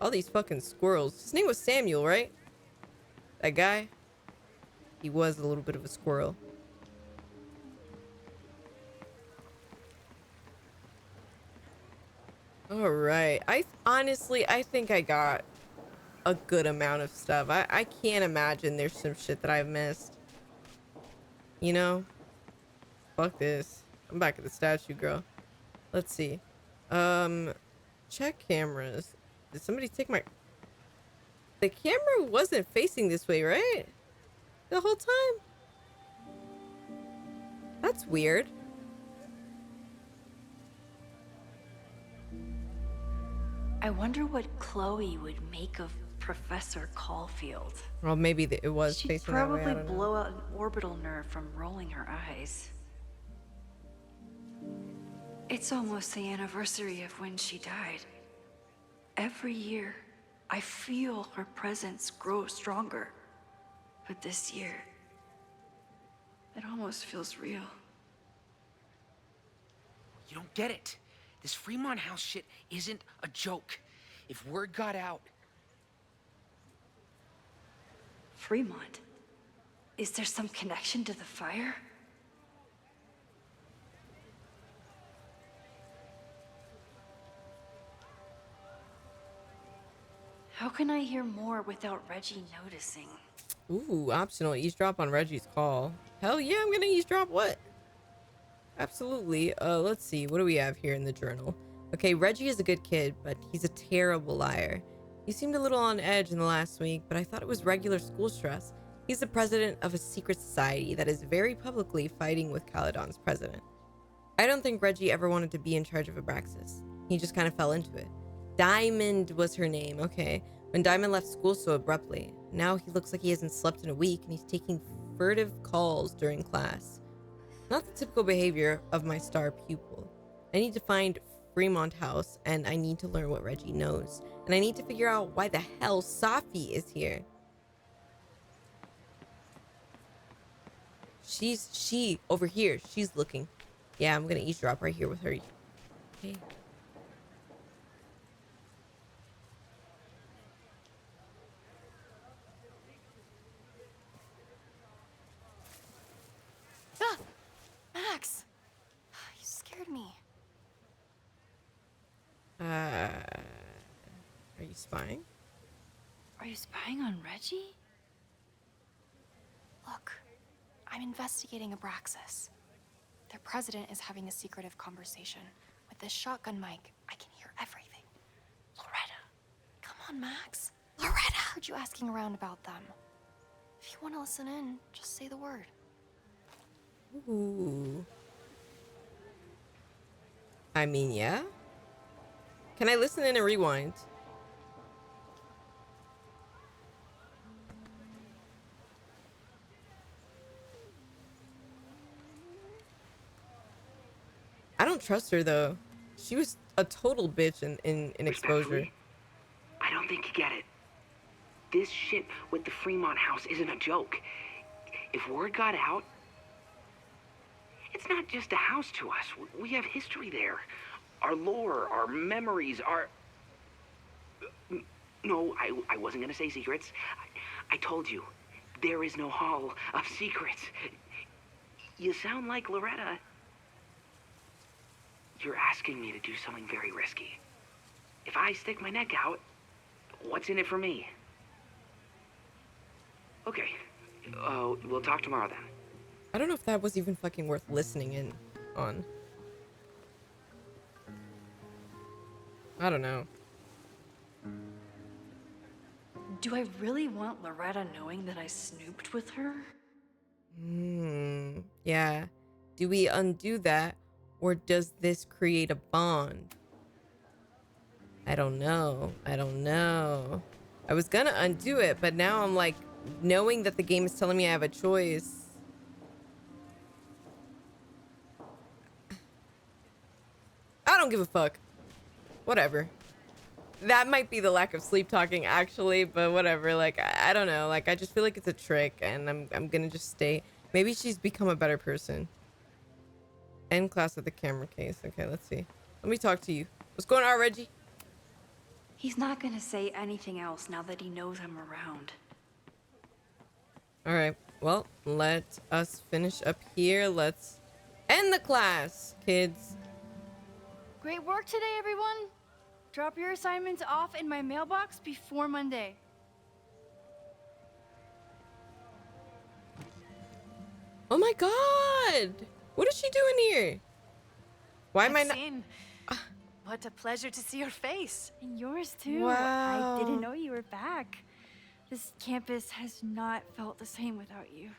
All these fucking squirrels. His name was Samuel, right? That guy? He was a little bit of a squirrel. All right. I think I got a good amount of stuff. I can't imagine there's some shit that I've missed. You know? Fuck this. I'm back at the statue, girl. Let's see. Check cameras. Did somebody take my... The camera wasn't facing this way, right? The whole time? That's weird.
I wonder what Chloe would make of Professor Caulfield.
Well, maybe it was
She'd
facing that way. I
probably
don't know.
blow out an orbital nerve from rolling her eyes.
It's almost the anniversary of when she died. Every year, I feel her presence grow stronger. But this year, it almost feels real.
You don't get it. This Fremont House shit isn't a joke. If word got out...
Fremont? Is there some connection to the fire? How can I hear more without Reggie noticing?
Ooh, optional eavesdrop on Reggie's call. Hell yeah, I'm gonna eavesdrop what? Absolutely. Let's see. What do we have here in the journal? Okay, Reggie is a good kid, but he's a terrible liar. He seemed a little on edge in the last week, but I thought it was regular school stress. He's the president of a secret society that is very publicly fighting with Caledon's president. I don't think Reggie ever wanted to be in charge of Abraxas. He just kind of fell into it. Diamond was her name, okay. When Diamond left school so abruptly. Now he looks like he hasn't slept in a week and he's taking furtive calls during class. Not the typical behavior of my star pupil. I need to find Fremont House and I need to learn what Reggie knows. And I need to figure out why the hell Safi is here. She over here. She's looking. Yeah, I'm gonna eavesdrop right here with her. Okay.
Ah! Max! You scared me.
You spying?
Are you spying on Reggie?
Look, I'm investigating Abraxas. Their president is having a secretive conversation. With this shotgun mic, I can hear everything. Loretta. Come on, Max. Loretta! I heard you asking around about them. If you want to listen in, just say the word.
Ooh. I mean, yeah. Can I listen in and rewind? I don't trust her though. She was a total bitch in Exposure.
I don't think you get it. This shit with the Fremont house isn't a joke. If word got out, it's not just a house to us. We have history there. Our lore, our memories, our... No, I wasn't gonna say secrets. I told you, there is no hall of secrets. You sound like Loretta. You're asking me to do something very risky. If I stick my neck out, what's in it for me? Okay, we'll talk tomorrow then.
I don't know if that was even fucking worth listening in on. I don't know.
Do I really want Loretta knowing that I snooped with her?
Yeah. Do we undo that, or does this create a bond? I don't know. I don't know. I was gonna undo it, but now I'm like, knowing that the game is telling me I have a choice. I don't give a fuck. Whatever. That might be the lack of sleep talking, actually, but whatever. Like, I don't know. Like, I just feel like it's a trick, and I'm gonna just stay. Maybe she's become a better person. End class with the camera case. Okay, let's see. Let me talk to you. What's going on, Reggie?
He's not gonna say anything else now that he knows I'm around.
All right. Well, let us finish up here. Let's end the class, kids.
Great work today, everyone. Drop your assignments off in my mailbox before Monday.
Oh my god! What is she doing here? Why am I not?
Maxine, what a pleasure to see your face.
And yours too.
Wow.
I didn't know you were back. This campus has not felt the same without you.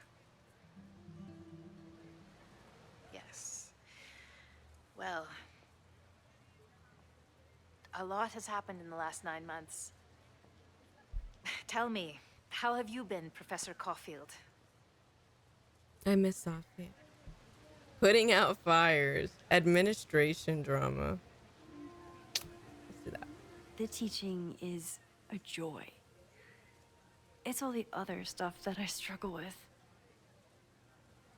Yes. Well, a lot has happened in the last 9 months. Tell me, how have you been, Professor Caulfield?
I miss Sophie. Putting out fires. Administration drama. Let's do that.
The teaching is a joy. It's all the other stuff that I struggle with.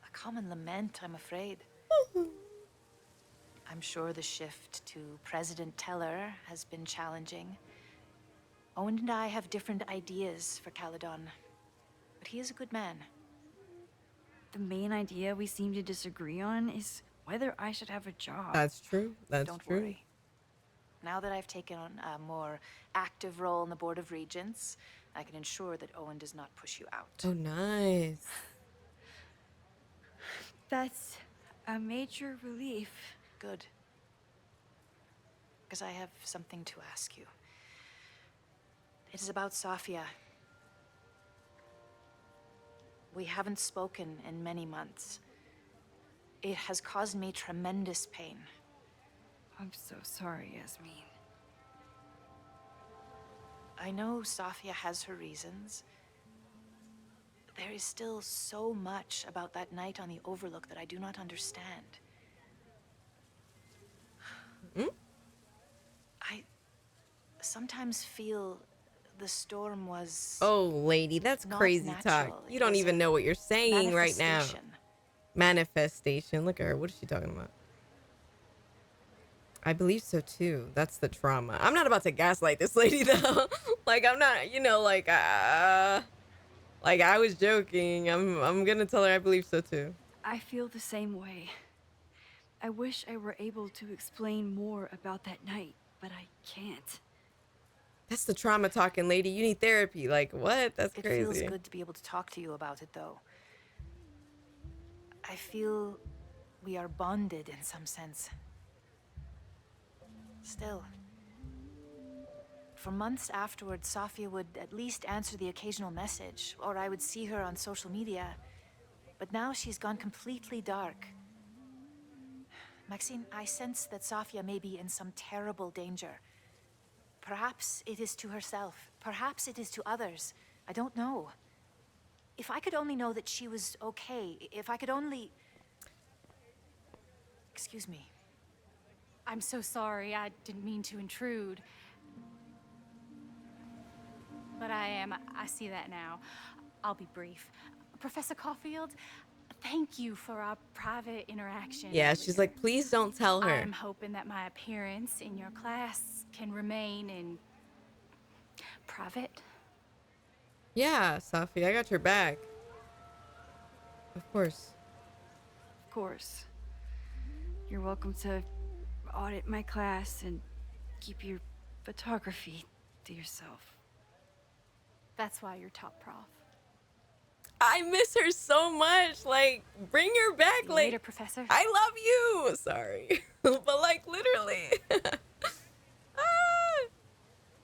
A common lament, I'm afraid. I'm sure the shift to President Teller has been challenging. Owen and I have different ideas for Caledon, but he is a good man.
The main idea we seem to disagree on is whether I should have a job.
That's true. That's
Don't
true.
worry. Now that I've taken on a more active role in the Board of Regents, I can ensure that Owen does not push you out.
Oh, nice.
That's a major relief.
Good. Because I have something to ask you. It is about Safia. We haven't spoken in many months. It has caused me tremendous pain.
I'm so sorry, Yasmin.
I know Safia has her reasons. There is still so much about that night on the Overlook that I do not understand. I sometimes feel the storm was...
Oh, lady, that's crazy talk. You don't even know what you're saying right now. Manifestation. Look at her. What is she talking about? I believe so too. That's the trauma. I'm not about to gaslight this lady though. Like, I'm not, you know, like I was joking. I'm gonna tell her I believe so too.
I feel the same way. I wish I were able to explain more about that night, but I can't.
That's the trauma talking, lady. You need therapy. Like, what? That's
It
crazy.
feels good to be able to talk to you about it, though. I feel we are bonded in some sense. Still, for months afterwards, Safia would at least answer the occasional message, or I would see her on social media. But now she's gone completely dark. Maxine, I sense that Safia may be in some terrible danger. Perhaps it is to herself. Perhaps it is to others. I don't know. If I could only know that she was okay, if I could only... Excuse me.
I'm so sorry. I didn't mean to intrude. But I see that now. I'll be brief. Professor Caulfield, thank you for our private interaction.
Yeah, she's like, please don't tell her.
I'm hoping that my appearance in your class can remain in private.
Yeah, Safi, I got your back. Of course.
Of course. You're welcome to audit my class and keep your photography to yourself.
That's why you're top prof.
I miss her so much. Like, bring her back.
See you
like,
later, Professor.
I love you. Sorry. But, like, literally.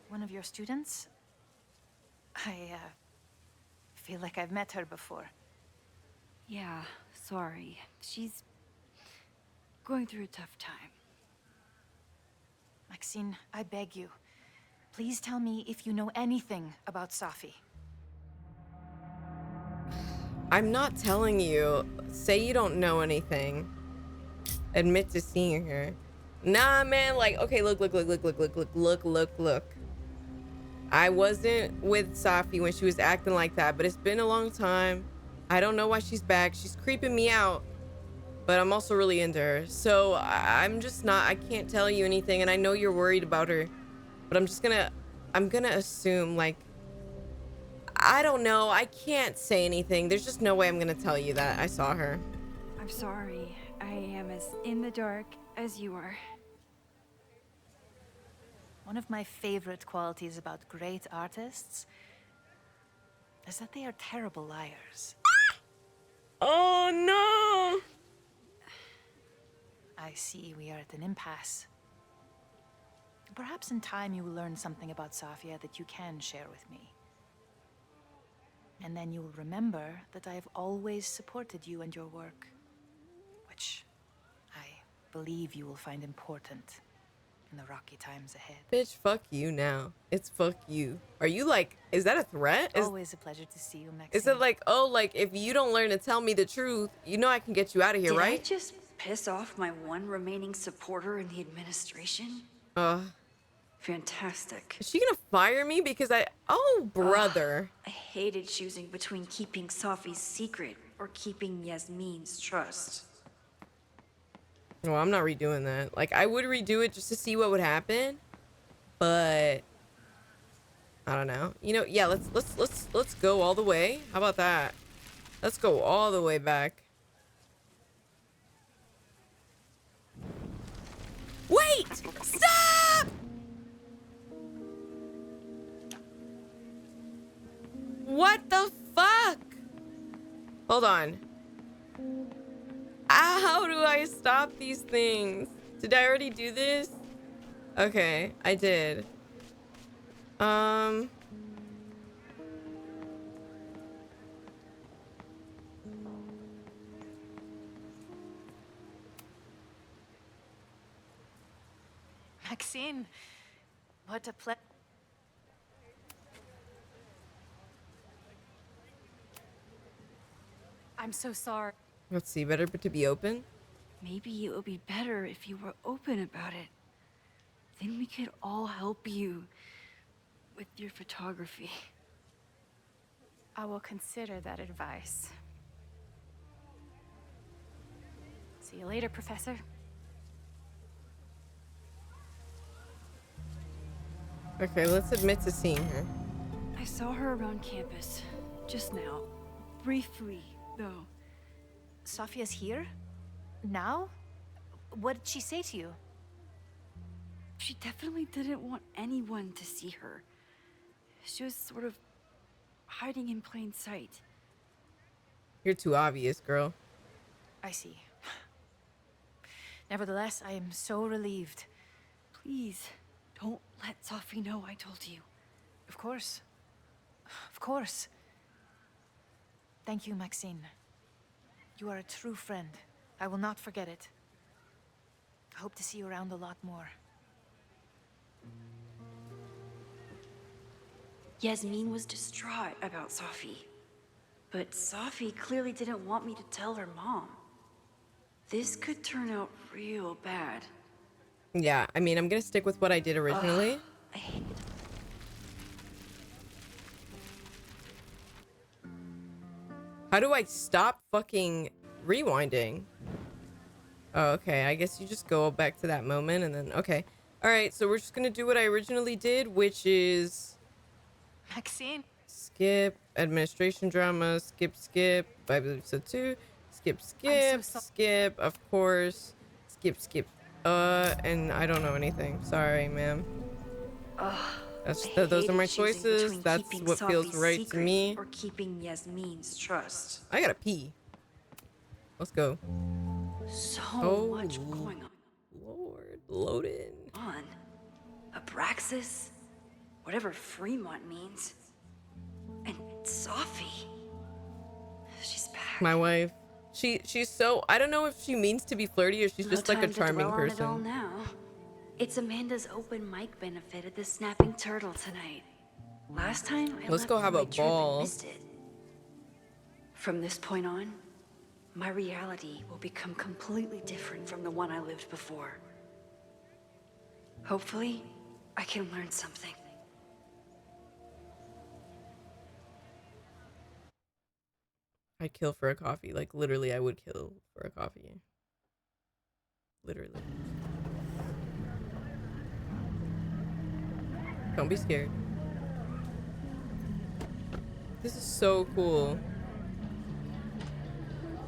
One of your students? I feel like I've met her before.
Yeah, sorry. She's going through a tough time.
Maxine, I beg you. Please tell me if you know anything about Safi.
I'm not telling you. Say you don't know anything. Admit to seeing her. Nah, man. Like, okay, look. I wasn't with Safi when she was acting like that, but it's been a long time. I don't know why she's back. She's creeping me out, but I'm also really into her. So I'm just not, I can't tell you anything. And I know you're worried about her, but I'm gonna assume, like, I don't know. I can't say anything. There's just no way I'm gonna tell you that I saw her.
I'm sorry. I am as in the dark as you are.
One of my favorite qualities about great artists is that they are terrible liars.
Oh no!
I see we are at an impasse. Perhaps in time you will learn something about Safia that you can share with me. And then you will remember that I have always supported you and your work, which I believe you will find important in the rocky times ahead.
Bitch, fuck you now. It's fuck you. Are you like, is that a threat?
Always a pleasure to see you, Maxine.
Is it like, oh, like if you don't learn to tell me the truth, you know I can get you out of here, right?
Did I just piss off my one remaining supporter in the administration? Fantastic.
Is she gonna fire me because oh, brother.
I hated choosing between keeping Safi's secret or keeping Yasmin's trust.
Well, I'm not redoing that. Like, I would redo it just to see what would happen, but I don't know. You know, yeah, let's go all the way. How about that? Let's go all the way back. Wait! Stop! What the fuck? Hold on. How do I stop these things? Did I already do this? Okay, I did.
Maxine, what a pleasure.
I'm so sorry.
Let's see, better to be open?
Maybe it would be better if you were open about it. Then we could all help you with your photography.
I will consider that advice. See you later, Professor.
Okay, let's admit to seeing her.
I saw her around campus just now. Briefly, though.
Safia's here? Now? What did she say to you?
She definitely didn't want anyone to see her. She was sort of hiding in plain sight.
You're too obvious, girl.
I see. Nevertheless, I am so relieved.
Please, don't let Sophie know I told you.
Of course. Of course. Thank you, Maxine. You are a true friend. I will not forget it. I hope to see you around a lot more.
Yasmin was distraught about Sophie. But Sophie clearly didn't want me to tell her mom. This could turn out real bad.
Yeah, I mean, I'm gonna stick with what I did originally.
I hate it.
How do I stop fucking rewinding? Oh, okay. I guess you just go back to that moment and then, okay. All right, so we're just gonna do what I originally did, which is
Maxine?
skip, administration drama, skip, Bible episode 2, skip, skip, of course, skip, and I don't know anything. Sorry, ma'am. Those are my choices. That's what feels right to me.
Or keeping Yasmin's trust.
I gotta pee. Let's go.
So much going on.
Lord, loaded.
Abraxas, whatever Fremont means, and Sophie. She's back.
My wife. She's so, I don't know if she means to be flirty or she's just like a charming person.
On it all now. It's Amanda's open mic benefit at the Snapping Turtle tonight. Last time I
Let's go have a ball.
Missed it. From this point on, my reality will become completely different from the one I lived before. Hopefully, I can learn something.
I'd kill for a coffee. Like, literally, I would kill for a coffee. Literally. Don't be scared. This is so cool.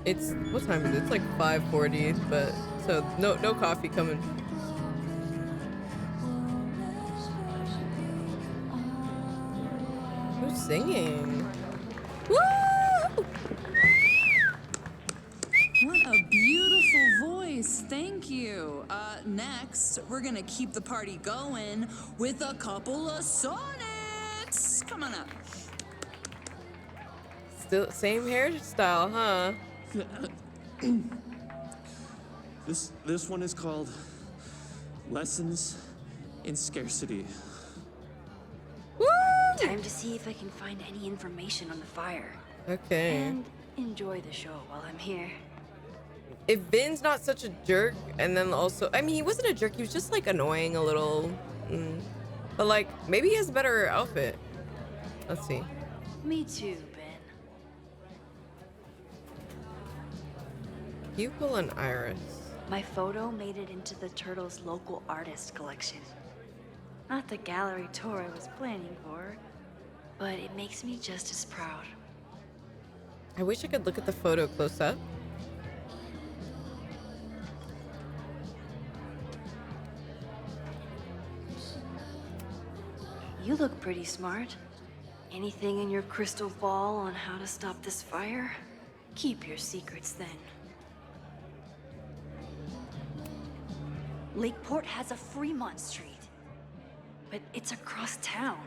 It's, what time is it? It's like 5:40, but, so, no coffee coming. Who's singing? Woo!
What a beautiful voice. Thank you. Next, we're gonna keep the party going with a couple of sonnets. Come on up.
Still same hairstyle, huh?
This one is called Lessons in Scarcity.
Woo!
Time to see if I can find any information on the fire.
Okay.
And enjoy the show while I'm here.
If Vin's not such a jerk, and then also, I mean, he wasn't a jerk, he was just like annoying a little. But like, maybe he has a better outfit. Let's see.
Me too, Ben.
Pupil and iris.
My photo made it into the Turtle's local artist collection. Not the gallery tour I was planning for, but it makes me just as proud.
I wish I could look at the photo close up.
You look pretty smart. Anything in your crystal ball on how to stop this fire? Keep your secrets then. Lakeport has a Fremont Street, but it's across town.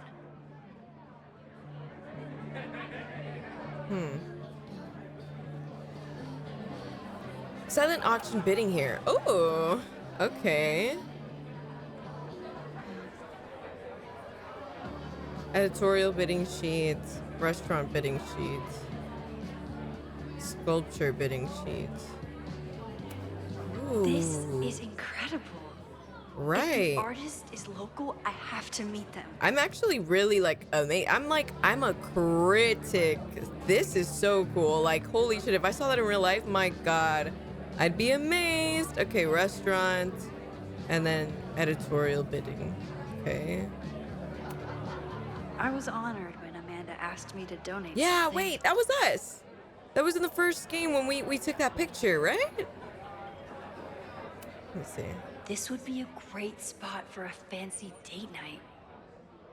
Silent auction bidding here. Oh, okay. Editorial bidding sheets, restaurant bidding sheets, sculpture bidding sheets. Ooh.
This is incredible.
Right.
If the artist is local, I have to meet them.
I'm actually really like amazed. I'm a critic. This is so cool. Like, holy shit, if I saw that in real life, my God, I'd be amazed. Okay, restaurant, and then editorial bidding. Okay.
I was honored when Amanda asked me to donate.
Yeah,
something.
wait, that was us. That was in the first game when we took that picture, right? Let me see.
This would be a great spot for a fancy date night.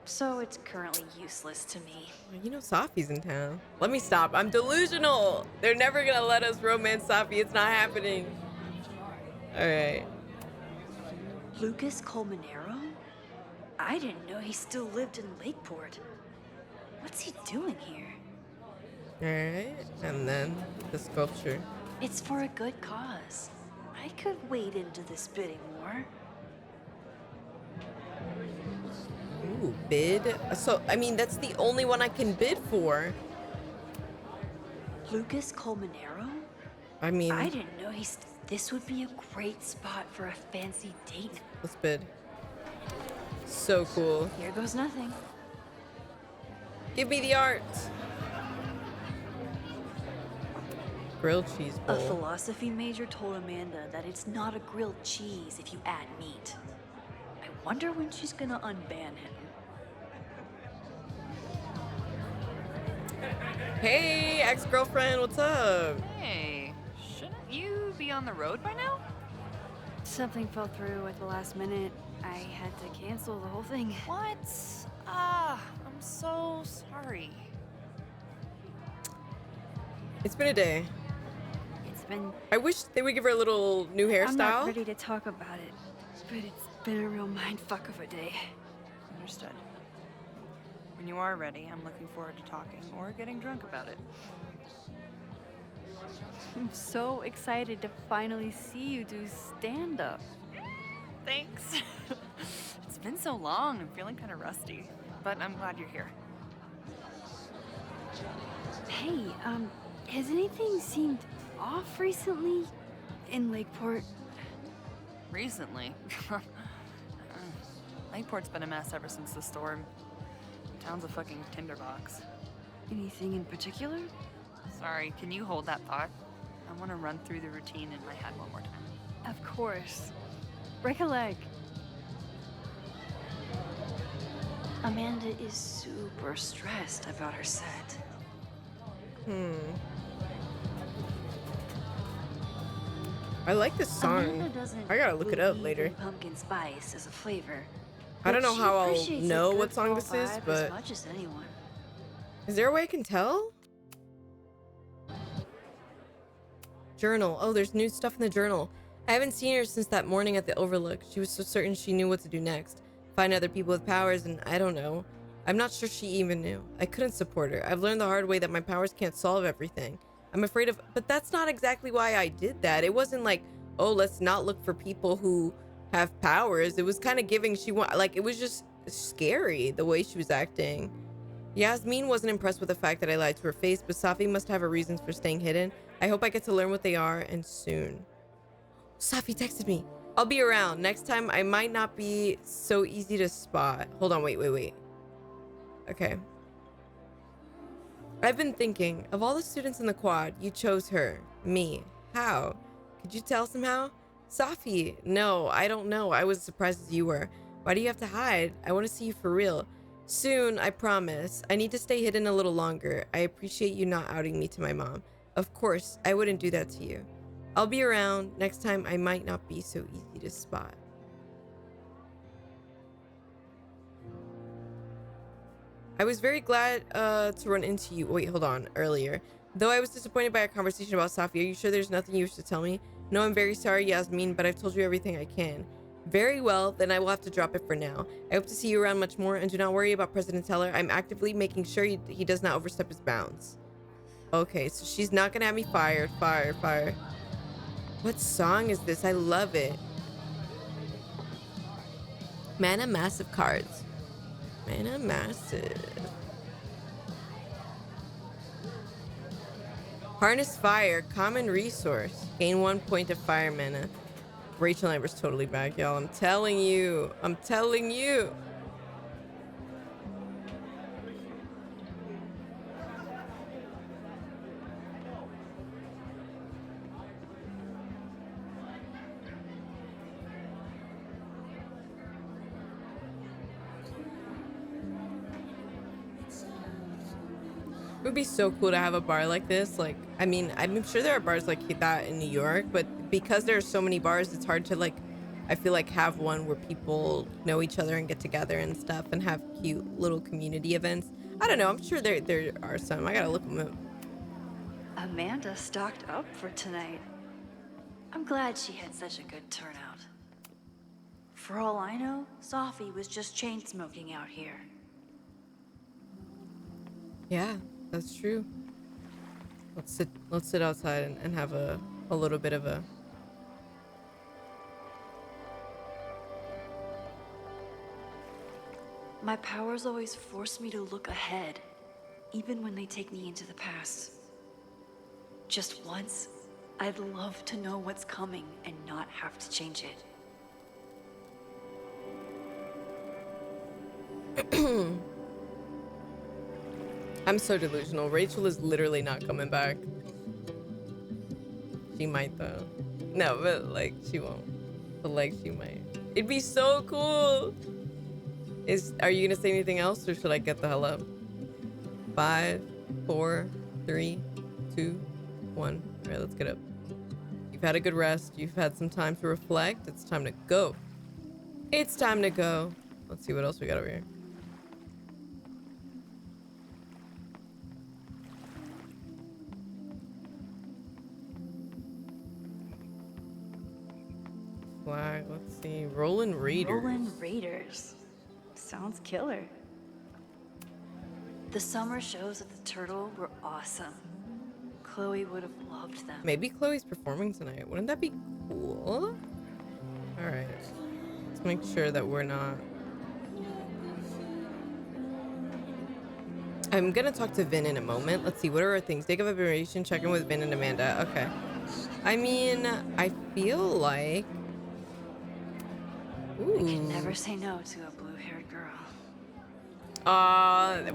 so it's currently useless to me.
You know Safi's in town. Let me stop. I'm delusional. They're never gonna let us romance Safi. It's not happening. All right.
Lucas Colmenero? I didn't know he still lived in Lakeport. What's he doing here?
All right. And then the sculpture.
It's for a good cause. I could wade into this bidding war.
Ooh, bid. So, I mean, that's the only one I can bid for.
Lucas Colmenero?
I mean,
I didn't know this would be a great spot for a fancy date.
let's bid. So cool.
Here goes nothing.
Give me the art. Grilled cheese
A
bowl.
philosophy major told Amanda that it's not a grilled cheese if you add meat. I wonder when she's gonna unban him.
Hey, ex-girlfriend, what's up?
Hey, shouldn't you be on the road by now?
Something fell through at the last minute. I had to cancel the whole thing.
What? Ah, I'm so sorry.
It's been a day.
It's been...
I wish they would give her a little new hairstyle.
I'm not ready to talk about it, but it's been a real mindfuck of a day.
Understood. When you are ready, I'm looking forward to talking or getting drunk about it.
I'm so excited to finally see you do stand-up.
Thanks. It's been so long, I'm feeling kind of rusty, but I'm glad you're here.
Hey, has anything seemed off recently in Lakeport?
Recently? Lakeport's been a mess ever since the storm. Town's a fucking tinderbox.
Anything in particular?
Sorry, can you hold that thought? I want to run through the routine in my head one more time.
Of course. Recollect.
Amanda is super stressed about her set.
I like this song.
Amanda doesn't
I gotta look it up
believe
later.
in pumpkin spice as a flavor.
I don't
but
know
she
how I'll
appreciates a
know
good
what song
fall
this is,
vibe
but
as much as anyone.
is there a way I can tell? Journal. Oh, there's new stuff in the journal. I haven't seen her since that morning at the Overlook. She was so certain she knew what to do next. Find other people with powers, and I don't know. I'm not sure she even knew. I couldn't support her. I've learned the hard way that my powers can't solve everything. I'm afraid of, but that's not exactly why I did that. It wasn't like, oh, let's not look for people who have powers. It was kind of giving it was just scary the way she was acting. Yasmin wasn't impressed with the fact that I lied to her face, but Safi must have her reasons for staying hidden. I hope I get to learn what they are, and soon. Safi texted me. I'll be around. Next time, I might not be so easy to spot. Hold on, wait. Okay. I've been thinking, of all the students in the quad, you chose her. Me. How? Could you tell somehow? Safi. No, I don't know. I was as surprised as you were. Why do you have to hide? I want to see you for real. Soon, I promise. I need to stay hidden a little longer. I appreciate you not outing me to my mom. Of course, I wouldn't do that to you. I'll be around. Next time, I might not be so easy to spot. I was very glad to run into you. Wait, hold on. Earlier. Though I was disappointed by our conversation about Safi, are you sure there's nothing you wish to tell me? No, I'm very sorry, Yasmin, but I've told you everything I can. Very well, then I will have to drop it for now. I hope to see you around much more, and do not worry about President Teller. I'm actively making sure he does not overstep his bounds. Okay, so she's not gonna have me fired. Fire. What song is this? I love it. Mana Massive cards. Mana Massive. Harness Fire. Common resource. Gain 1 point of fire mana. Rachel Amber's totally back, y'all. I'm telling you. It would be so cool to have a bar like this. Like, I mean, I'm sure there are bars like that in New York, but because there are so many bars, it's hard to like I feel like have one where people know each other and get together and stuff and have cute little community events. I don't know. I'm sure there are some. I gotta look them up.
Amanda stocked up for tonight. I'm glad she had such a good turnout. For all I know, Sophie was just chain smoking out here.
Yeah, that's true. Let's sit outside and have a little bit of a.
My powers always force me to look ahead, even when they take me into the past. Just once, I'd love to know what's coming and not have to change it.
I'm so delusional. Rachel is literally not coming back. She might though. No, but like she won't. But like she might. It'd be so cool. Are you gonna say anything else or should I get the hell up? 5, 4, 3, 2, 1. All right, let's get up. You've had a good rest. You've had some time to reflect. It's time to go. It's time to go. Let's see what else we got over here. Flag. Let's see. Rolling Raiders.
Rolling Raiders. Sounds killer. The summer shows at the Turtle were awesome. Chloe would have loved them.
Maybe Chloe's performing tonight. Wouldn't that be cool? All right. Let's make sure that we're not. I'm gonna talk to Vin in a moment. Let's see. What are our things? Take a vibration. Check in with Vin and Amanda. Okay. I mean, I feel like. Ooh.
I can never say no to a blue-haired girl.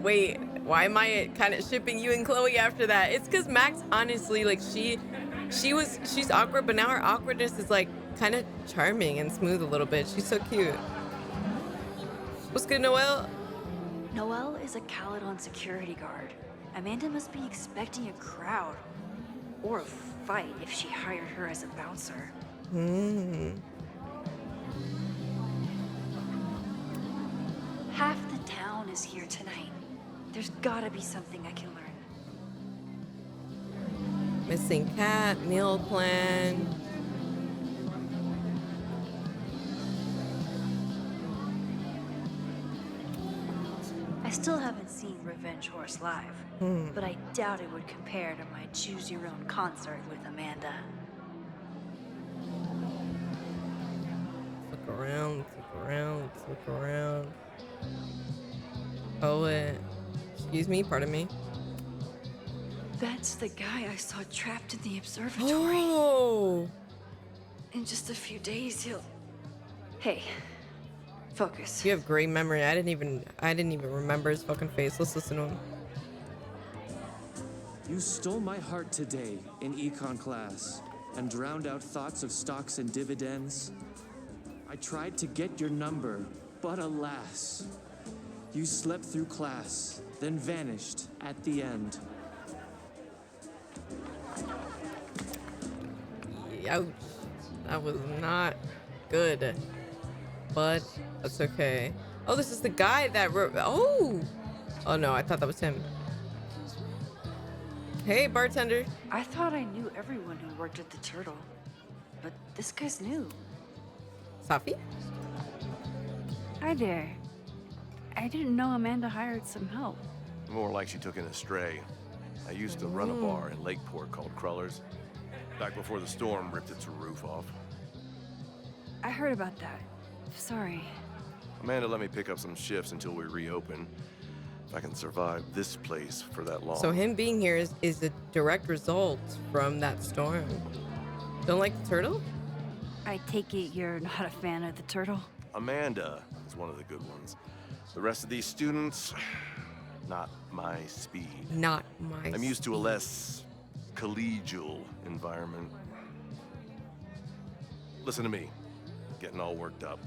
Wait, why am I kind of shipping you and Chloe after that? It's because Max, honestly, like she's awkward, but now her awkwardness is like kind of charming and smooth a little bit. She's so cute. What's good, Noelle?
Noelle is a Caledon security guard. Amanda must be expecting a crowd. Or a fight if she hired her as a bouncer. Half the town is here tonight. There's gotta be something I can learn.
Missing cat, meal plan.
I still haven't seen Revenge Horse live, but I doubt it would compare to my Choose Your Own concert with Amanda.
Look around, look around, look around. Poet. Excuse me, pardon me.
That's the guy I saw trapped in the observatory.
Oh!
In just a few days, he'll... Hey, focus.
You have great memory. I didn't even remember his fucking face. Let's listen to him.
You stole my heart today in econ class and drowned out thoughts of stocks and dividends. I tried to get your number, but alas, you slept through class, then vanished at the end.
Ouch. That was not good. But that's okay. Oh, this is the guy that wrote. Oh no, I thought that was him. Hey, bartender.
I thought I knew everyone who worked at the Turtle, but this guy's new.
Safi?
Hi there. I didn't know Amanda hired some help.
More like she took in a stray. I used to run a bar in Lakeport called Crullers. Back before the storm ripped its roof off.
I heard about that. Sorry.
Amanda let me pick up some shifts until we reopen. If I can survive this place for that long.
So him being here is a direct result from that storm. Don't like the Turtle?
I take it you're not a fan of the Turtle?
Amanda is one of the good ones. The rest of these students, not my speed.
Not my
I'm used to a less collegial environment. Listen to me, getting all worked up.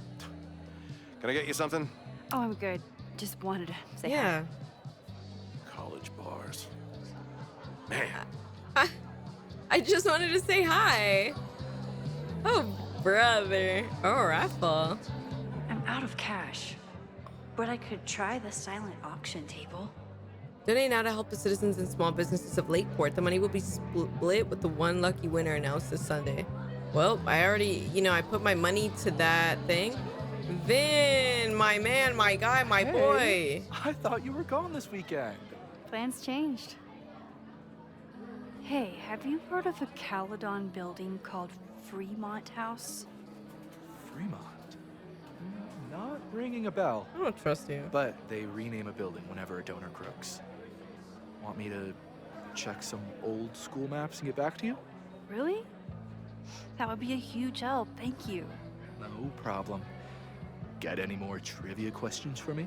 Can I get you something?
Oh, I'm good. Just wanted to say
yeah.
hi.
College bars. Man.
I just wanted to say hi. Oh, brother. Oh, raffle.
I'm out of cash, but I could try the silent auction table.
Donate now to help the citizens and small businesses of Lakeport. The money will be split with the one lucky winner announced this Sunday. Well, I already, I put my money to that thing. Vin, my man, my guy, my boy.
I thought you were gone this weekend.
Plans changed. Hey, have you heard of a Caledon building called Fremont House?
Fremont? Not ringing a bell.
I don't trust you.
But they rename a building whenever a donor croaks. Want me to check some old school maps and get back to you?
Really? That would be a huge help, thank you.
No problem. Got any more trivia questions for me?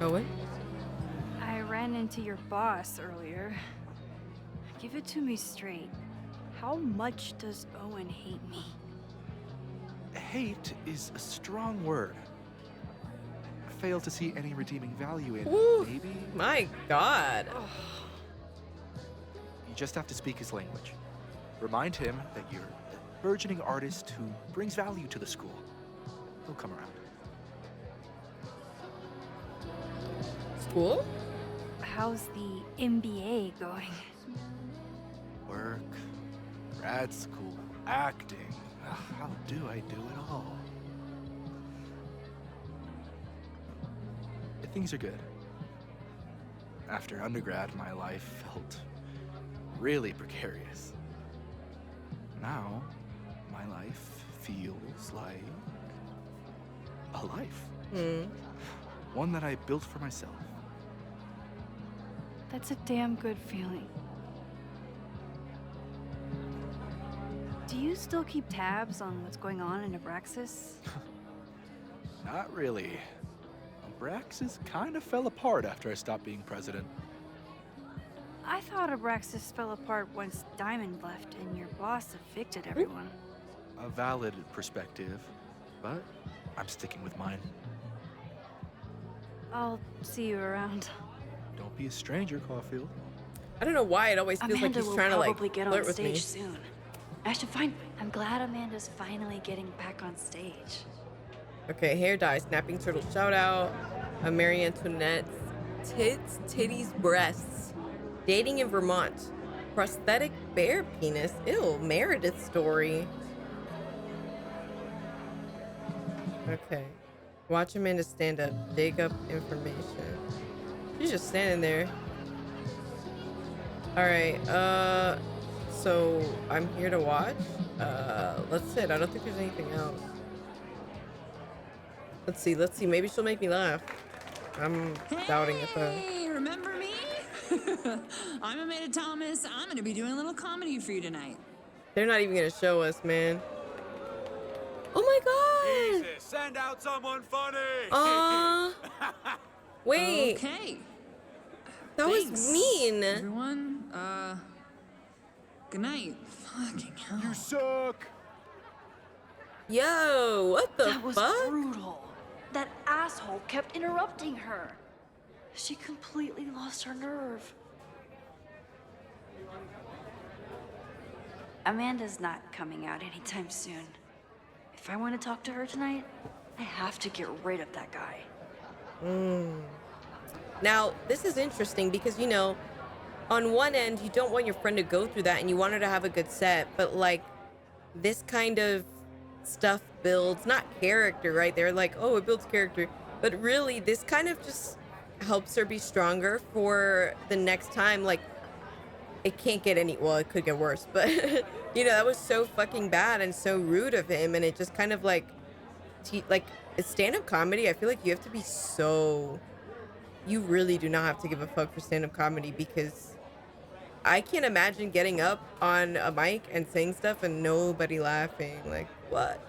Owen?
I ran into your boss earlier. Give it to me straight. How much does Owen hate me?
Hate is a strong word. Fail to see any redeeming value in
Ooh,
maybe?
My God.
You just have to speak his language. Remind him that you're a burgeoning artist who brings value to the school. He'll come around.
School?
How's the MBA going?
Work, grad school, acting. How do I do it all? Things are good. After undergrad, my life felt really precarious. Now, my life feels like a life. One that I built for myself.
That's a damn good feeling. Do you still keep tabs on what's going on in Abraxas?
Not really. Abraxas kind of fell apart after I stopped being president.
I thought Abraxas fell apart once Diamond left and your boss evicted everyone.
A valid perspective, but I'm sticking with mine.
I'll see you around.
Don't be a stranger, Caulfield.
I don't know why it always feels
Amanda
like he's
will
trying to
probably get
flirt
on
with me.
stage soon. I should find. I'm glad Amanda's finally getting back on stage.
Okay, hair dye, snapping turtle shout out, a Marie Antoinette's tits, titties, breasts, dating in Vermont, prosthetic bear penis, ew, Meredith story. Okay, watch Amanda stand up, dig up information. She's just standing there. All right, so I'm here to watch. Let's sit. I don't think there's anything else. Let's see. Maybe she'll make me laugh. I'm doubting it though.
Hey, remember me? I'm Amanda Thomas. I'm gonna be doing a little comedy for you tonight.
They're not even gonna show us, man. Oh my God!
Jesus, send out someone funny!
Wait.
Okay.
That
Thanks,
was mean.
everyone. Good night. Fucking hell.
You suck.
Yo, what the
That was
fuck?
brutal. That asshole kept interrupting her. She completely lost her nerve. Amanda's not coming out anytime soon. If I want to talk to her tonight, I have to get rid of that guy.
Now, this is interesting because, you know, on one end, you don't want your friend to go through that and you want her to have a good set, but like this kind of stuff builds not character, right? They're like, oh, it builds character, but really this kind of just helps her be stronger for the next time. Like, it can't get any, well, it could get worse, but you know, that was so fucking bad and so rude of him, and it just kind of like it's stand-up comedy. I feel like you have to be so, you really do not have to give a fuck for stand-up comedy, because I can't imagine getting up on a mic and saying stuff and nobody laughing. Like, what?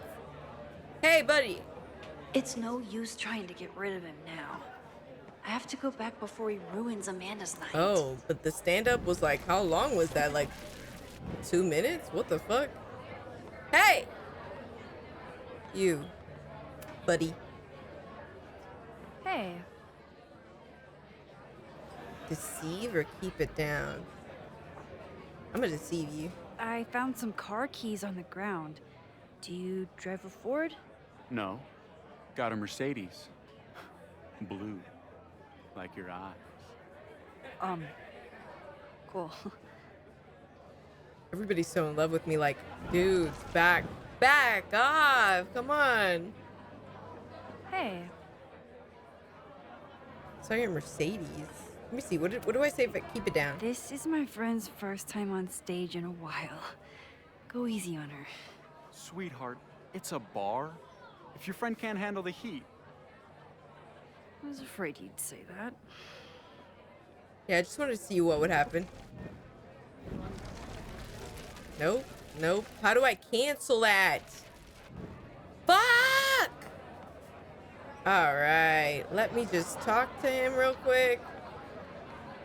Hey, buddy.
It's no use trying to get rid of him now. I have to go back before he ruins Amanda's night.
Oh, but the stand-up was like, how long was that? Like 2 minutes? What the fuck? Hey! You, buddy.
Hey.
Deceive or keep it down? I'm gonna deceive you.
I found some car keys on the ground. Do you drive a Ford?
No. Got a Mercedes. Blue. Like your eyes.
Cool.
Everybody's so in love with me, like, dude, back off, come on.
Hey.
Saw your Mercedes. Let me see, what do I say if I keep it down?
This is my friend's first time on stage in a while. Go easy on her.
Sweetheart, it's a bar. If your friend can't handle the heat.
I was afraid you'd say that.
Yeah, I just wanted to see what would happen. Nope. How do I cancel that? Fuck! Alright, let me just talk to him real quick.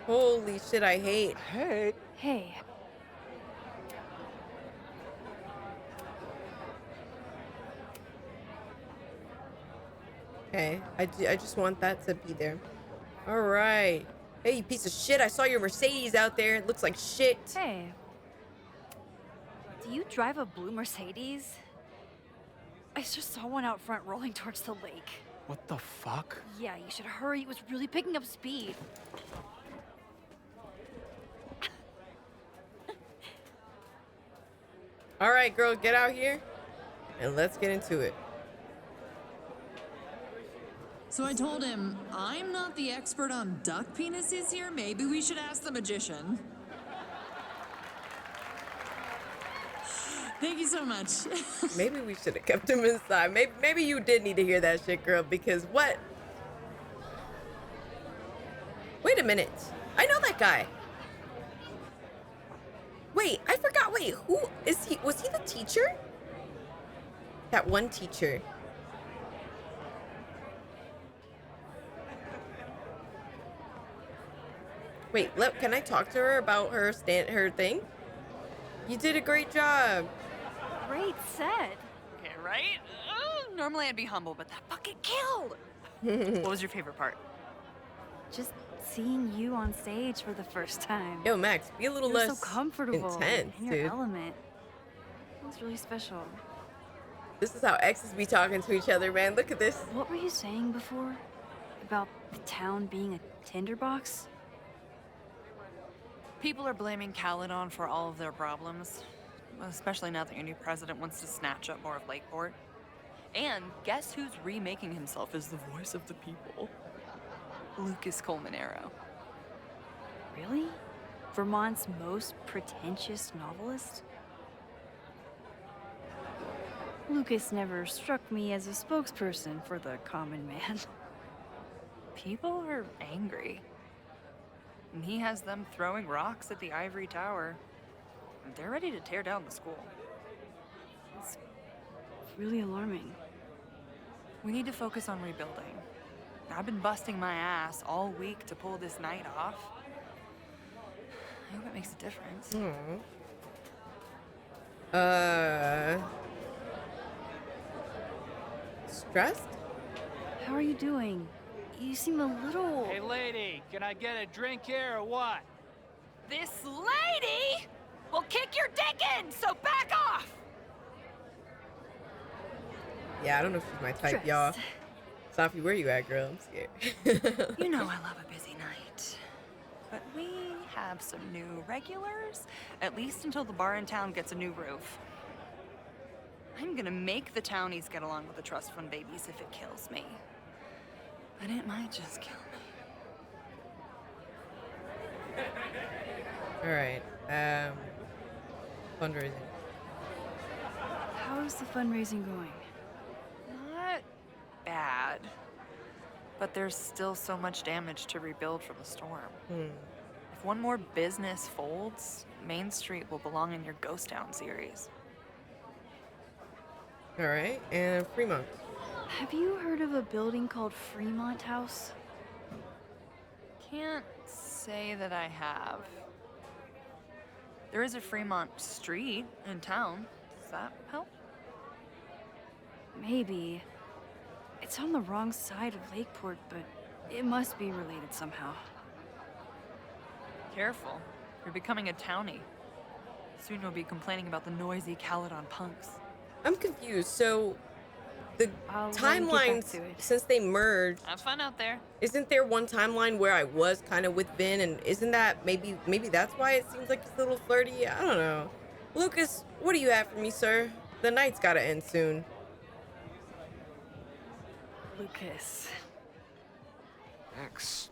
Holy shit, I hate.
Hey.
Hey.
Okay, I just want that to be there. Alright. Hey, you piece of shit, I saw your Mercedes out there. It looks like shit.
Hey. Do you drive a blue Mercedes? I just saw one out front rolling towards the lake.
What the fuck?
Yeah, you should hurry. It was really picking up speed.
All right, girl, get out here and let's get into it.
So I told him, I'm not the expert on duck penises here. Maybe we should ask the magician. Thank you so much.
Maybe we should have kept him inside. Maybe you did need to hear that shit, girl, because what? Wait a minute. I know that guy. Wait, I forgot. Wait, who is he? Was he the teacher? That one teacher. Wait, can I talk to her about her thing? You did a great job.
Great set.
Okay, right? Normally I'd be humble, but that fucking killed. What was your favorite part?
Just seeing you on stage for the first time.
Yo, Max, be a little
You're
less
so comfortable
intense,
in your
dude.
element. It was really special.
This is how exes be talking to each other, man. Look at this.
What were you saying before? About the town being a tinderbox?
People are blaming Caledon for all of their problems, especially now that your new president wants to snatch up more of Lakeport. And guess who's remaking himself as the voice of the people? Lucas Colmenero.
Really? Vermont's most pretentious novelist? Lucas never struck me as a spokesperson for the common man.
People are angry. And he has them throwing rocks at the Ivory Tower. And they're ready to tear down the school.
It's really alarming.
We need to focus on rebuilding. I've been busting my ass all week to pull this night off. I hope it makes a difference.
Stressed?
How are you doing? You seem a little...
Hey, lady, can I get a drink here or what?
This lady will kick your dick in, so back off!
Yeah, I don't know if she's my type, y'all. Sophie, where you at, girl? I'm scared.
You know I love a busy night. But we have some new regulars, at least until the bar in town gets a new roof. I'm gonna make the townies get along with the trust fund babies if it kills me. But it might just kill me.
All right. Fundraising.
How's the fundraising going?
Not bad. But there's still so much damage to rebuild from the storm. If one more business folds, Main Street will belong in your Ghost Town series.
All right, and Fremont.
Have you heard of a building called Fremont House?
Can't say that I have. There is a Fremont Street in town. Does that help?
Maybe. It's on the wrong side of Lakeport, but it must be related somehow.
Careful. You're becoming a townie. Soon you'll be complaining about the noisy Caledon punks.
I'm confused. So the
I'll let you get back
timelines,
to it.
since they merged,
Have fun out there.
isn't there one timeline where I was kind of with Vin, and isn't that maybe that's why it seems like he's a little flirty? I don't know. Lucas, what do you have for me, sir? The night's gotta end soon.
Lucas.
X,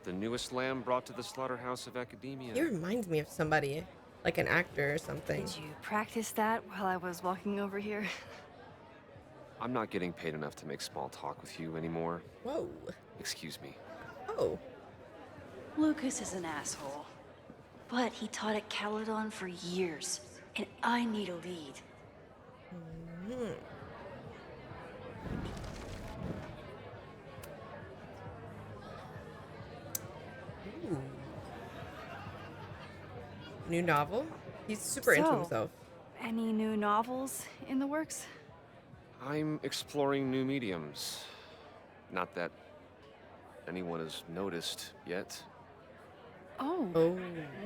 the newest lamb brought to the slaughterhouse of academia.
He reminds me of somebody, like an actor or something.
Did you practice that while I was walking over here?
I'm not getting paid enough to make small talk with you anymore.
Whoa.
Excuse me.
Oh.
Lucas is an asshole. But he taught at Caledon for years, and I need a lead.
Mm-hmm. Ooh. New novel? He's super into himself.
Any new novels in the works?
I'm exploring new mediums. Not that anyone has noticed yet.
Oh.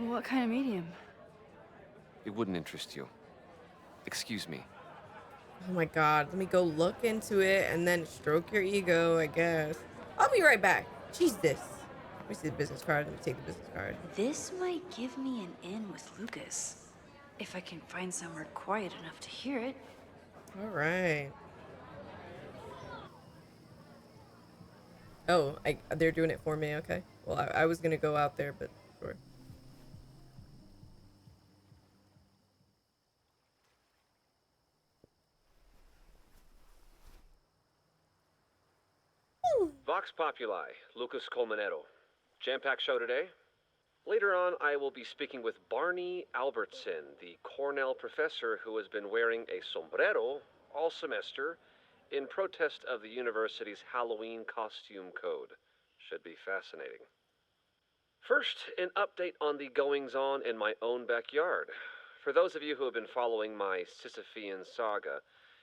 What kind of medium?
It wouldn't interest you. Excuse me.
Oh my god, let me go look into it and then stroke your ego, I guess. I'll be right back. Jesus. Let me see the business card. Let me take the business card.
This might give me an in with Lucas. If I can find somewhere quiet enough to hear it.
All right. Oh, they're doing it for me, okay. Well, I was gonna go out there, but sure.
Vox Populi, Lucas Colmenero. Jam-packed show today? Later on, I will be speaking with Barney Albertson, the Cornell professor who has been wearing a sombrero all semester in protest of the university's Halloween costume code. Should be fascinating. First, an update on the goings-on in my own backyard. For those of you who have been following my Sisyphean saga,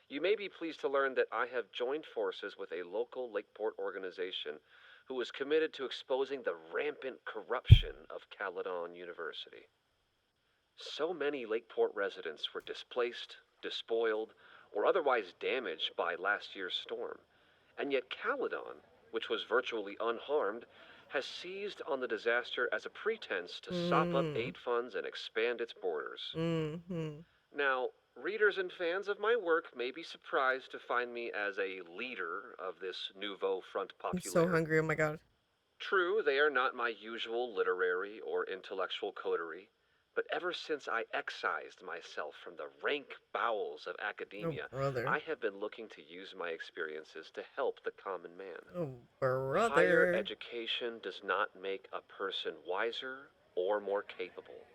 you may be pleased to learn that I have joined forces with a local Lakeport organization who is committed to exposing the rampant corruption of Caledon University. So many Lakeport residents were displaced, despoiled, or otherwise damaged by last year's storm. And yet Caledon, which was virtually unharmed, has seized on the disaster as a pretense to sop up aid funds and expand its borders. Now, readers and fans of my work may be surprised to find me as a leader of this nouveau front
I'm
populaire.
so hungry, oh my god.
True, they are not my usual literary or intellectual coterie, but ever since I excised myself from the rank bowels of academia, I have been looking to use my experiences to help the common man.
Oh, brother.
Higher education does not make a person wiser or more capable.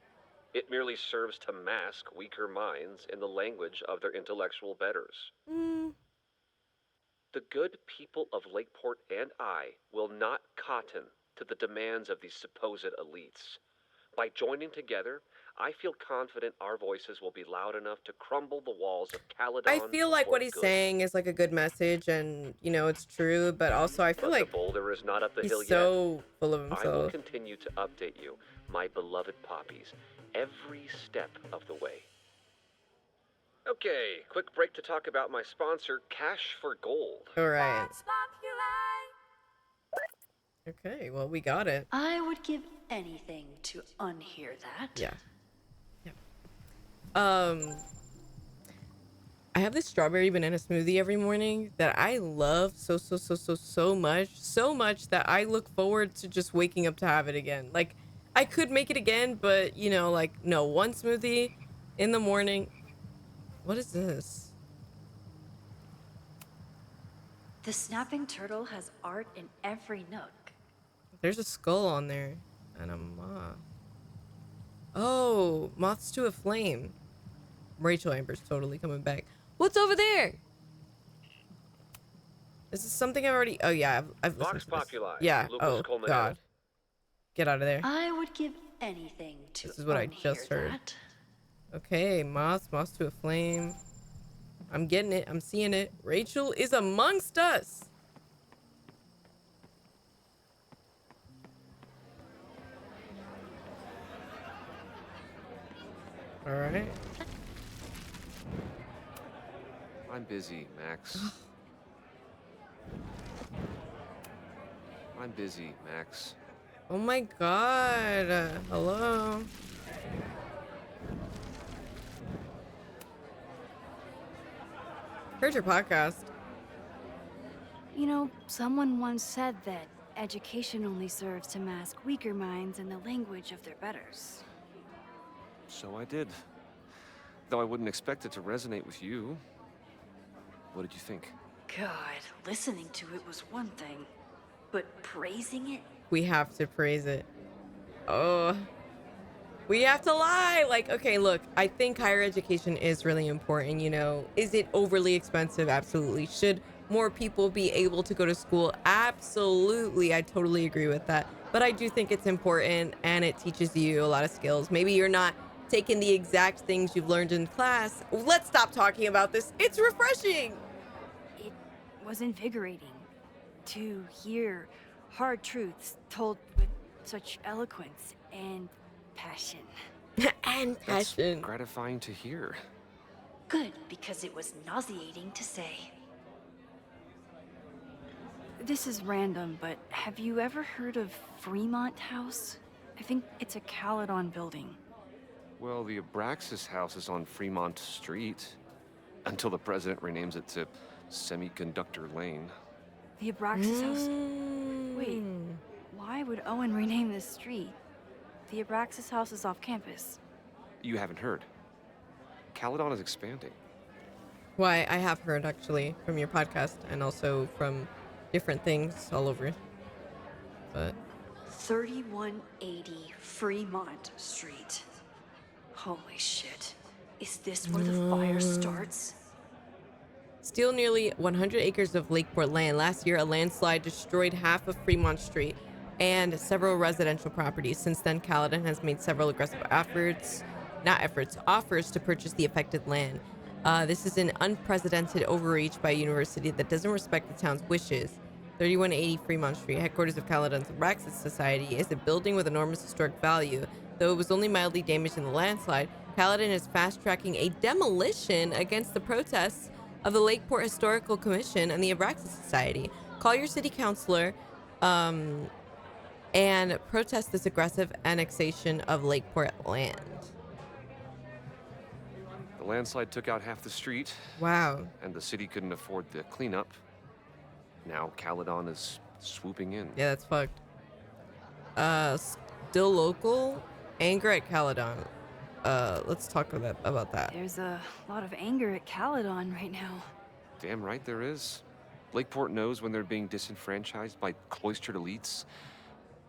It merely serves to mask weaker minds in the language of their intellectual betters. The good people of Lakeport and I will not cotton to the demands of these supposed elites. By joining together, I feel confident our voices will be loud enough to crumble the walls of Caledon.
I feel like what he's saying is like a good message, and you know it's true, but also I feel like
the boulder is not up the hill
he's so
yet.
full of
I will
himself.
continue to update you, my beloved poppies, every step of the way. Okay, quick break to talk about my sponsor, Cash for Gold.
All right. Okay, well we got it.
I would give anything to unhear that.
Yeah. I have this strawberry banana smoothie every morning that I love so much that I look forward to just waking up to have it again. Like I could make it again, but you know, like no, one smoothie in the morning. What is this?
The snapping turtle has art in every nook.
There's a skull on there and a moth. Oh, moths to a flame. Rachel Amber's totally coming back. What's over there? Is this something I've already... Oh, yeah, I've listened to this. Yeah. Oh, God. Get out of there.
I would give anything to
This is what I just heard.
that.
Okay, moths to a flame. I'm getting it. I'm seeing it. Rachel is amongst us. All right.
I'm busy, Max. I'm busy, Max.
Oh my god. Hello. Heard your podcast.
You know, someone once said that education only serves to mask weaker minds in the language of their betters.
So I did. Though I wouldn't expect it to resonate with you. What did you think?
God, listening to it was one thing, but praising it?
We have to praise it. Oh. We have to lie. Like, okay, look, I think higher education is really important, you know. Is it overly expensive? Absolutely. Should more people be able to go to school? Absolutely. I totally agree with that. But I do think it's important and it teaches you a lot of skills. Maybe you're not taking the exact things you've learned in class. Let's stop talking about this. It's refreshing.
It was invigorating to hear hard truths told with such eloquence and passion.
And
That's
passion.
gratifying to hear.
Good, because it was nauseating to say.
This is random, but have you ever heard of Fremont House? I think it's a Caledon building.
Well, the Abraxas house is on Fremont Street. Until the president renames it to Semiconductor Lane.
The Abraxas House? Wait, why would Owen rename this street? The Abraxas House is off campus.
You haven't heard. Caledon is expanding.
Why, I have heard actually from your podcast and also from different things all over. But
3180 Fremont Street. Holy shit. Is this where the fire starts?
Steal nearly 100 acres of Lakeport land. Last year, a landslide destroyed half of Fremont Street and several residential properties. Since then, Caledon has made several aggressive offers to purchase the affected land. This is an unprecedented overreach by a university that doesn't respect the town's wishes. 3180 Fremont Street, headquarters of Caledon's Abraxas Society, is a building with enormous historic value. Though it was only mildly damaged in the landslide, Caledon is fast-tracking a demolition against the protests of the Lakeport Historical Commission and the Abraxas Society. Call your city councilor and protest this aggressive annexation of Lakeport land.
The landslide took out half the street.
Wow.
And the city couldn't afford the cleanup. Now Caledon is swooping in.
Yeah, that's fucked. Still local? Anger at Caledon. Let's talk about that.
There's a lot of anger at Caledon right now.
Damn right there is. Lakeport knows when they're being disenfranchised by cloistered elites.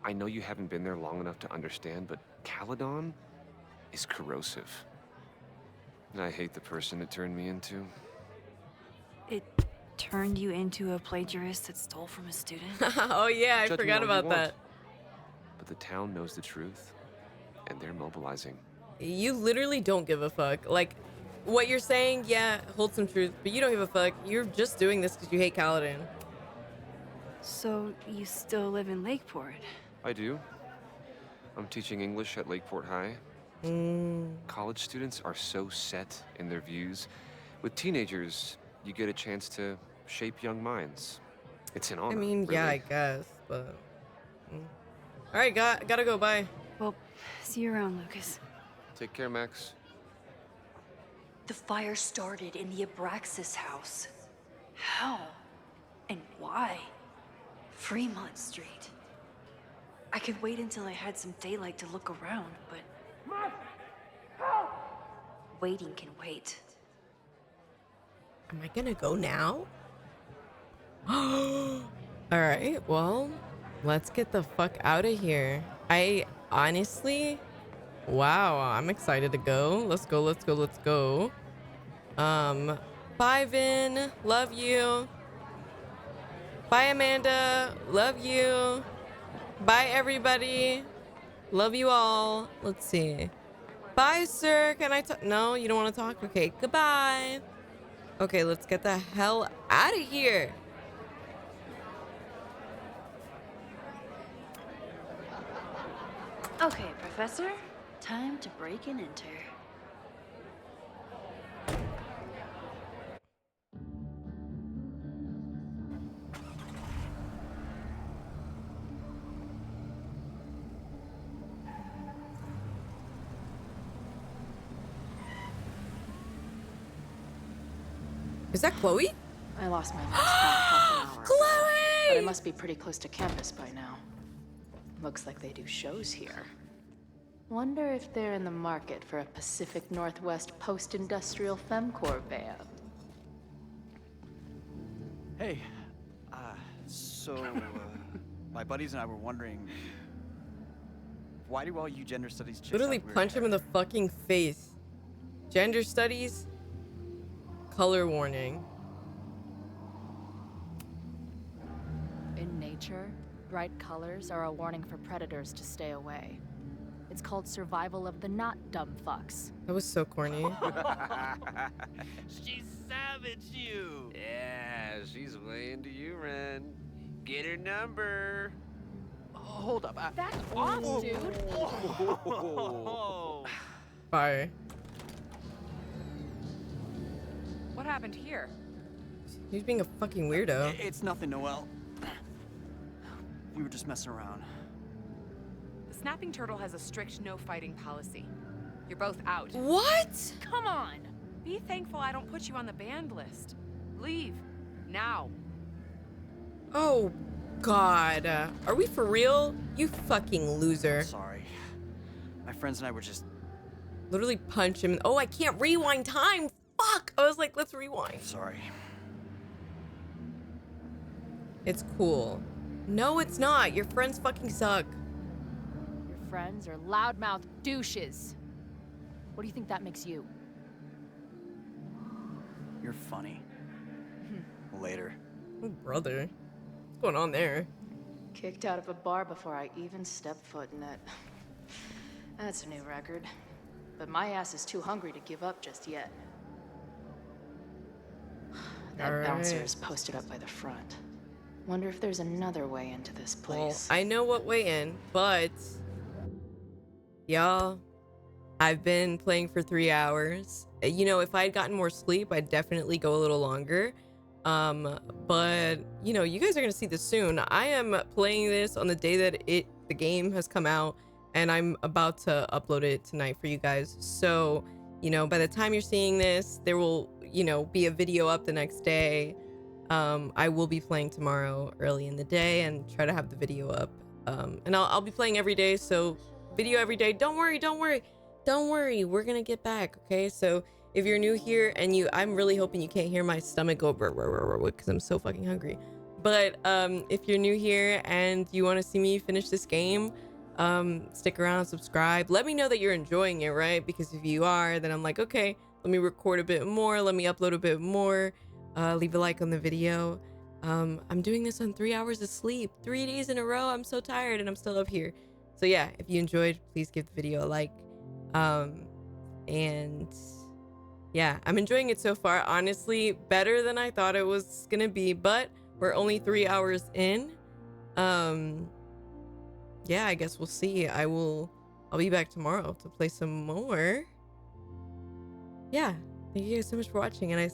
I know you haven't been there long enough to understand, but Caledon is corrosive. And I hate the person it turned me into.
It turned you into a plagiarist that stole from a student?
Oh yeah, I
Judge me
forgot
all you
about
want.
that.
But the town knows the truth, and they're mobilizing.
You literally don't give a fuck. Like, what you're saying, yeah, holds some truth, but you don't give a fuck. You're just doing this because you hate Caledon.
So you still live in Lakeport?
I do. I'm teaching English at Lakeport High. College students are so set in their views. With teenagers, you get a chance to shape young minds. It's an honor.
I mean,
really.
yeah, I guess, but... All right, gotta go, bye.
Well, see you around, Lucas.
Take care, Max.
The fire started in the Abraxas house. How? And why? Fremont Street. I could wait until I had some daylight to look around, but... Waiting can wait.
Am I gonna go now? All right, well, let's get the fuck out of here. I honestly, wow, I'm excited to go. Let's go, let's go, let's go. Bye, Vin. Love you. Bye, Amanda. Love you. Bye, everybody. Love you all. Let's see. Bye, sir. Can I talk? No, you don't want to talk? Okay, goodbye. Okay, let's get the hell out of here.
Okay, Professor. Time to break and enter.
Is that Chloe?
I lost my last about half an hour ago,
Chloe!
but I must be pretty close to campus by now. Looks like they do shows here. Wonder if they're in the market for a Pacific Northwest post-industrial femcorps band.
Hey, my buddies and I were wondering, why do all you gender studies chicks
Literally
have weird
punch him in the fucking face. Gender studies, color warning.
In nature, bright colors are a warning for predators to stay away. It's called survival of the not dumb fucks.
That was so corny.
She savaged you. Yeah, she's way into you, Ren. Get her number.
Hold up.
Back off, dude.
Fire.
What happened here?
He's being a fucking weirdo.
It's nothing, Noelle. We were just messing around.
The snapping turtle has a strict no fighting policy. You're both out.
What?
Come on. Be thankful I don't put you on the banned list. Leave. Now.
Oh, God. Are we for real? You fucking loser.
Sorry. My friends and I were just...
Literally punch him. Oh, I can't rewind time. Fuck. I was like, let's rewind.
Sorry.
It's cool. No, it's not. Your friends fucking suck.
Your friends are loudmouth douches. What do you think that makes you?
You're funny. Later.
Oh, brother. What's going on there?
Kicked out of a bar before I even stepped foot in it. That's a new record. But my ass is too hungry to give up just yet. That bouncer is posted up by the front. Wonder if there's another way into this place.
Well, I know what way in, but y'all, I've been playing for 3 hours. You know, if I had gotten more sleep, I'd definitely go a little longer. But you know, you guys are gonna see this soon. I am playing this on the day that the game has come out, and I'm about to upload it tonight for you guys. So, you know, by the time you're seeing this, there will, you know, be a video up the next day. I will be playing tomorrow early in the day and try to have the video up. And I'll be playing every day, so video every day. Don't worry. We're gonna get back, okay? So if you're new here and I'm really hoping you can't hear my stomach go because I'm so fucking hungry. But if you're new here and you want to see me finish this game, stick around, subscribe. Let me know that you're enjoying it, right? Because if you are, then I'm like, okay, let me record a bit more. Let me upload a bit more. Leave a like on the video. I'm doing this on 3 hours of sleep, 3 days in a row. I'm so tired and I'm still up here. So yeah, if you enjoyed, please give the video a like. And yeah, I'm enjoying it so far. Honestly, better than I thought it was gonna be, but we're only 3 hours in. Yeah, I guess we'll see. I'll be back tomorrow to play some more. Yeah, thank you guys so much for watching, and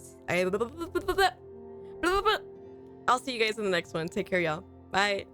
I'll see you guys in the next one. Take care, y'all. Bye.